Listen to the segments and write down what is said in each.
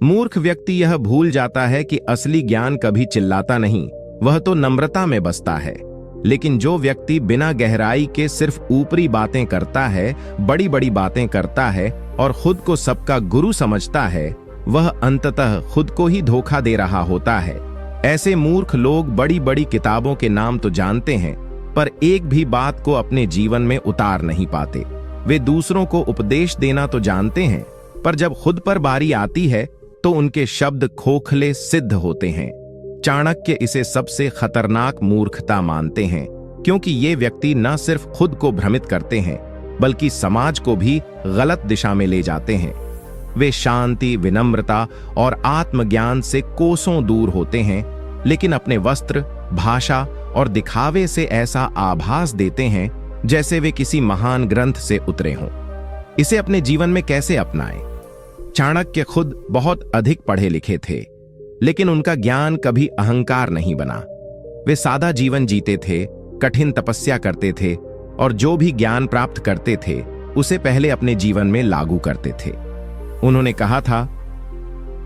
मूर्ख व्यक्ति यह भूल जाता है कि असली ज्ञान कभी चिल्लाता नहीं, वह तो नम्रता में बसता है। लेकिन जो व्यक्ति बिना गहराई के सिर्फ ऊपरी बातें करता है, बड़ी बड़ी बातें करता है और खुद को सबका गुरु समझता है, वह अंततः खुद को ही धोखा दे रहा होता है। ऐसे मूर्ख लोग बड़ी बड़ी किताबों के नाम तो जानते हैं, पर एक भी बात को अपने जीवन में उतार नहीं पाते। वे दूसरों को उपदेश देना तो जानते हैं, पर जब खुद पर बारी आती है तो उनके शब्द खोखले सिद्ध होते हैं। चाणक्य इसे सबसे खतरनाक मूर्खता मानते हैं, क्योंकि ये व्यक्ति न सिर्फ खुद को भ्रमित करते हैं, बल्कि समाज को भी गलत दिशा में ले जाते हैं। वे शांति, विनम्रता और आत्मज्ञान से कोसों दूर होते हैं, लेकिन अपने वस्त्र, भाषा और दिखावे से ऐसा आभास देते हैं जैसे वे किसी महान ग्रंथ से उतरे हों। इसे अपने जीवन में कैसे अपनाएं? चाणक्य खुद बहुत अधिक पढ़े लिखे थे, लेकिन उनका ज्ञान कभी अहंकार नहीं बना। वे सादा जीवन जीते थे, कठिन तपस्या करते थे और जो भी ज्ञान प्राप्त करते थे उसे पहले अपने जीवन में लागू करते थे। उन्होंने कहा था,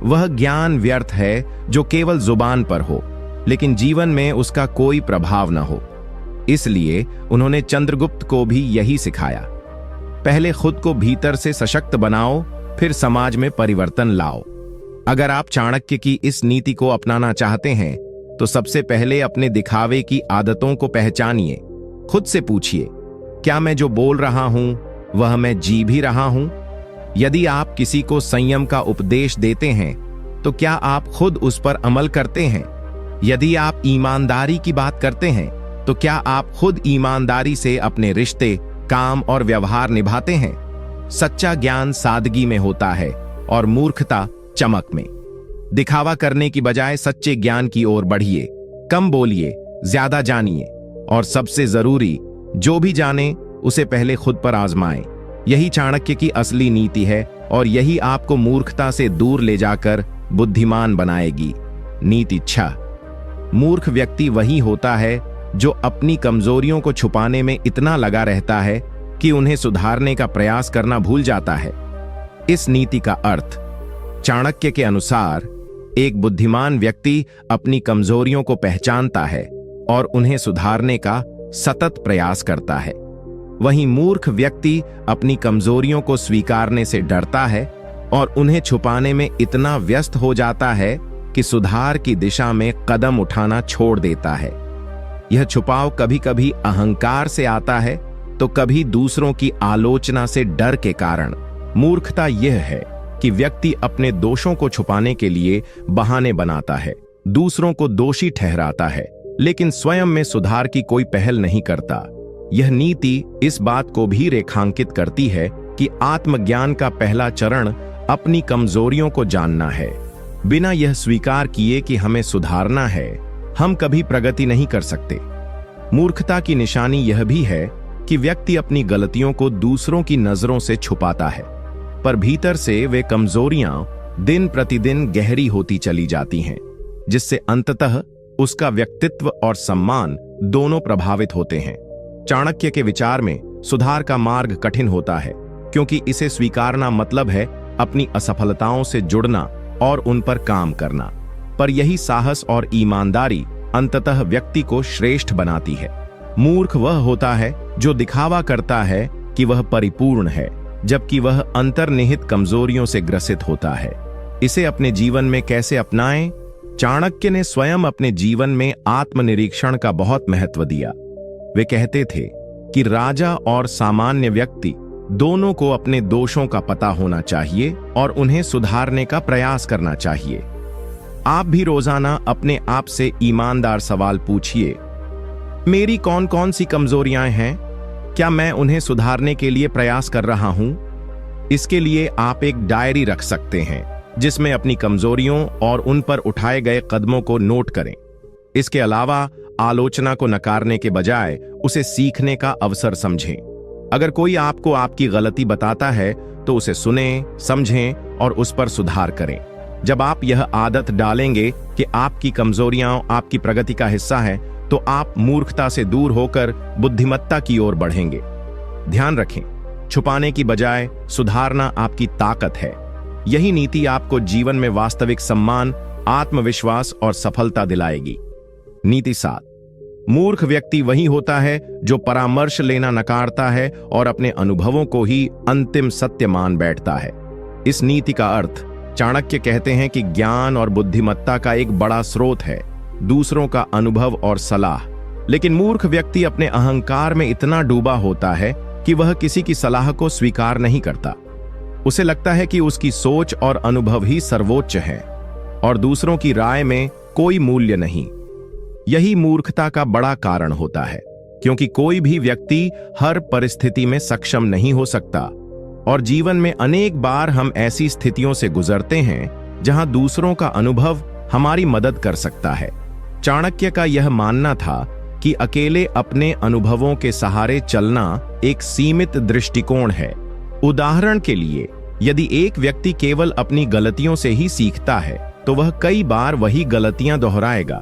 वह ज्ञान व्यर्थ है जो केवल जुबान पर हो, लेकिन जीवन में उसका कोई प्रभाव न हो। इसलिए उन्होंने चंद्रगुप्त को भी यही सिखाया, पहले खुद को भीतर से सशक्त बनाओ, फिर समाज में परिवर्तन लाओ। अगर आप चाणक्य की इस नीति को अपनाना चाहते हैं तो सबसे पहले अपने दिखावे की आदतों को पहचानिए। खुद से पूछिए, क्या मैं जो बोल रहा हूं वह मैं जी भी रहा हूं? यदि आप किसी को संयम का उपदेश देते हैं तो क्या आप खुद उस पर अमल करते हैं? यदि आप ईमानदारी की बात करते हैं तो क्या आप खुद ईमानदारी से अपने रिश्ते, काम और व्यवहार निभाते हैं? सच्चा ज्ञान सादगी में होता है और मूर्खता चमक में। दिखावा करने की बजाय सच्चे ज्ञान की ओर बढ़िए। कम बोलिए, ज्यादा जानिए और सबसे जरूरी, जो भी जाने उसे पहले खुद पर आजमाएं। यही चाणक्य की असली नीति है और यही आपको मूर्खता से दूर ले जाकर बुद्धिमान बनाएगी। नीति 6। मूर्ख व्यक्ति वही होता है जो अपनी कमजोरियों को छुपाने में इतना लगा रहता है कि उन्हें सुधारने का प्रयास करना भूल जाता है। इस नीति का अर्थ, चाणक्य के अनुसार, एक बुद्धिमान व्यक्ति अपनी कमजोरियों को पहचानता है और उन्हें सुधारने का सतत प्रयास करता है। वहीं मूर्ख व्यक्ति अपनी कमजोरियों को स्वीकारने से डरता है और उन्हें छुपाने में इतना व्यस्त हो जाता है कि सुधार की दिशा में कदम उठाना छोड़ देता है। यह छुपाव कभी कभी अहंकार से आता है तो कभी दूसरों की आलोचना से डर के कारण। मूर्खता यह है कि व्यक्ति अपने दोषों को छुपाने के लिए बहाने बनाता है, दूसरों को दोषी ठहराता है, लेकिन स्वयं में सुधार की कोई पहल नहीं करता। यह नीति इस बात को भी रेखांकित करती है कि आत्मज्ञान का पहला चरण अपनी कमजोरियों को जानना है। बिना यह स्वीकार किए कि हमें सुधारना है, हम कभी प्रगति नहीं कर सकते। मूर्खता की निशानी यह भी है कि व्यक्ति अपनी गलतियों को दूसरों की नजरों से छुपाता है, पर भीतर से वे कमजोरियां दिन प्रतिदिन गहरी होती चली जाती हैं, जिससे अंततः उसका व्यक्तित्व और सम्मान दोनों प्रभावित होते हैं। चाणक्य के विचार में सुधार का मार्ग कठिन होता है, क्योंकि इसे स्वीकारना मतलब है अपनी असफलताओं से जुड़ना और उन पर काम करना। पर यही साहस और ईमानदारी अंततः व्यक्ति को श्रेष्ठ बनाती है। मूर्ख वह होता है जो दिखावा करता है कि वह परिपूर्ण है, जबकि वह अंतर्निहित कमजोरियों से ग्रसित होता है। इसे अपने जीवन में कैसे अपनाएं? चाणक्य ने स्वयं अपने जीवन में आत्मनिरीक्षण का बहुत महत्व दिया। वे कहते थे कि राजा और सामान्य व्यक्ति दोनों को अपने दोषों का पता होना चाहिए और उन्हें सुधारने का प्रयास करना चाहिए। आप भी रोजाना अपने आप से ईमानदार सवाल पूछिए, मेरी कौन कौन सी कमजोरियां हैं? क्या मैं उन्हें सुधारने के लिए प्रयास कर रहा हूं? इसके लिए आप एक डायरी रख सकते हैं जिसमें अपनी कमजोरियों और उन पर उठाए गए कदमों को नोट करें। इसके अलावा आलोचना को नकारने के बजाय उसे सीखने का अवसर समझें। अगर कोई आपको आपकी गलती बताता है तो उसे सुनें, समझें और उस पर सुधार करें। जब आप यह आदत डालेंगे कि आपकी कमजोरियां आपकी प्रगति का हिस्सा है, तो आप मूर्खता से दूर होकर बुद्धिमत्ता की ओर बढ़ेंगे। ध्यान रखें, छुपाने की बजाय सुधारना आपकी ताकत है। यही नीति आपको जीवन में वास्तविक सम्मान, आत्मविश्वास और सफलता दिलाएगी। नीति 7। मूर्ख व्यक्ति वही होता है जो परामर्श लेना नकारता है और अपने अनुभवों को ही अंतिम सत्य मान बैठता है। इस नीति का अर्थ, चाणक्य कहते हैं कि ज्ञान और बुद्धिमत्ता का एक बड़ा स्रोत है दूसरों का अनुभव और सलाह। लेकिन मूर्ख व्यक्ति अपने अहंकार में इतना डूबा होता है कि वह किसी की सलाह को स्वीकार नहीं करता। उसे लगता है कि उसकी सोच और अनुभव ही सर्वोच्च है और दूसरों की राय में कोई मूल्य नहीं। यही मूर्खता का बड़ा कारण होता है, क्योंकि कोई भी व्यक्ति हर परिस्थिति में सक्षम नहीं हो सकता और जीवन में अनेक बार हम ऐसी स्थितियों से गुजरते हैं जहां दूसरों का अनुभव हमारी मदद कर सकता है। चाणक्य का यह मानना था कि अकेले अपने अनुभवों के सहारे चलना एक सीमित दृष्टिकोण है। उदाहरण के लिए, यदि एक व्यक्ति केवल अपनी गलतियों से ही सीखता है तो वह कई बार वही गलतियां दोहराएगा,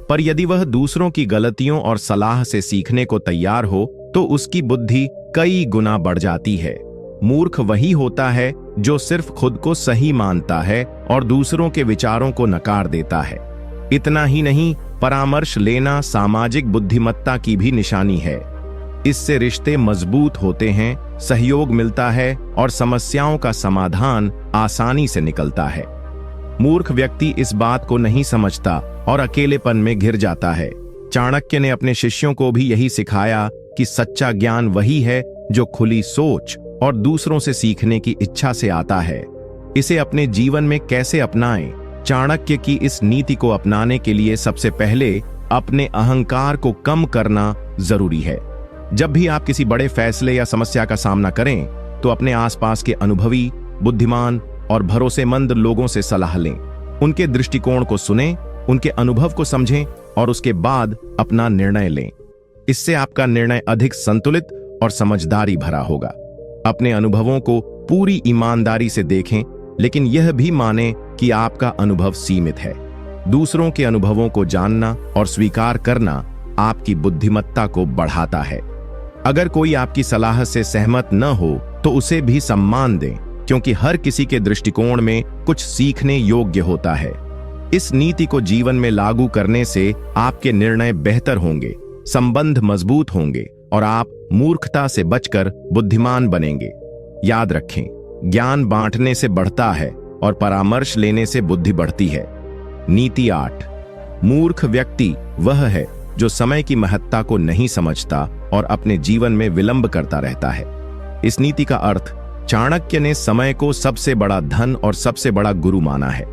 पर यदि वह दूसरों की गलतियों और सलाह से सीखने को तैयार हो तो उसकी बुद्धि कई गुना बढ़ जाती है। मूर्ख वही होता है जो सिर्फ खुद को सही मानता है और दूसरों के विचारों को नकार देता है। इतना ही नहीं, परामर्श लेना सामाजिक बुद्धिमत्ता की भी निशानी है। इससे रिश्ते मजबूत होते हैं, सहयोग मिलता है और समस्याओं का समाधान आसानी से निकलता है। मूर्ख व्यक्ति इस बात को नहीं समझता और अकेलेपन में घिर जाता है। चाणक्य ने अपने शिष्यों को भी यही सिखाया कि सच्चा ज्ञान वही है जो खुली सोच और दूसरों से सीखने की इच्छा से आता है। इसे अपने जीवन में कैसे अपनाएं? चाणक्य की इस नीति को अपनाने के लिए सबसे पहले अपने अहंकार को कम करना जरूरी है। जब भी आप किसी बड़े फैसले या समस्या का सामना करें तो अपने आसपास के अनुभवी, बुद्धिमान और भरोसेमंद लोगों से सलाह लें। उनके दृष्टिकोण को सुनें, उनके अनुभव को समझें और उसके बाद अपना निर्णय लें। इससे आपका निर्णय अधिक संतुलित और समझदारी भरा होगा। अपने अनुभवों को पूरी ईमानदारी से देखें, लेकिन यह भी मानें कि आपका अनुभव सीमित है। दूसरों के अनुभवों को जानना और स्वीकार करना आपकी बुद्धिमत्ता को बढ़ाता है। अगर कोई आपकी सलाह से सहमत न हो तो उसे भी सम्मान दें, क्योंकि हर किसी के दृष्टिकोण में कुछ सीखने योग्य होता है। इस नीति को जीवन में लागू करने से आपके निर्णय बेहतर होंगे, संबंध मजबूत होंगे और आप मूर्खता से बचकर बुद्धिमान बनेंगे। याद रखें, ज्ञान बांटने से बढ़ता है और परामर्श लेने से बुद्धि बढ़ती है। नीति 8। मूर्ख व्यक्ति वह है जो समय की महत्ता को नहीं समझता और अपने जीवन में विलंब करता रहता है। इस नीति का अर्थ, चाणक्य ने समय को सबसे बड़ा धन और सबसे बड़ा गुरु माना है।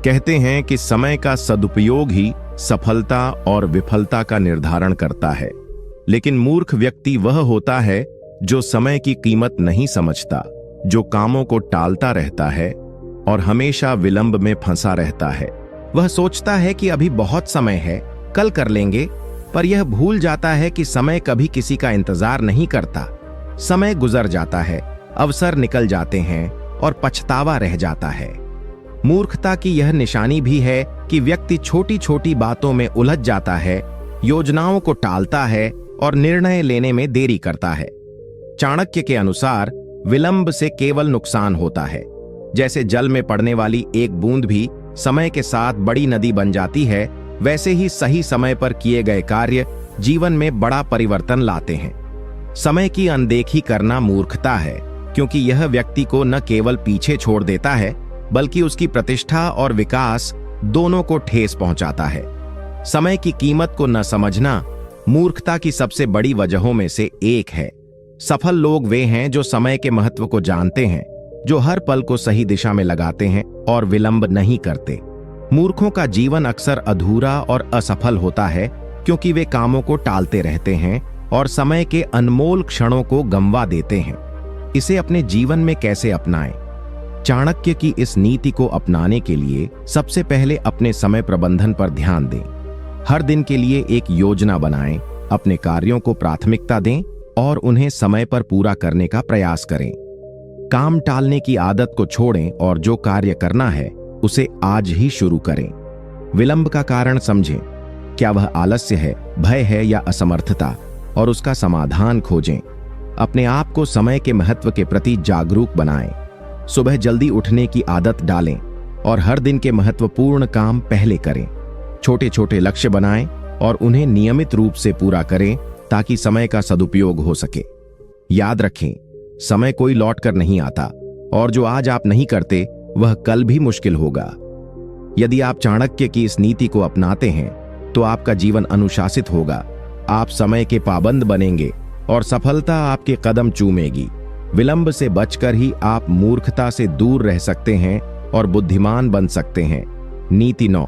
कहते हैं कि समय का सदुपयोग ही सफलता और विफलता का निर्धारण करता है। लेकिन मूर्ख व्यक्ति वह होता है जो समय की कीमत नहीं समझता, जो कामों को टालता रहता है और हमेशा विलंब में फंसा रहता है। वह सोचता है कि अभी बहुत समय है, कल कर लेंगे, पर यह भूल जाता है कि समय कभी किसी का इंतजार नहीं करता। समय गुजर जाता है, अवसर निकल जाते हैं और पछतावा रह जाता है। मूर्खता की यह निशानी भी है कि व्यक्ति छोटी छोटी बातों में उलझ जाता है, योजनाओं को टालता है और निर्णय लेने में देरी करता है। चाणक्य के अनुसार विलंब से केवल नुकसान होता है। जैसे जल में पड़ने वाली एक बूंद भी समय के साथ बड़ी नदी बन जाती है, वैसे ही सही समय पर किए गए कार्य जीवन में बड़ा परिवर्तन लाते हैं। समय की अनदेखी करना मूर्खता है, क्योंकि यह व्यक्ति को न केवल पीछे छोड़ देता है, बल्कि उसकी प्रतिष्ठा और विकास दोनों को ठेस पहुंचाता है। समय की कीमत को न समझना मूर्खता की सबसे बड़ी वजहों में से एक है। सफल लोग वे हैं जो समय के महत्व को जानते हैं, जो हर पल को सही दिशा में लगाते हैं और विलंब नहीं करते। मूर्खों का जीवन अक्सर अधूरा और असफल होता है, क्योंकि वे कामों को टालते रहते हैं और समय के अनमोल क्षणों को गंवा देते हैं। इसे अपने जीवन में कैसे अपनाएं? चाणक्य की इस नीति को अपनाने के लिए सबसे पहले अपने समय प्रबंधन पर ध्यान दें। हर दिन के लिए एक योजना बनाएं, अपने कार्यों को प्राथमिकता दें और उन्हें समय पर पूरा करने का प्रयास करें। काम टालने की आदत को छोड़ें और जो कार्य करना है उसे आज ही शुरू करें। विलंब का कारण समझें, क्या वह आलस्य है, भय है या असमर्थता, और उसका समाधान खोजें। अपने आप को समय के महत्व के प्रति जागरूक बनाएं। सुबह जल्दी उठने की आदत डालें और हर दिन के महत्वपूर्ण काम पहले करें। छोटे छोटे लक्ष्य बनाएं और उन्हें नियमित रूप से पूरा करें ताकि समय का सदुपयोग हो सके। याद रखें, समय कोई लौट कर नहीं आता और जो आज आप नहीं करते वह कल भी मुश्किल होगा। यदि आप चाणक्य की इस नीति को अपनाते हैं तो आपका जीवन अनुशासित होगा, आप समय के पाबंद बनेंगे और सफलता आपके कदम चूमेगी। विलंब से बचकर ही आप मूर्खता से दूर रह सकते हैं और बुद्धिमान बन सकते हैं। नीति 9।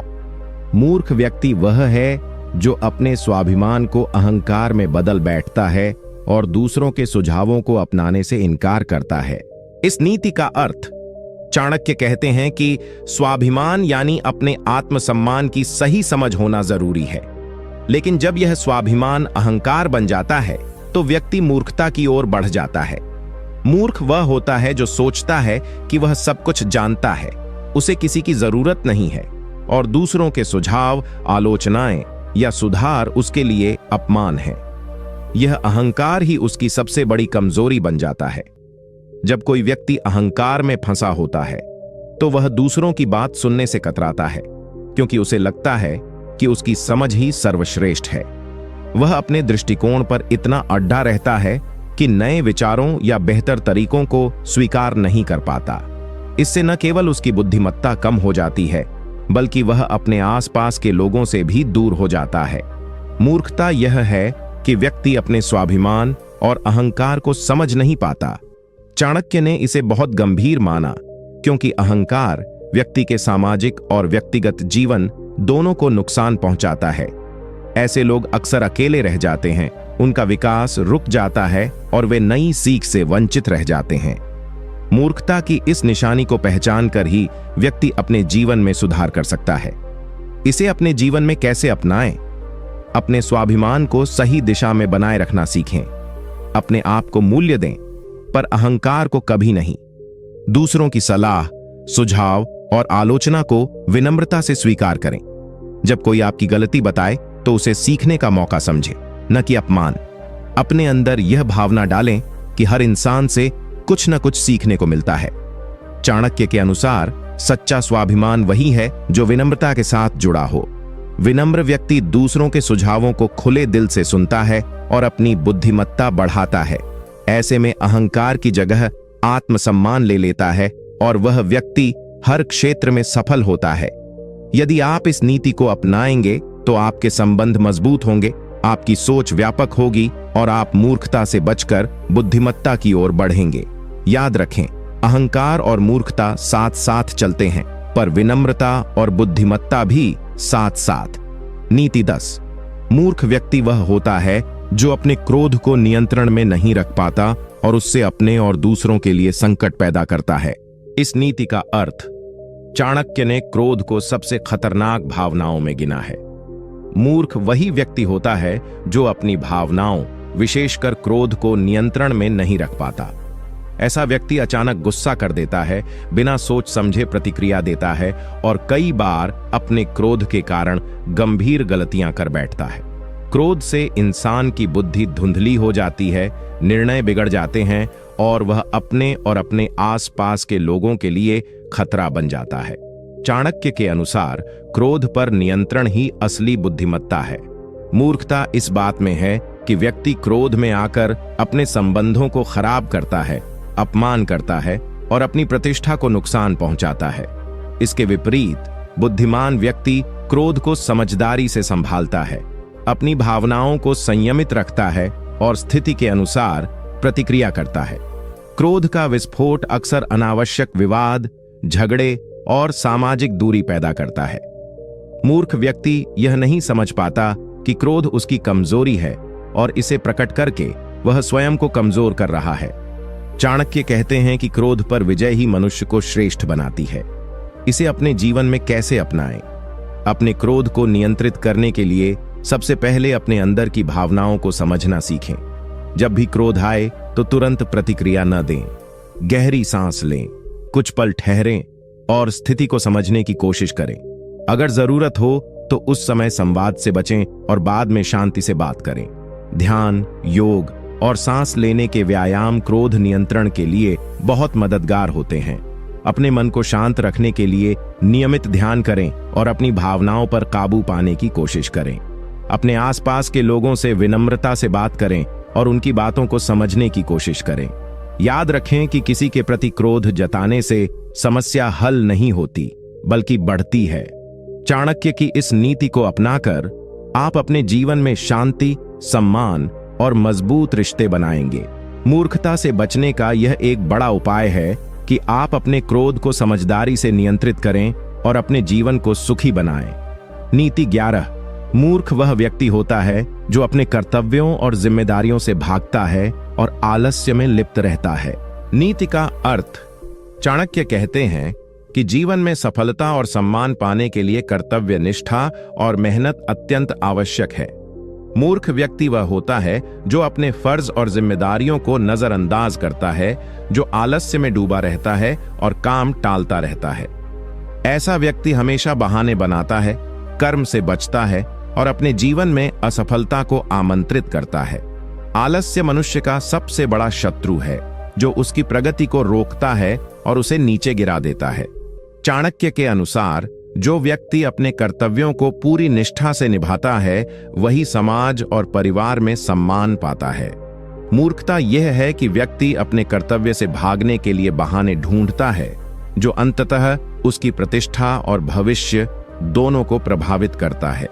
मूर्ख व्यक्ति वह है जो अपने स्वाभिमान को अहंकार में बदल बैठता है और दूसरों के सुझावों को अपनाने से इनकार करता है। इस नीति का अर्थ, चाणक्य कहते हैं कि स्वाभिमान यानी अपने आत्मसम्मान की सही समझ होना जरूरी है, लेकिन जब यह स्वाभिमान अहंकार बन जाता है तो व्यक्ति मूर्खता की ओर बढ़ जाता है। मूर्ख वह होता है जो सोचता है कि वह सब कुछ जानता है, उसे किसी की जरूरत नहीं है और दूसरों के सुझाव, आलोचनाएं या सुधार उसके लिए अपमान है। यह अहंकार ही उसकी सबसे बड़ी कमजोरी बन जाता है। जब कोई व्यक्ति अहंकार में फंसा होता है तो वह दूसरों की बात सुनने से कतराता है, क्योंकि उसे लगता है कि उसकी समझ ही सर्वश्रेष्ठ है। वह अपने दृष्टिकोण पर इतना अड्डा रहता है कि नए विचारों या बेहतर तरीकों को स्वीकार नहीं कर पाता। इससे न केवल उसकी बुद्धिमत्ता कम हो जाती है, बल्कि वह अपने आसपास के लोगों से भी दूर हो जाता है। मूर्खता यह है कि व्यक्ति अपने स्वाभिमान और अहंकार को समझ नहीं पाता। चाणक्य ने इसे बहुत गंभीर माना, क्योंकि अहंकार व्यक्ति के सामाजिक और व्यक्तिगत जीवन दोनों को नुकसान पहुंचाता है। ऐसे लोग अक्सर अकेले रह जाते हैं, उनका विकास रुक जाता है और वे नई सीख से वंचित रह जाते हैं। मूर्खता की इस निशानी को पहचान कर ही व्यक्ति अपने जीवन में सुधार कर सकता है। इसे अपने जीवन में कैसे अपनाएं? अपने स्वाभिमान को सही दिशा में बनाए रखना सीखें। अपने आप को मूल्य दें, पर अहंकार को कभी नहीं। दूसरों की सलाह, सुझाव और आलोचना को विनम्रता से स्वीकार करें। जब कोई आपकी गलती बताए तो उसे सीखने का मौका समझें, न कि अपमान। अपने अंदर यह भावना डालें कि हर इंसान से कुछ न कुछ सीखने को मिलता है। चाणक्य के अनुसार सच्चा स्वाभिमान वही है जो विनम्रता के साथ जुड़ा हो। विनम्र व्यक्ति दूसरों के सुझावों को खुले दिल से सुनता है और अपनी बुद्धिमत्ता बढ़ाता है। ऐसे में अहंकार की जगह आत्मसम्मान ले लेता है और वह व्यक्ति हर क्षेत्र में सफल होता है। यदि आप इस नीति को अपनाएंगे तो आपके संबंध मजबूत होंगे, आपकी सोच व्यापक होगी और आप मूर्खता से बचकर बुद्धिमत्ता की ओर बढ़ेंगे। याद रखें, अहंकार और मूर्खता साथ साथ चलते हैं, पर विनम्रता और बुद्धिमत्ता भी साथ साथ। नीति 10। मूर्ख व्यक्ति वह होता है जो अपने क्रोध को नियंत्रण में नहीं रख पाता और उससे अपने और दूसरों के लिए संकट पैदा करता है। इस नीति का अर्थ, चाणक्य ने क्रोध को सबसे खतरनाक भावनाओं में गिना है। मूर्ख वही व्यक्ति होता है जो अपनी भावनाओं, विशेषकर क्रोध को नियंत्रण में नहीं रख पाता। ऐसा व्यक्ति अचानक गुस्सा कर देता है, बिना सोच समझे प्रतिक्रिया देता है और कई बार अपने क्रोध के कारण गंभीर गलतियां कर बैठता है। क्रोध से इंसान की बुद्धि धुंधली हो जाती है, निर्णय बिगड़ जाते हैं और वह अपने और अपने आसपास के लोगों के लिए खतरा बन जाता है। चाणक्य के अनुसार क्रोध पर नियंत्रण ही असली बुद्धिमत्ता है। मूर्खता इस बात में है कि व्यक्ति क्रोध में आकर अपने संबंधों को खराब करता है, अपमान करता है और अपनी प्रतिष्ठा को नुकसान पहुंचाता है। इसके विपरीत बुद्धिमान व्यक्ति क्रोध को समझदारी से संभालता है, अपनी भावनाओं को संयमित रखता है और स्थिति के अनुसार प्रतिक्रिया करता है। क्रोध का विस्फोट अक्सर अनावश्यक विवाद, झगड़े और सामाजिक दूरी पैदा करता है। मूर्ख व्यक्ति यह नहीं समझ पाता कि क्रोध उसकी कमजोरी है और इसे प्रकट करके वह स्वयं को कमजोर कर रहा है। चाणक्य कहते हैं कि क्रोध पर विजय ही मनुष्य को श्रेष्ठ बनाती है। इसे अपने जीवन में कैसे अपनाएं? अपने क्रोध को नियंत्रित करने के लिए सबसे पहले अपने अंदर की भावनाओं को समझना सीखें। जब भी क्रोध आए तो तुरंत प्रतिक्रिया न दें, गहरी सांस लें, कुछ पल ठहरें और स्थिति को समझने की कोशिश करें। अगर जरूरत हो तो उस समय संवाद से बचें और बाद में शांति से बात करें। ध्यान, योग और सांस लेने के व्यायाम क्रोध नियंत्रण के लिए बहुत मददगार होते हैं। अपने मन को शांत रखने के लिए नियमित ध्यान करें और अपनी भावनाओं पर काबू पाने की कोशिश करें। अपने आसपास के लोगों से विनम्रता से बात करें और उनकी बातों को समझने की कोशिश करें। याद रखें कि किसी के प्रति क्रोध जताने से समस्या हल नहीं होती, बल्कि बढ़ती है। चाणक्य की इस नीति को अपनाकर आप अपने जीवन में शांति, सम्मान और मजबूत रिश्ते बनाएंगे। मूर्खता से बचने का यह एक बड़ा उपाय है कि आप अपने क्रोध को समझदारी से नियंत्रित करें और अपने जीवन को सुखी बनाएं। नीति 11। मूर्ख वह व्यक्ति होता है जो अपने कर्तव्यों और जिम्मेदारियों से भागता है और आलस्य में लिप्त रहता है। नीति का अर्थ। चाणक्य कहते हैं कि जीवन में सफलता और सम्मान पाने के लिए कर्तव्य निष्ठा और मेहनत अत्यंत आवश्यक है। मूर्ख व्यक्ति वह होता है जो अपने फर्ज और जिम्मेदारियों को नजरअंदाज करता है, जो आलस्य में डूबा रहता है और काम टालता रहता है। ऐसा व्यक्ति हमेशा बहाने बनाता है, कर्म से बचता है और अपने जीवन में असफलता को आमंत्रित करता है। आलस्य मनुष्य का सबसे बड़ा शत्रु है, जो उसकी प्रगति को रोकता है और उसे नीचे गिरा देता है। चाणक्य के अनुसार जो व्यक्ति अपने कर्तव्यों को पूरी निष्ठा से निभाता है, वही समाज और परिवार में सम्मान पाता है। मूर्खता यह है कि व्यक्ति अपने कर्तव्य से भागने के लिए बहाने ढूंढता है, जो अंततः उसकी प्रतिष्ठा और भविष्य दोनों को प्रभावित करता है।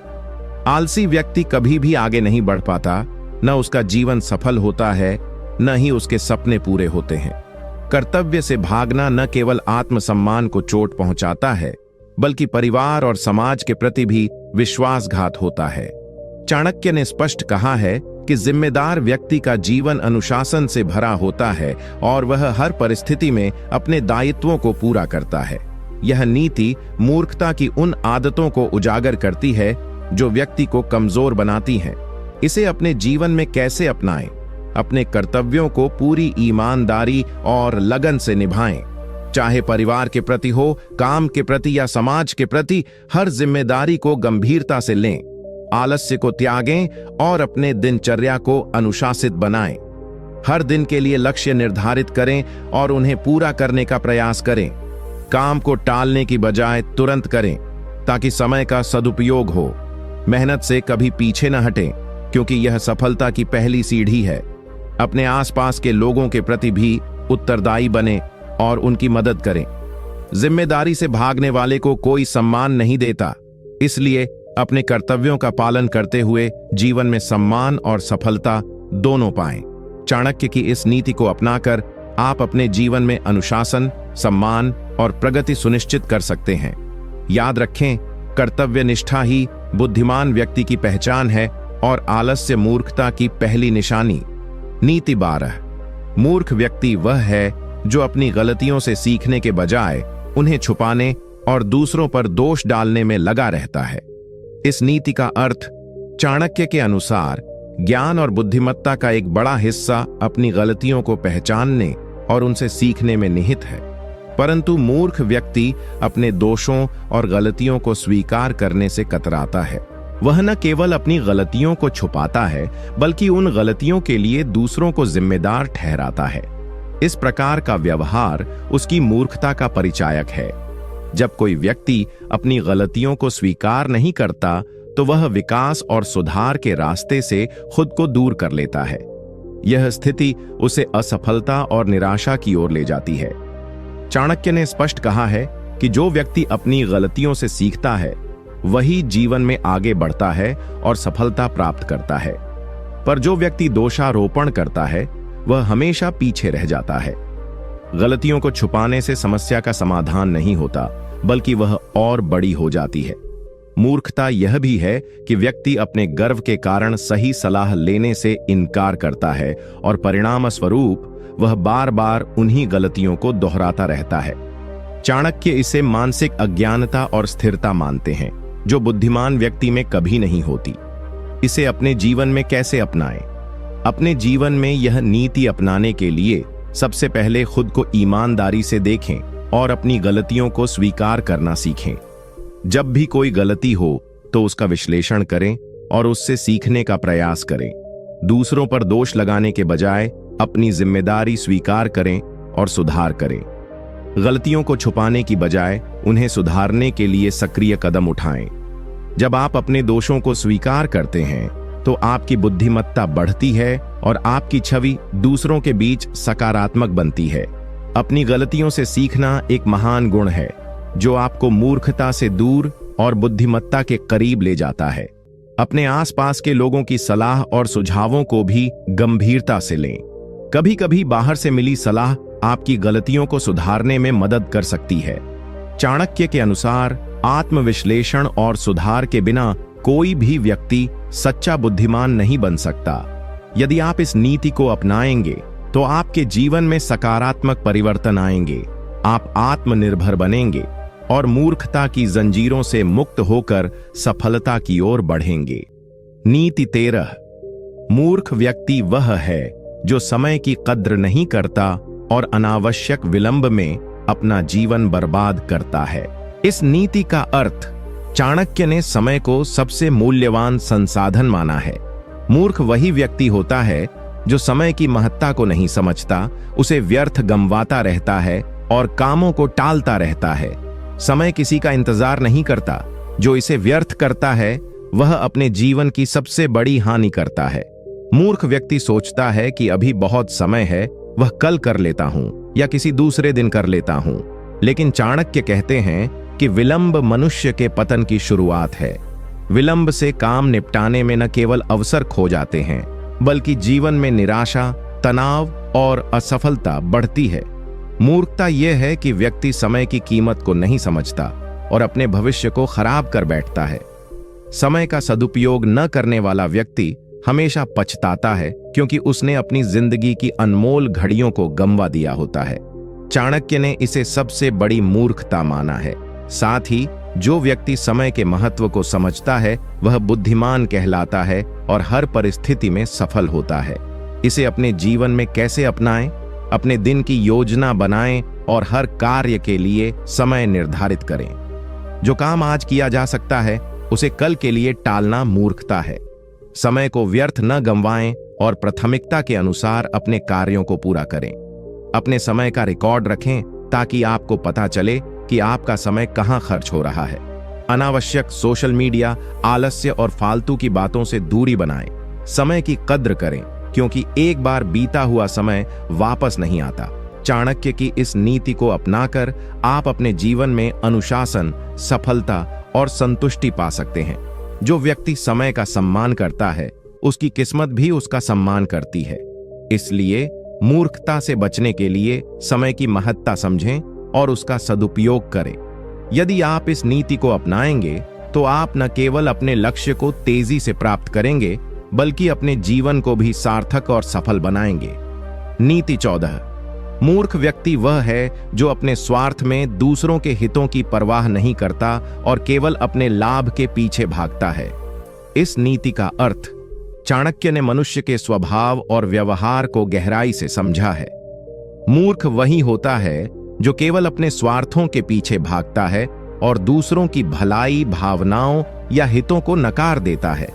आलसी व्यक्ति कभी भी आगे नहीं बढ़ पाता, न उसका जीवन सफल होता है, न ही उसके सपने पूरे होते हैं। कर्तव्य से भागना न केवल आत्मसम्मान को चोट पहुंचाता है, बल्कि परिवार और समाज के प्रति भी विश्वासघात होता है। चाणक्य ने स्पष्ट कहा है कि जिम्मेदार व्यक्ति का जीवन अनुशासन से भरा होता है और वह हर परिस्थिति में अपने दायित्वों को पूरा करता है। यह नीति मूर्खता की उन आदतों को उजागर करती है जो व्यक्ति को कमजोर बनाती हैं। इसे अपने जीवन में कैसे अपनाएं? अपने कर्तव्यों को पूरी ईमानदारी और लगन से निभाएं। चाहे परिवार के प्रति हो, काम के प्रति या समाज के प्रति, हर जिम्मेदारी को गंभीरता से लें। आलस्य को त्यागें और अपने दिनचर्या को अनुशासित बनाएं। हर दिन के लिए लक्ष्य निर्धारित करें और उन्हें पूरा करने का प्रयास करें। काम को टालने की बजाय तुरंत करें, ताकि समय का सदुपयोग हो। मेहनत से कभी पीछे न हटें, क्योंकि यह सफलता की पहली सीढ़ी है। अपने आसपास के लोगों के प्रति भी उत्तरदायी बने और उनकी मदद करें। जिम्मेदारी से भागने वाले को कोई सम्मान नहीं देता, इसलिए अपने कर्तव्यों का पालन करते हुए जीवन में सम्मान और सफलता दोनों पाएं। चाणक्य की इस नीति को अपनाकर आप अपने जीवन में अनुशासन, सम्मान और प्रगति सुनिश्चित कर सकते हैं। याद रखें, कर्तव्य निष्ठा ही बुद्धिमान व्यक्ति की पहचान है और आलस्य मूर्खता की पहली निशानी। नीति 12। मूर्ख व्यक्ति वह है जो अपनी गलतियों से सीखने के बजाय उन्हें छुपाने और दूसरों पर दोष डालने में लगा रहता है। इस नीति का अर्थ। चाणक्य के अनुसार ज्ञान और बुद्धिमत्ता का एक बड़ा हिस्सा अपनी गलतियों को पहचानने और उनसे सीखने में निहित है, परंतु मूर्ख व्यक्ति अपने दोषों और गलतियों को स्वीकार करने से कतराता है। वह न केवल अपनी गलतियों को छुपाता है, बल्कि उन गलतियों के लिए दूसरों को जिम्मेदार ठहराता है। इस प्रकार का व्यवहार उसकी मूर्खता का परिचायक है। जब कोई व्यक्ति अपनी गलतियों को स्वीकार नहीं करता, तो वह विकास और सुधार के रास्ते से खुद को दूर कर लेता है। यह स्थिति उसे असफलता और निराशा की ओर ले जाती है। चाणक्य ने स्पष्ट कहा है कि जो व्यक्ति अपनी गलतियों से सीखता है, वही जीवन में आगे बढ़ता है और सफलता प्राप्त करता है। पर जो व्यक्ति दोषारोपण करता है, वह हमेशा पीछे रह जाता है। गलतियों को छुपाने से समस्या का समाधान नहीं होता, बल्कि वह और बड़ी हो जाती है। मूर्खता यह भी है कि व्यक्ति अपने गर्व के कारण सही सलाह लेने से इनकार करता है और परिणाम स्वरूप वह बार बार उन्हीं गलतियों को दोहराता रहता है। चाणक्य इसे मानसिक अज्ञानता और स्थिरता मानते हैं, जो बुद्धिमान व्यक्ति में कभी नहीं होती। इसे अपने जीवन में कैसे अपनाएं? अपने जीवन में यह नीति अपनाने के लिए सबसे पहले खुद को ईमानदारी से देखें और अपनी गलतियों को स्वीकार करना सीखें। जब भी कोई गलती हो तो उसका विश्लेषण करें और उससे सीखने का प्रयास करें। दूसरों पर दोष लगाने के बजाय अपनी जिम्मेदारी स्वीकार करें और सुधार करें। गलतियों को छुपाने की बजाय उन्हें सुधारने के लिए सक्रिय कदम उठाएं। जब आप अपने दोषों को स्वीकार करते हैं तो आपकी बुद्धिमत्ता बढ़ती है और आपकी छवि दूसरों के बीच सकारात्मक बनती है। अपनी गलतियों से सीखना एक महान गुण है जो आपको मूर्खता से दूर और बुद्धिमत्ता के करीब ले जाता है। अपने आसपास के लोगों की सलाह और सुझावों को भी गंभीरता से लें। कभी कभी बाहर से मिली सलाह आपकी गलतियों को सुधारने में मदद कर सकती है। चाणक्य के अनुसार आत्मविश्लेषण और सुधार के बिना कोई भी व्यक्ति सच्चा बुद्धिमान नहीं बन सकता। यदि आप इस नीति को अपनाएंगे तो आपके जीवन में सकारात्मक परिवर्तन आएंगे, आप आत्मनिर्भर बनेंगे और मूर्खता की जंजीरों से मुक्त होकर सफलता की ओर बढ़ेंगे। नीति 13। मूर्ख व्यक्ति वह है जो समय की कद्र नहीं करता और अनावश्यक विलंब में अपना जीवन बर्बाद करता है। इस नीति का अर्थ, चाणक्य ने समय को सबसे मूल्यवान संसाधन माना है। मूर्ख वही व्यक्ति होता है जो समय की महत्ता को नहीं समझता, उसे व्यर्थ गंवाता रहता है और कामों को टालता रहता है। समय किसी का इंतजार नहीं करता, जो इसे व्यर्थ करता है वह अपने जीवन की सबसे बड़ी हानि करता है। मूर्ख व्यक्ति सोचता है कि अभी बहुत समय है, वह कल कर लेता हूं या किसी दूसरे दिन कर लेता हूं। लेकिन चाणक्य कहते हैं कि विलंब मनुष्य के पतन की शुरुआत है। विलंब से काम निपटाने में न केवल अवसर खो जाते हैं बल्कि जीवन में निराशा, तनाव और असफलता बढ़ती है। मूर्खता यह है कि व्यक्ति समय की कीमत को नहीं समझता और अपने भविष्य को खराब कर बैठता है। समय का सदुपयोग न करने वाला व्यक्ति हमेशा पछताता है क्योंकि उसने अपनी जिंदगी की अनमोल घड़ियों को गंवा दिया होता है। चाणक्य ने इसे सबसे बड़ी मूर्खता माना है। साथ ही जो व्यक्ति समय के महत्व को समझता है वह बुद्धिमान कहलाता है और हर परिस्थिति में सफल होता है। इसे अपने जीवन में कैसे अपनाएं? अपने दिन की योजना बनाएं और हर कार्य के लिए समय निर्धारित करें। जो काम आज किया जा सकता है उसे कल के लिए टालना मूर्खता है। समय को व्यर्थ न गंवाएं और प्राथमिकता के अनुसार अपने कार्यों को पूरा करें। अपने समय का रिकॉर्ड रखें ताकि आपको पता चले कि आपका समय कहां खर्च हो रहा है। अनावश्यक सोशल मीडिया, आलस्य और फालतू की बातों से दूरी बनाएं। समय की कद्र करें क्योंकि एक बार बीता हुआ समय वापस नहीं आता। चाणक्य की इस नीति को अपनाकर आप अपने जीवन में अनुशासन, सफलता और संतुष्टि पा सकते हैं। जो व्यक्ति समय का सम्मान करता है उसकी किस्मत भी उसका सम्मान करती है। इसलिए मूर्खता से बचने के लिए समय की महत्ता समझें और उसका सदुपयोग करें। यदि आप इस नीति को अपनाएंगे तो आप न केवल अपने लक्ष्य को तेजी से प्राप्त करेंगे बल्कि अपने जीवन को भी सार्थक और सफल बनाएंगे। नीति 14। मूर्ख व्यक्ति वह है जो अपने स्वार्थ में दूसरों के हितों की परवाह नहीं करता और केवल अपने लाभ के पीछे भागता है। इस नीति का अर्थ, चाणक्य ने मनुष्य के स्वभाव और व्यवहार को गहराई से समझा है। मूर्ख वही होता है जो केवल अपने स्वार्थों के पीछे भागता है और दूसरों की भलाई, भावनाओं या हितों को नकार देता है।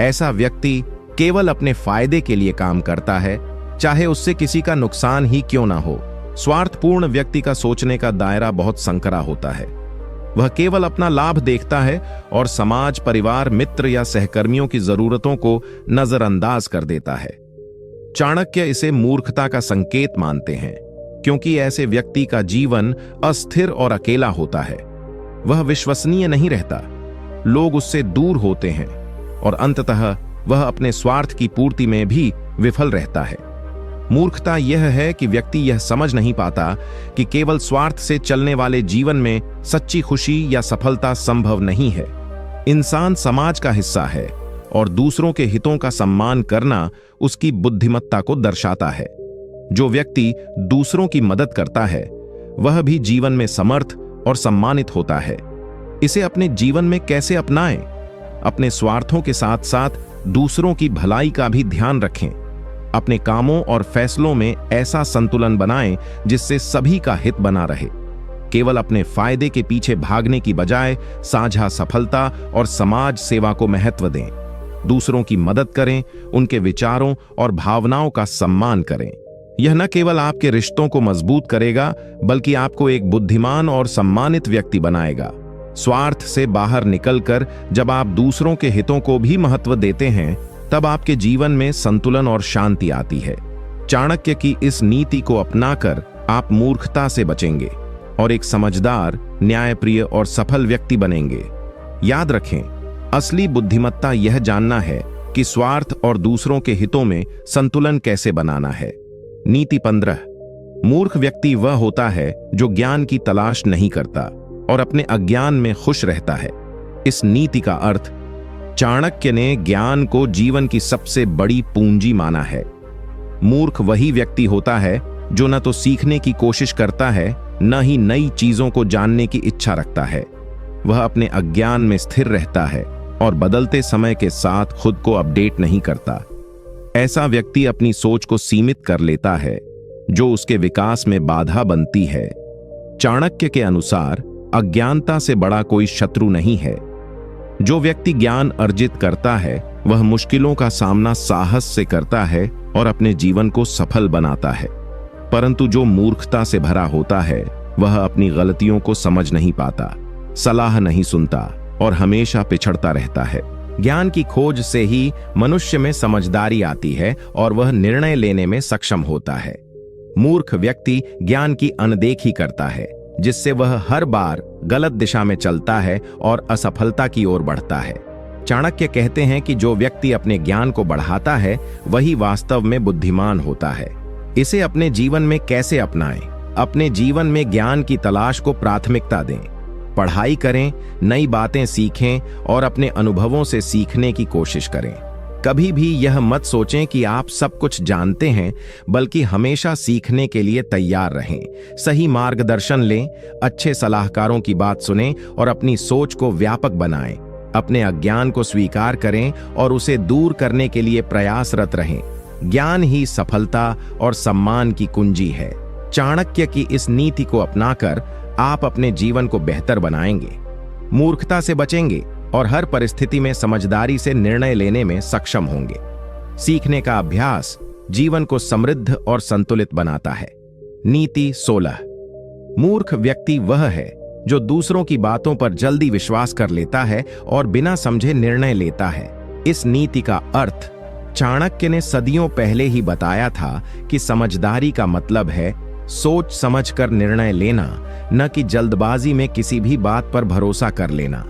ऐसा व्यक्ति केवल अपने फायदे के लिए काम करता है, चाहे उससे किसी का नुकसान ही क्यों ना हो। स्वार्थपूर्ण व्यक्ति का सोचने का दायरा बहुत संकरा होता है। वह केवल अपना लाभ देखता है और समाज, परिवार, मित्र या सहकर्मियों की जरूरतों को नजरअंदाज कर देता है। चाणक्य इसे मूर्खता का संकेत मानते हैं क्योंकि ऐसे व्यक्ति का जीवन अस्थिर और अकेला होता है। वह विश्वसनीय नहीं रहता, लोग उससे दूर होते हैं और अंततः वह अपने स्वार्थ की पूर्ति में भी विफल रहता है। मूर्खता यह है कि व्यक्ति यह समझ नहीं पाता कि केवल स्वार्थ से चलने वाले जीवन में सच्ची खुशी या सफलता संभव नहीं है। इंसान समाज का हिस्सा है और दूसरों के हितों का सम्मान करना उसकी बुद्धिमत्ता को दर्शाता है। जो व्यक्ति दूसरों की मदद करता है वह भी जीवन में समर्थ और सम्मानित होता है। इसे अपने जीवन में कैसे अपनाएं? अपने स्वार्थों के साथ साथ दूसरों की भलाई का भी ध्यान रखें। अपने कामों और फैसलों में ऐसा संतुलन बनाएं जिससे सभी का हित बना रहे। केवल अपने फायदे के पीछे भागने की बजाय साझा सफलता और समाज सेवा को महत्व दें। दूसरों की मदद करें, उनके विचारों और भावनाओं का सम्मान करें। यह न केवल आपके रिश्तों को मजबूत करेगा, बल्कि आपको एक बुद्धिमान और सम्मानित व्यक्ति बनाएगा। स्वार्थ से बाहर निकलकर जब आप दूसरों के हितों को भी महत्व देते हैं, तब आपके जीवन में संतुलन और शांति आती है। चाणक्य की इस नीति को अपनाकर आप मूर्खता से बचेंगे और एक समझदार, न्यायप्रिय और सफल व्यक्ति बनेंगे। याद रखें, असली बुद्धिमत्ता यह जानना है कि स्वार्थ और दूसरों के हितों में संतुलन कैसे बनाना है। नीति 15। मूर्ख व्यक्ति वह होता है जो ज्ञान की तलाश नहीं करता और अपने अज्ञान में खुश रहता है। इस नीति का अर्थ, चाणक्य ने ज्ञान को जीवन की सबसे बड़ी पूंजी माना है। मूर्ख वही व्यक्ति होता है जो न तो सीखने की कोशिश करता है, न ही नई चीजों को जानने की इच्छा रखता है। वह अपने अज्ञान में स्थिर रहता है और बदलते समय के साथ खुद को अपडेट नहीं करता। ऐसा व्यक्ति अपनी सोच को सीमित कर लेता है, जो उसके विकास में बाधा बनती है। चाणक्य के अनुसार अज्ञानता से बड़ा कोई शत्रु नहीं है। जो व्यक्ति ज्ञान अर्जित करता है, वह मुश्किलों का सामना साहस से करता है और अपने जीवन को सफल बनाता है। परंतु जो मूर्खता से भरा होता है, वह अपनी गलतियों को समझ नहीं पाता, सलाह नहीं सुनता और हमेशा पिछड़ता रहता है। ज्ञान की खोज से ही मनुष्य में समझदारी आती है और वह निर्णय लेने में सक्षम होता है। मूर्ख व्यक्ति ज्ञान की अनदेखी करता है, जिससे वह हर बार गलत दिशा में चलता है और असफलता की ओर बढ़ता है। चाणक्य कहते हैं कि जो व्यक्ति अपने ज्ञान को बढ़ाता है, वही वास्तव में बुद्धिमान होता है। इसे अपने जीवन में कैसे अपनाएं? अपने जीवन में ज्ञान की तलाश को प्राथमिकता दें। पढ़ाई करें, नई बातें सीखें और अपने अनुभवों से सीखने की कोशिश करें। कभी भी यह मत सोचें कि आप सब कुछ जानते हैं, बल्कि हमेशा सीखने के लिए तैयार रहें। सही मार्गदर्शन लें, अच्छे सलाहकारों की बात सुनें और अपनी सोच को व्यापक बनाएं। अपने अज्ञान को स्वीकार करें और उसे दूर करने के लिए प्रयासरत रहें। ज्ञान ही सफलता और सम्मान की कुंजी है। चाणक्य की इस नीति को अपनाकर आप अपने जीवन को बेहतर बनाएंगे, मूर्खता से बचेंगे और हर परिस्थिति में समझदारी से निर्णय लेने में सक्षम होंगे। सीखने का अभ्यास जीवन को समृद्ध और संतुलित बनाता है। नीति 16। मूर्ख व्यक्ति वह है जो दूसरों की बातों पर जल्दी विश्वास कर लेता है और बिना समझे निर्णय लेता है। इस नीति का अर्थ चाणक्य ने सदियों पहले ही बताया था कि समझदारी का मतलब है सोच समझकर निर्णय लेना, न कि जल्दबाजी में किसी भी बात पर भरोसा कर लेना।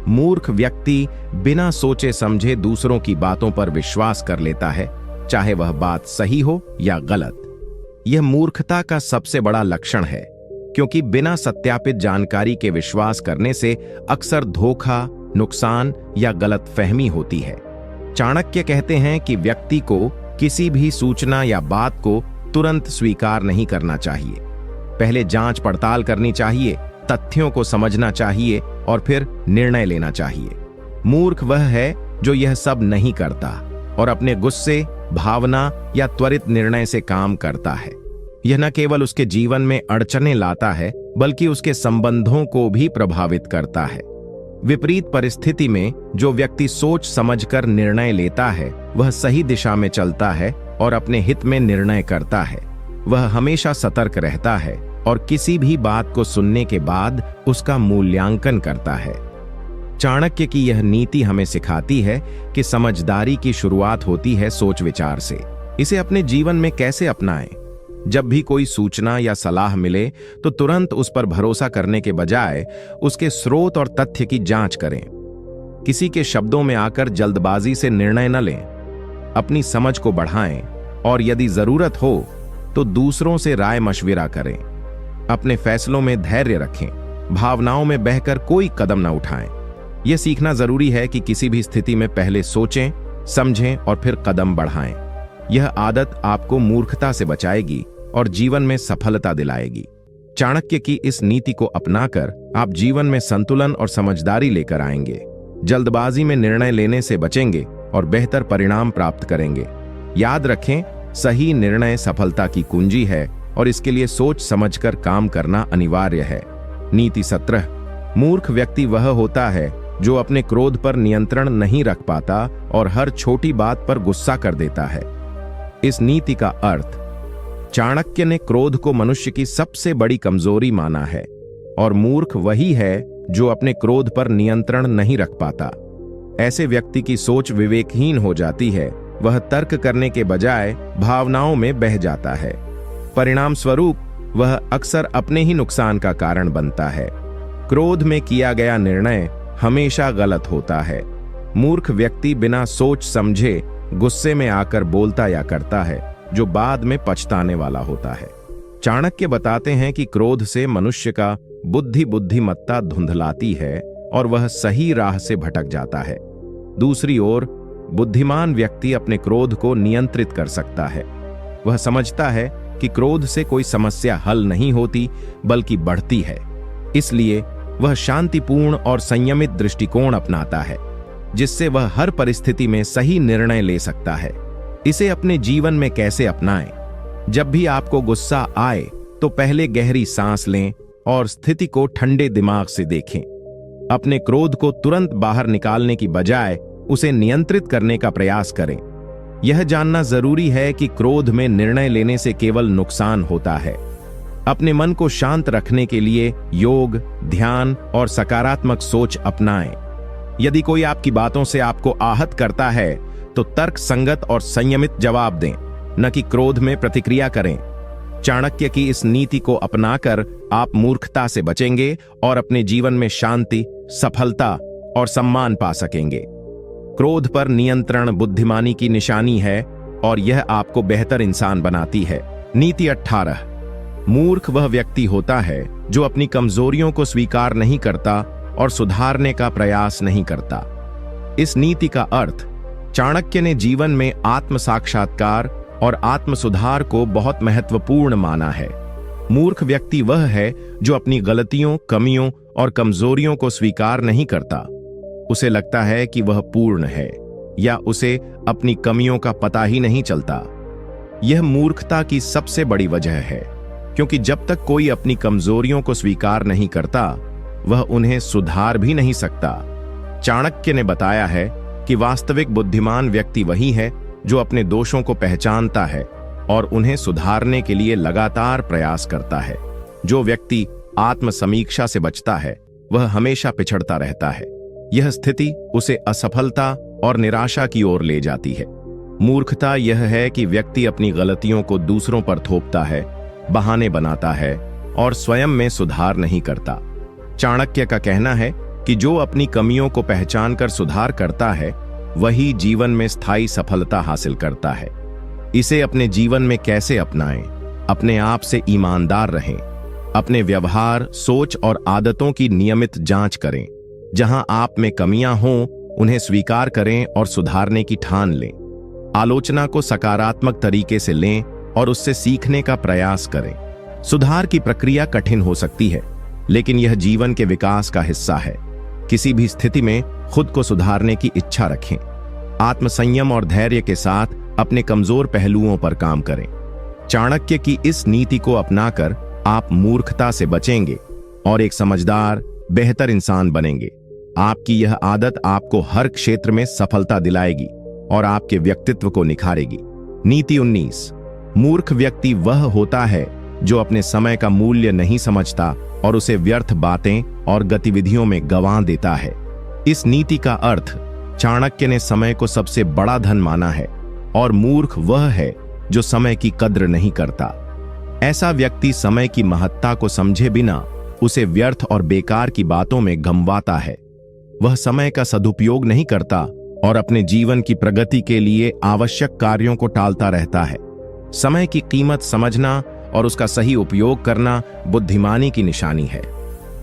मूर्ख व्यक्ति बिना सोचे समझे दूसरों की बातों पर विश्वास कर लेता है, चाहे वह बात सही हो या गलत। यह मूर्खता का सबसे बड़ा लक्षण है, क्योंकि बिना सत्यापित जानकारी के विश्वास करने से अक्सर धोखा, नुकसान या गलतफहमी होती है। चाणक्य कहते हैं कि व्यक्ति को किसी भी सूचना या बात को तुरंत स्वीकार नहीं करना चाहिए। पहले जांच पड़ताल करनी चाहिए, तथ्यों को समझना चाहिए और फिर निर्णय लेना चाहिए। मूर्ख वह है जो यह सब नहीं करता और अपने गुस्से, भावना या त्वरित निर्णय से काम करता है। यह न केवल उसके जीवन में अड़चनें लाता है, बल्कि उसके संबंधों को भी प्रभावित करता है। विपरीत परिस्थिति में जो व्यक्ति सोच समझकर निर्णय लेता है, वह सही दिशा में चलता है और अपने हित में निर्णय करता है। वह हमेशा सतर्क रहता है और किसी भी बात को सुनने के बाद उसका मूल्यांकन करता है। चाणक्य की यह नीति हमें सिखाती है कि समझदारी की शुरुआत होती है सोच विचार से। इसे अपने जीवन में कैसे अपनाएं? जब भी कोई सूचना या सलाह मिले तो तुरंत उस पर भरोसा करने के बजाय उसके स्रोत और तथ्य की जांच करें। किसी के शब्दों में आकर जल्दबाजी से निर्णय न लें। अपनी समझ को बढ़ाएं और यदि जरूरत हो तो दूसरों से राय मशविरा करें। अपने फैसलों में धैर्य रखें। भावनाओं में बहकर कोई कदम न उठाएं। यह सीखना जरूरी है कि किसी भी स्थिति में पहले सोचें, समझें और फिर कदम बढ़ाएं। यह आदत आपको मूर्खता से बचाएगी और जीवन में सफलता दिलाएगी। चाणक्य की इस नीति को अपनाकर आप जीवन में संतुलन और समझदारी लेकर आएंगे। जल्दबाजी में निर्णय लेने से बचेंगे और बेहतर परिणाम प्राप्त करेंगे। याद रखें, सही निर्णय सफलता की कुंजी है और इसके लिए सोच समझकर काम करना अनिवार्य है। नीति 17। मूर्ख व्यक्ति वह होता है जो अपने क्रोध पर नियंत्रण नहीं रख पाता और हर छोटी बात पर गुस्सा कर देता है। इस नीति का अर्थ चाणक्य ने क्रोध को मनुष्य की सबसे बड़ी कमजोरी माना है और मूर्ख वही है जो अपने क्रोध पर नियंत्रण नहीं रख पाता। ऐसे व्यक्ति की सोच विवेकहीन हो जाती है, वह तर्क करने के बजाय भावनाओं में बह जाता है। परिणाम स्वरूप वह अक्सर अपने ही नुकसान का कारण बनता है। क्रोध में किया गया निर्णय हमेशा गलत होता है। मूर्ख व्यक्ति बिना सोच समझे गुस्से में आकर बोलता या करता है, जो बाद में पछताने वाला होता है। चाणक्य बताते हैं कि क्रोध से मनुष्य का बुद्धिमत्ता धुंधलाती है और वह सही राह से भटक जाता है। दूसरी ओर बुद्धिमान व्यक्ति अपने क्रोध को नियंत्रित कर सकता है। वह समझता है कि क्रोध से कोई समस्या हल नहीं होती बल्कि बढ़ती है, इसलिए वह शांतिपूर्ण और संयमित दृष्टिकोण अपनाता है, जिससे वह हर परिस्थिति में सही निर्णय ले सकता है। इसे अपने जीवन में कैसे अपनाएं? जब भी आपको गुस्सा आए तो पहले गहरी सांस लें और स्थिति को ठंडे दिमाग से देखें। अपने क्रोध को तुरंत बाहर निकालने की बजाय उसे नियंत्रित करने का प्रयास करें। यह जानना जरूरी है कि क्रोध में निर्णय लेने से केवल नुकसान होता है। अपने मन को शांत रखने के लिए योग, ध्यान और सकारात्मक सोच अपनाएं। यदि कोई आपकी बातों से आपको आहत करता है तो तर्क संगत और संयमित जवाब दें, न कि क्रोध में प्रतिक्रिया करें। चाणक्य की इस नीति को अपनाकर आप मूर्खता से बचेंगे और अपने जीवन में शांति, सफलता और सम्मान पा सकेंगे। क्रोध पर नियंत्रण बुद्धिमानी की निशानी है और यह आपको बेहतर इंसान बनाती है। नीति 18। मूर्ख वह व्यक्ति होता है जो अपनी कमजोरियों को स्वीकार नहीं करता और सुधारने का प्रयास नहीं करता। इस नीति का अर्थ चाणक्य ने जीवन में आत्म साक्षात्कार और आत्म सुधार को बहुत महत्वपूर्ण माना है। मूर्ख व्यक्ति वह है जो अपनी गलतियों, कमियों और कमजोरियों को स्वीकार नहीं करता। उसे लगता है कि वह पूर्ण है या उसे अपनी कमियों का पता ही नहीं चलता। यह मूर्खता की सबसे बड़ी वजह है, क्योंकि जब तक कोई अपनी कमजोरियों को स्वीकार नहीं करता, वह उन्हें सुधार भी नहीं सकता। चाणक्य ने बताया है कि वास्तविक बुद्धिमान व्यक्ति वही है जो अपने दोषों को पहचानता है और उन्हें सुधारने के लिए लगातार प्रयास करता है। जो व्यक्ति आत्म समीक्षा से बचता है, वह हमेशा पिछड़ता रहता है। यह स्थिति उसे असफलता और निराशा की ओर ले जाती है। मूर्खता यह है कि व्यक्ति अपनी गलतियों को दूसरों पर थोपता है, बहाने बनाता है और स्वयं में सुधार नहीं करता। चाणक्य का कहना है कि जो अपनी कमियों को पहचानकर सुधार करता है, वही जीवन में स्थायी सफलता हासिल करता है। इसे अपने जीवन में कैसे अपनाएं? अपने आप से ईमानदार रहें। अपने व्यवहार, सोच और आदतों की नियमित जांच करें। जहां आप में कमियां हों, उन्हें स्वीकार करें और सुधारने की ठान लें। आलोचना को सकारात्मक तरीके से लें और उससे सीखने का प्रयास करें। सुधार की प्रक्रिया कठिन हो सकती है, लेकिन यह जीवन के विकास का हिस्सा है। किसी भी स्थिति में खुद को सुधारने की इच्छा रखें। आत्मसंयम और धैर्य के साथ अपने कमजोर पहलुओं पर काम करें। चाणक्य की इस नीति को अपनाकर आप मूर्खता से बचेंगे और एक समझदार, बेहतर इंसान बनेंगे। आपकी यह आदत आपको हर क्षेत्र में सफलता दिलाएगी और आपके व्यक्तित्व को निखारेगी। नीति 19। मूर्ख व्यक्ति वह होता है जो अपने समय का मूल्य नहीं समझता और उसे व्यर्थ बातें और गतिविधियों में गंवा देता है। इस नीति का अर्थ चाणक्य ने समय को सबसे बड़ा धन माना है और मूर्ख वह है जो समय की कद्र नहीं करता। ऐसा व्यक्ति समय की महत्ता को समझे बिना उसे व्यर्थ और बेकार की बातों में गंवाता है। वह समय का सदुपयोग नहीं करता और अपने जीवन की प्रगति के लिए आवश्यक कार्यों को टालता रहता है। समय की कीमत समझना और उसका सही उपयोग करना बुद्धिमानी की निशानी है।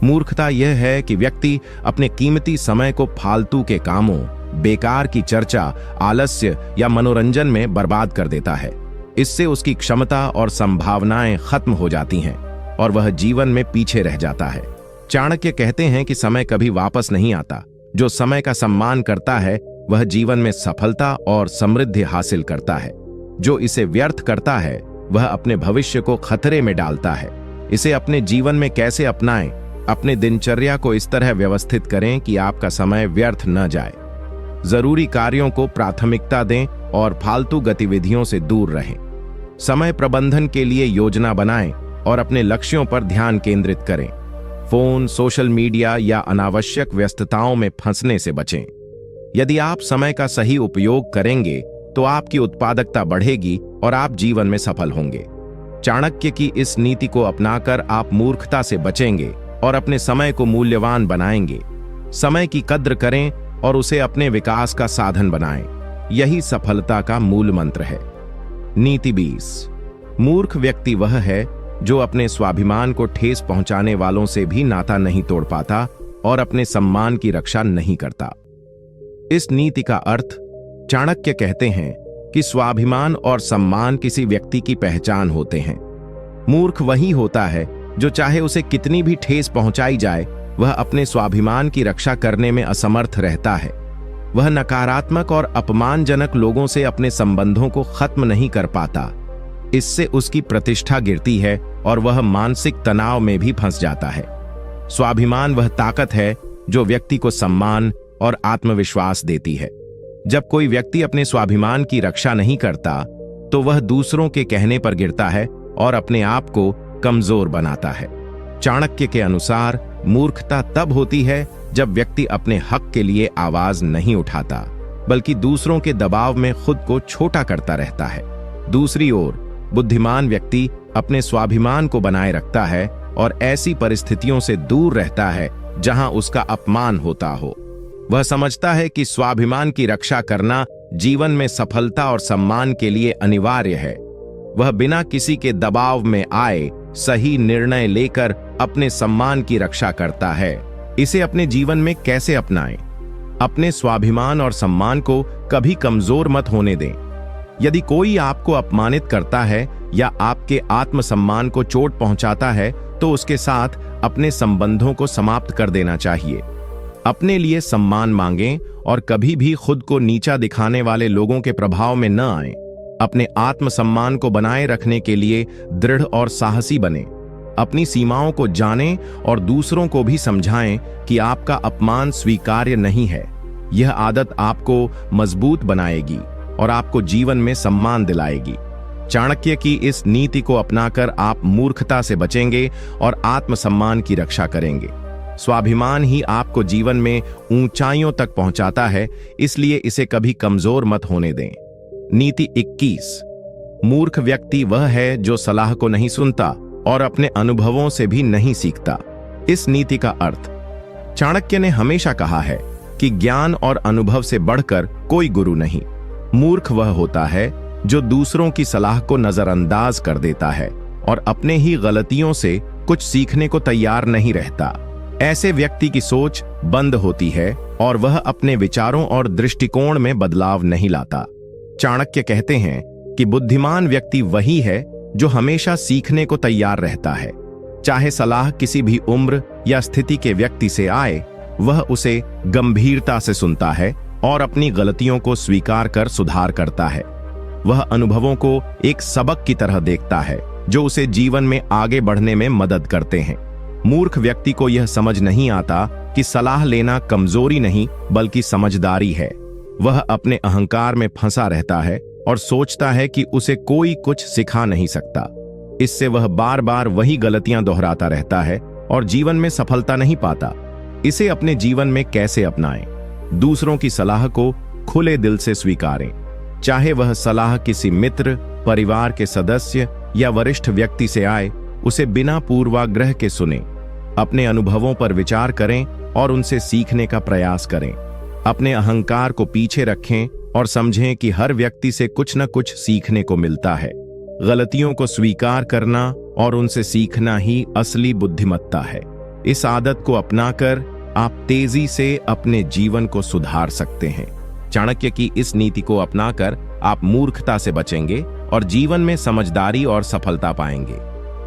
मूर्खता यह है कि व्यक्ति अपने कीमती समय को फालतू के कामों, बेकार की चर्चा, आलस्य या मनोरंजन में बर्बाद कर देता है। इससे उसकी क्षमता और संभावनाएं खत्म हो जाती हैं और वह जीवन में पीछे रह जाता है। चाणक्य कहते हैं कि समय कभी वापस नहीं आता। जो समय का सम्मान करता है, वह जीवन में सफलता और समृद्धि हासिल करता है। जो इसे व्यर्थ करता है, वह अपने भविष्य को खतरे में डालता है। इसे अपने जीवन में कैसे अपनाएं? अपने दिनचर्या को इस तरह व्यवस्थित करें कि आपका समय व्यर्थ न जाए। जरूरी कार्यों को प्राथमिकता दें और फालतू गतिविधियों से दूर रहें। समय प्रबंधन के लिए योजना बनाएं और अपने लक्ष्यों पर ध्यान केंद्रित करें। फोन, सोशल मीडिया या अनावश्यक व्यस्तताओं में फंसने से बचें। यदि आप समय का सही उपयोग करेंगे तो आपकी उत्पादकता बढ़ेगी और आप जीवन में सफल होंगे। चाणक्य की इस नीति को अपनाकर आप मूर्खता से बचेंगे और अपने समय को मूल्यवान बनाएंगे। समय की कद्र करें और उसे अपने विकास का साधन बनाएं। यही सफलता का मूल मंत्र है। नीति 20। मूर्ख व्यक्ति वह है जो अपने स्वाभिमान को ठेस पहुंचाने वालों से भी नाता नहीं तोड़ पाता और अपने सम्मान की रक्षा नहीं करता। इस नीति का अर्थ, चाणक्य कहते हैं कि स्वाभिमान और सम्मान किसी व्यक्ति की पहचान होते हैं। मूर्ख वही होता है जो चाहे उसे कितनी भी ठेस पहुंचाई जाए, वह अपने स्वाभिमान की रक्षा करने में असमर्थ रहता है। वह नकारात्मक और अपमानजनक लोगों से अपने संबंधों को खत्म नहीं कर पाता। इससे उसकी प्रतिष्ठा गिरती है और वह मानसिक तनाव में भी फंस जाता है। स्वाभिमान वह ताकत है जो व्यक्ति को सम्मान और आत्मविश्वास देती है। जब कोई व्यक्ति अपने स्वाभिमान की रक्षा नहीं करता तो वह दूसरों के कहने पर गिरता है और अपने आप को कमजोर बनाता है। चाणक्य के अनुसार मूर्खता तब होती है जब व्यक्ति अपने हक के लिए आवाज नहीं उठाता, बल्कि दूसरों के दबाव में खुद को छोटा करता रहता है। दूसरी ओर बुद्धिमान व्यक्ति अपने स्वाभिमान को बनाए रखता है और ऐसी परिस्थितियों से दूर रहता है जहां उसका अपमान होता हो। वह समझता है कि स्वाभिमान की रक्षा करना जीवन में सफलता और सम्मान के लिए अनिवार्य है। वह बिना किसी के दबाव में आए सही निर्णय लेकर अपने सम्मान की रक्षा करता है। इसे अपने जीवन में कैसे अपनाएं? अपने स्वाभिमान और सम्मान को कभी कमजोर मत होने दें। यदि कोई आपको अपमानित करता है या आपके आत्मसम्मान को चोट पहुंचाता है तो उसके साथ अपने संबंधों को समाप्त कर देना चाहिए। अपने लिए सम्मान मांगें और कभी भी खुद को नीचा दिखाने वाले लोगों के प्रभाव में न आएं। अपने आत्मसम्मान को बनाए रखने के लिए दृढ़ और साहसी बनें। अपनी सीमाओं को जानें और दूसरों को भी समझाएं कि आपका अपमान स्वीकार्य नहीं है। यह आदत आपको मजबूत बनाएगी और आपको जीवन में सम्मान दिलाएगी। चाणक्य की इस नीति को अपनाकर आप मूर्खता से बचेंगे और आत्मसम्मान की रक्षा करेंगे। स्वाभिमान ही आपको जीवन में ऊंचाइयों तक पहुंचाता है, इसलिए इसे कभी कमजोर मत होने दें। नीति 21। मूर्ख व्यक्ति वह है जो सलाह को नहीं सुनता और अपने अनुभवों से भी नहीं सीखता। इस नीति का अर्थ, चाणक्य ने हमेशा कहा है कि ज्ञान और अनुभव से बढ़कर कोई गुरु नहीं। मूर्ख वह होता है जो दूसरों की सलाह को नजरअंदाज कर देता है और अपने ही गलतियों से कुछ सीखने को तैयार नहीं रहता। ऐसे व्यक्ति की सोच बंद होती है और वह अपने विचारों और दृष्टिकोण में बदलाव नहीं लाता। चाणक्य कहते हैं कि बुद्धिमान व्यक्ति वही है जो हमेशा सीखने को तैयार रहता है। चाहे सलाह किसी भी उम्र या स्थिति के व्यक्ति से आए, वह उसे गंभीरता से सुनता है और अपनी गलतियों को स्वीकार कर सुधार करता है। वह अनुभवों को एक सबक की तरह देखता है जो उसे जीवन में आगे बढ़ने में मदद करते हैं। मूर्ख व्यक्ति को यह समझ नहीं आता कि सलाह लेना कमजोरी नहीं बल्कि समझदारी है। वह अपने अहंकार में फंसा रहता है और सोचता है कि उसे कोई कुछ सिखा नहीं सकता। इससे वह बार बार वही गलतियां दोहराता रहता है और जीवन में सफलता नहीं पाता। इसे अपने जीवन में कैसे अपनाएं? दूसरों की सलाह को खुले दिल से स्वीकारें। चाहे वह सलाह किसी मित्र, परिवार के सदस्य या वरिष्ठ व्यक्ति से आए, उसे बिना पूर्वाग्रह के सुनें। अपने अनुभवों पर विचार करें और उनसे सीखने का प्रयास करें। अपने अहंकार को पीछे रखें और समझें कि हर व्यक्ति से कुछ न कुछ सीखने को मिलता है। गलतियों को स्वीकार करना और उनसे सीखना ही असली बुद्धिमत्ता है। इस आदत को अपनाकर आप तेजी से अपने जीवन को सुधार सकते हैं। चाणक्य की इस नीति को अपनाकर आप मूर्खता से बचेंगे और जीवन में समझदारी और सफलता पाएंगे।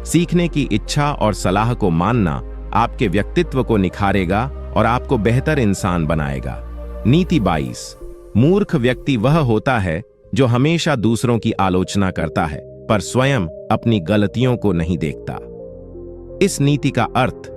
सीखने की इच्छा और सलाह को मानना आपके व्यक्तित्व को निखारेगा और आपको बेहतर इंसान बनाएगा। नीति 22। मूर्ख व्यक्ति वह होता है जो हमेशा दूसरों की आलोचना करता है पर स्वयं अपनी गलतियों को नहीं देखता। इस नीति का अर्थ,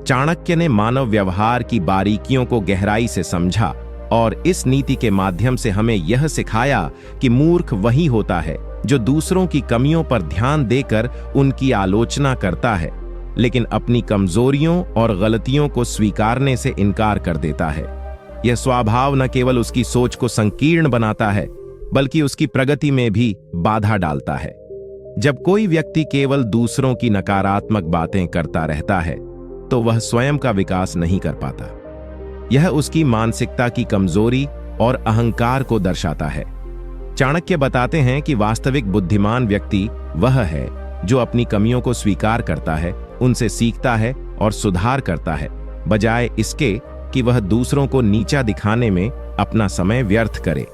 चाणक्य ने मानव व्यवहार की बारीकियों को गहराई से समझा और इस नीति के माध्यम से हमें यह सिखाया कि मूर्ख वही होता है जो दूसरों की कमियों पर ध्यान देकर उनकी आलोचना करता है, लेकिन अपनी कमजोरियों और गलतियों को स्वीकारने से इनकार कर देता है। यह स्वभाव न केवल उसकी सोच को संकीर्ण बनाता है, बल्कि उसकी प्रगति में भी बाधा डालता है। जब कोई व्यक्ति केवल दूसरों की नकारात्मक बातें करता रहता है, तो वह स्वयं का विकास नहीं कर पाता। यह उसकी मानसिकता की कमजोरी और अहंकार को दर्शाता है। चाणक्य बताते हैं कि वास्तविक बुद्धिमान व्यक्ति वह है जो अपनी कमियों को स्वीकार करता है, उनसे सीखता है और सुधार करता है, बजाय इसके कि वह दूसरों को नीचा दिखाने में अपना समय व्यर्थ करे।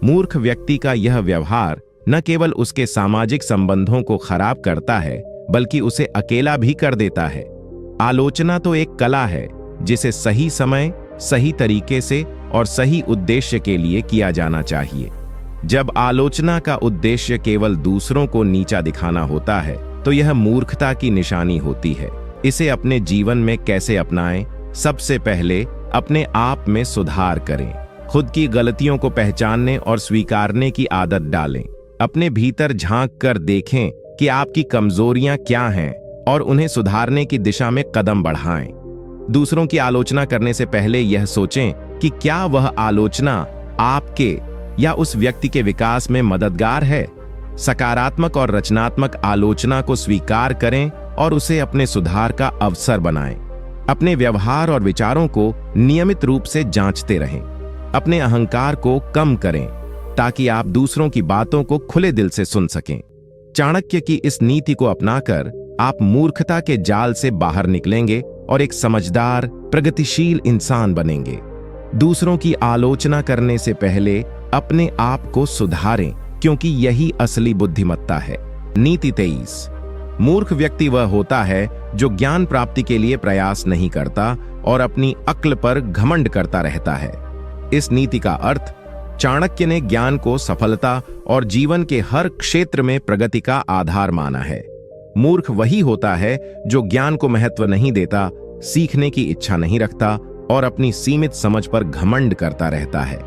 मूर्ख व्यक्ति का यह व्यवहार न केवल उसके सामाजिक संबंधों को खराब करता है, बल्कि उसे अकेला भी कर देता है। आलोचना तो एक कला है जिसे सही समय, सही तरीके से और सही उद्देश्य के लिए किया जाना चाहिए। जब आलोचना का उद्देश्य केवल दूसरों को नीचा दिखाना होता है, तो यह मूर्खता की निशानी होती है। इसे अपने जीवन में कैसे अपनाएं? सबसे पहले अपने आप में सुधार करें। खुद की गलतियों को पहचानने और स्वीकारने की आदत डालें। अपने भीतर झांक कर देखें कि आपकी कमजोरियां क्या हैं और उन्हें सुधारने की दिशा में कदम बढ़ाएं। दूसरों की आलोचना करने से पहले यह सोचें कि क्या वह आलोचना आपके या उस व्यक्ति के विकास में मददगार है। सकारात्मक और रचनात्मक आलोचना को स्वीकार करें और उसे अपने सुधार का अवसर बनाएं। अपने व्यवहार और विचारों को नियमित रूप से जांचते रहें। अपने अहंकार को कम करें ताकि आप दूसरों की बातों को खुले दिल से सुन सकें। चाणक्य की इस नीति को अपनाकर आप मूर्खता के जाल से बाहर निकलेंगे और एक समझदार, प्रगतिशील इंसान बनेंगे। दूसरों की आलोचना करने से पहले अपने आप को सुधारें, क्योंकि यही असली बुद्धिमत्ता है। नीति 23। मूर्ख व्यक्ति वह होता है जो ज्ञान प्राप्ति के लिए प्रयास नहीं करता और अपनी अक्ल पर घमंड करता रहता है। इस नीति का अर्थ, चाणक्य ने ज्ञान को सफलता और जीवन के हर क्षेत्र में प्रगति का आधार माना है। मूर्ख वही होता है जो ज्ञान को महत्व नहीं देता, सीखने की इच्छा नहीं रखता और अपनी सीमित समझ पर घमंड करता रहता है।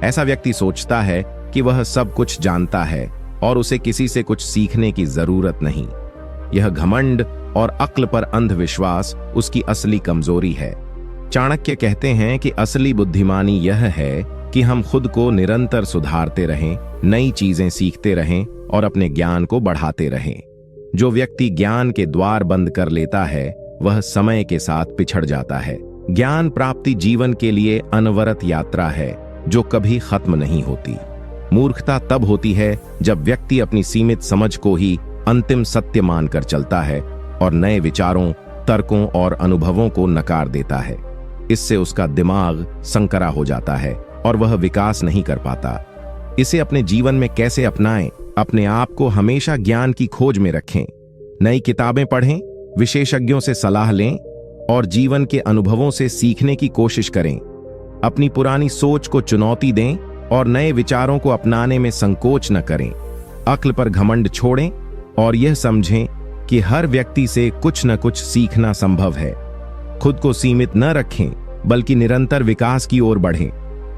ऐसा व्यक्ति सोचता है कि वह सब कुछ जानता है और उसे किसी से कुछ सीखने की जरूरत नहीं। यह घमंड और अक्ल पर अंधविश्वास उसकी असली कमजोरी है। चाणक्य कहते हैं कि असली बुद्धिमानी यह है कि हम खुद को निरंतर सुधारते रहें, नई चीजें सीखते रहें और अपने ज्ञान को बढ़ाते रहें। जो व्यक्ति ज्ञान के द्वार बंद कर लेता है, वह समय के साथ पिछड़ जाता है। ज्ञान प्राप्ति जीवन के लिए अनवरत यात्रा है जो कभी खत्म नहीं होती। मूर्खता तब होती है जब व्यक्ति अपनी सीमित समझ को ही अंतिम सत्य मानकर चलता है और नए विचारों, तर्कों और अनुभवों को नकार देता है। इससे उसका दिमाग संकरा हो जाता है और वह विकास नहीं कर पाता। इसे अपने जीवन में कैसे अपनाएं? अपने आप को हमेशा ज्ञान की खोज में रखें। नई किताबें पढ़ें, विशेषज्ञों से सलाह लें और जीवन के अनुभवों से सीखने की कोशिश करें। अपनी पुरानी सोच को चुनौती दें और नए विचारों को अपनाने में संकोच न करें। अक्ल पर घमंड छोड़ें और यह समझें कि हर व्यक्ति से कुछ न कुछ सीखना संभव है। खुद को सीमित न रखें, बल्कि निरंतर विकास की ओर बढ़ें।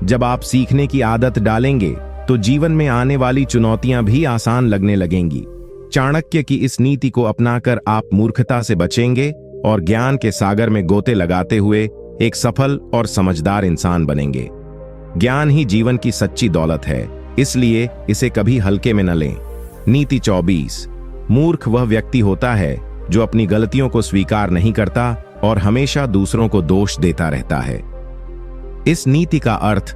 जब आप सीखने की आदत डालेंगे, तो जीवन में आने वाली चुनौतियां भी आसान लगने लगेंगी। चाणक्य की इस नीति को अपनाकर आप मूर्खता से बचेंगे और ज्ञान के सागर में गोते लगाते हुए एक सफल और समझदार इंसान बनेंगे। ज्ञान ही जीवन की सच्ची दौलत है, इसलिए इसे कभी हल्के में न लें। नीति 24। मूर्ख वह व्यक्ति होता है जो अपनी गलतियों को स्वीकार नहीं करता और हमेशा दूसरों को दोष देता रहता है। इस नीति का अर्थ,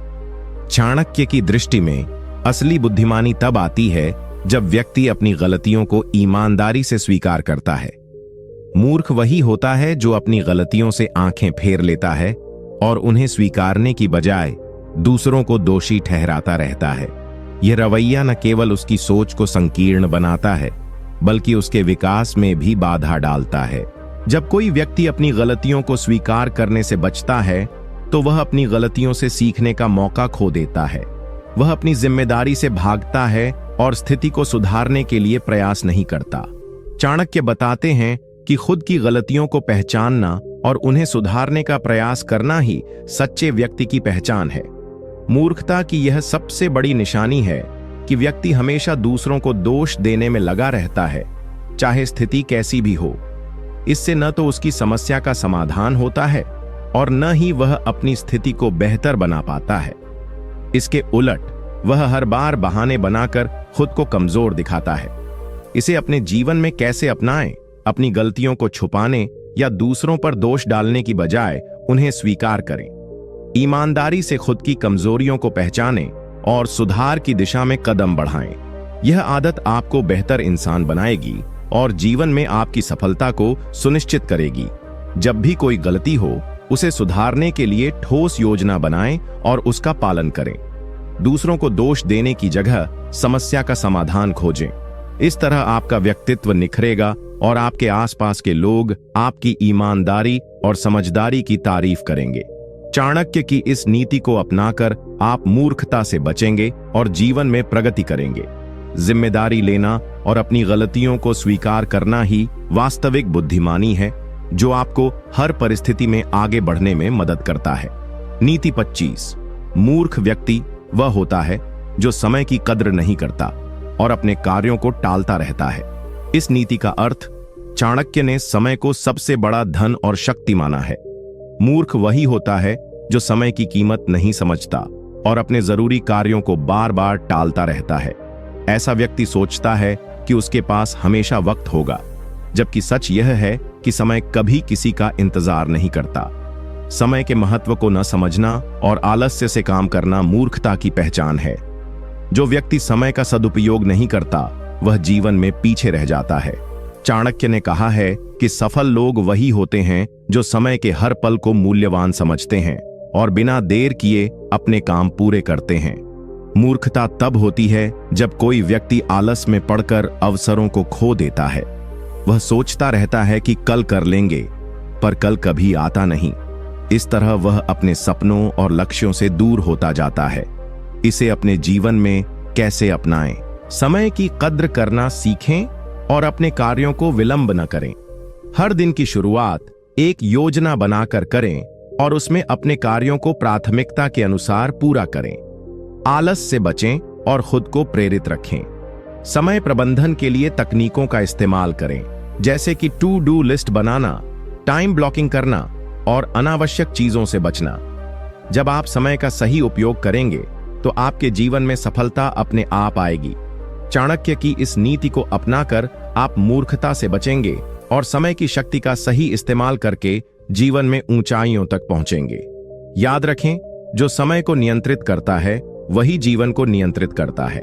चाणक्य की दृष्टि में असली बुद्धिमानी तब आती है जब व्यक्ति अपनी गलतियों को ईमानदारी से स्वीकार करता है। मूर्ख वही होता है जो अपनी गलतियों से आंखें फेर लेता है और उन्हें स्वीकारने की बजाय दूसरों को दोषी ठहराता रहता है। यह रवैया न केवल उसकी सोच को संकीर्ण बनाता है, बल्कि उसके विकास में भी बाधा डालता है। जब कोई व्यक्ति अपनी गलतियों को स्वीकार करने से बचता है, तो वह अपनी गलतियों से सीखने का मौका खो देता है। वह अपनी जिम्मेदारी से भागता है और स्थिति को सुधारने के लिए प्रयास नहीं करता। चाणक्य बताते हैं कि खुद की गलतियों को पहचानना और उन्हें सुधारने का प्रयास करना ही सच्चे व्यक्ति की पहचान है। मूर्खता की यह सबसे बड़ी निशानी है कि व्यक्ति हमेशा दूसरों को दोष देने में लगा रहता है, चाहे स्थिति कैसी भी हो। इससे न तो उसकी समस्या का समाधान होता है और न ही वह अपनी स्थिति को बेहतर बना पाता है। इसके उलट वह हर बार बहाने बनाकर खुद को कमजोर दिखाता है। इसे अपने जीवन में कैसे अपनाएं? अपनी गलतियों को छुपाने या दूसरों पर दोष डालने की बजाय उन्हें स्वीकार करें। ईमानदारी से खुद की कमजोरियों को पहचानें और सुधार की दिशा में कदम बढ़ाएं। यह आदत आपको बेहतर इंसान बनाएगी और जीवन में आपकी सफलता को सुनिश्चित करेगी। जब भी कोई गलती हो, उसे सुधारने के लिए ठोस योजना बनाएं और उसका पालन करें। दूसरों को दोष देने की जगह समस्या का समाधान खोजें। इस तरह आपका व्यक्तित्व निखरेगा और आपके आसपास के लोग आपकी ईमानदारी और समझदारी की तारीफ करेंगे। चाणक्य की इस नीति को अपनाकर आप मूर्खता से बचेंगे और जीवन में प्रगति करेंगे। जिम्मेदारी लेना और अपनी गलतियों को स्वीकार करना ही वास्तविक बुद्धिमानी है, जो आपको हर परिस्थिति में आगे बढ़ने में मदद करता है। नीति 25। मूर्ख व्यक्ति वह होता है जो समय की कद्र नहीं करता और अपने कार्यों को टालता रहता है। इस नीति का अर्थ चाणक्य ने समय को सबसे बड़ा धन और शक्ति माना है। मूर्ख वही होता है जो समय की कीमत नहीं समझता और अपने जरूरी कार्यों को बार बार टालता रहता है। ऐसा व्यक्ति सोचता है कि उसके पास हमेशा वक्त होगा, जबकि सच यह है कि समय कभी किसी का इंतजार नहीं करता। समय के महत्व को न समझना और आलस्य से काम करना मूर्खता की पहचान है। जो व्यक्ति समय का सदुपयोग नहीं करता, वह जीवन में पीछे रह जाता है। चाणक्य ने कहा है कि सफल लोग वही होते हैं जो समय के हर पल को मूल्यवान समझते हैं और बिना देर किए अपने काम पूरे करते हैं। मूर्खता तब होती है जब कोई व्यक्ति आलस में पड़कर अवसरों को खो देता है। वह सोचता रहता है कि कल कर लेंगे, पर कल कभी आता नहीं। इस तरह वह अपने सपनों और लक्ष्यों से दूर होता जाता है। इसे अपने जीवन में कैसे अपनाएं? समय की कद्र करना सीखें और अपने कार्यों को विलंब न करें। हर दिन की शुरुआत एक योजना बनाकर करें और उसमें अपने कार्यों को प्राथमिकता के अनुसार पूरा करें। आलस से बचें और खुद को प्रेरित रखें। समय प्रबंधन के लिए तकनीकों का इस्तेमाल करें, जैसे कि टू डू लिस्ट बनाना, टाइम ब्लॉकिंग करना और अनावश्यक चीजों से बचना। जब आप समय का सही उपयोग करेंगे तो आपके जीवन में सफलता अपने आप आएगी। चाणक्य की इस नीति को अपनाकर आप मूर्खता से बचेंगे और समय की शक्ति का सही इस्तेमाल करके जीवन में ऊंचाइयों तक पहुंचेंगे। याद रखें, जो समय को नियंत्रित करता है वही जीवन को नियंत्रित करता है।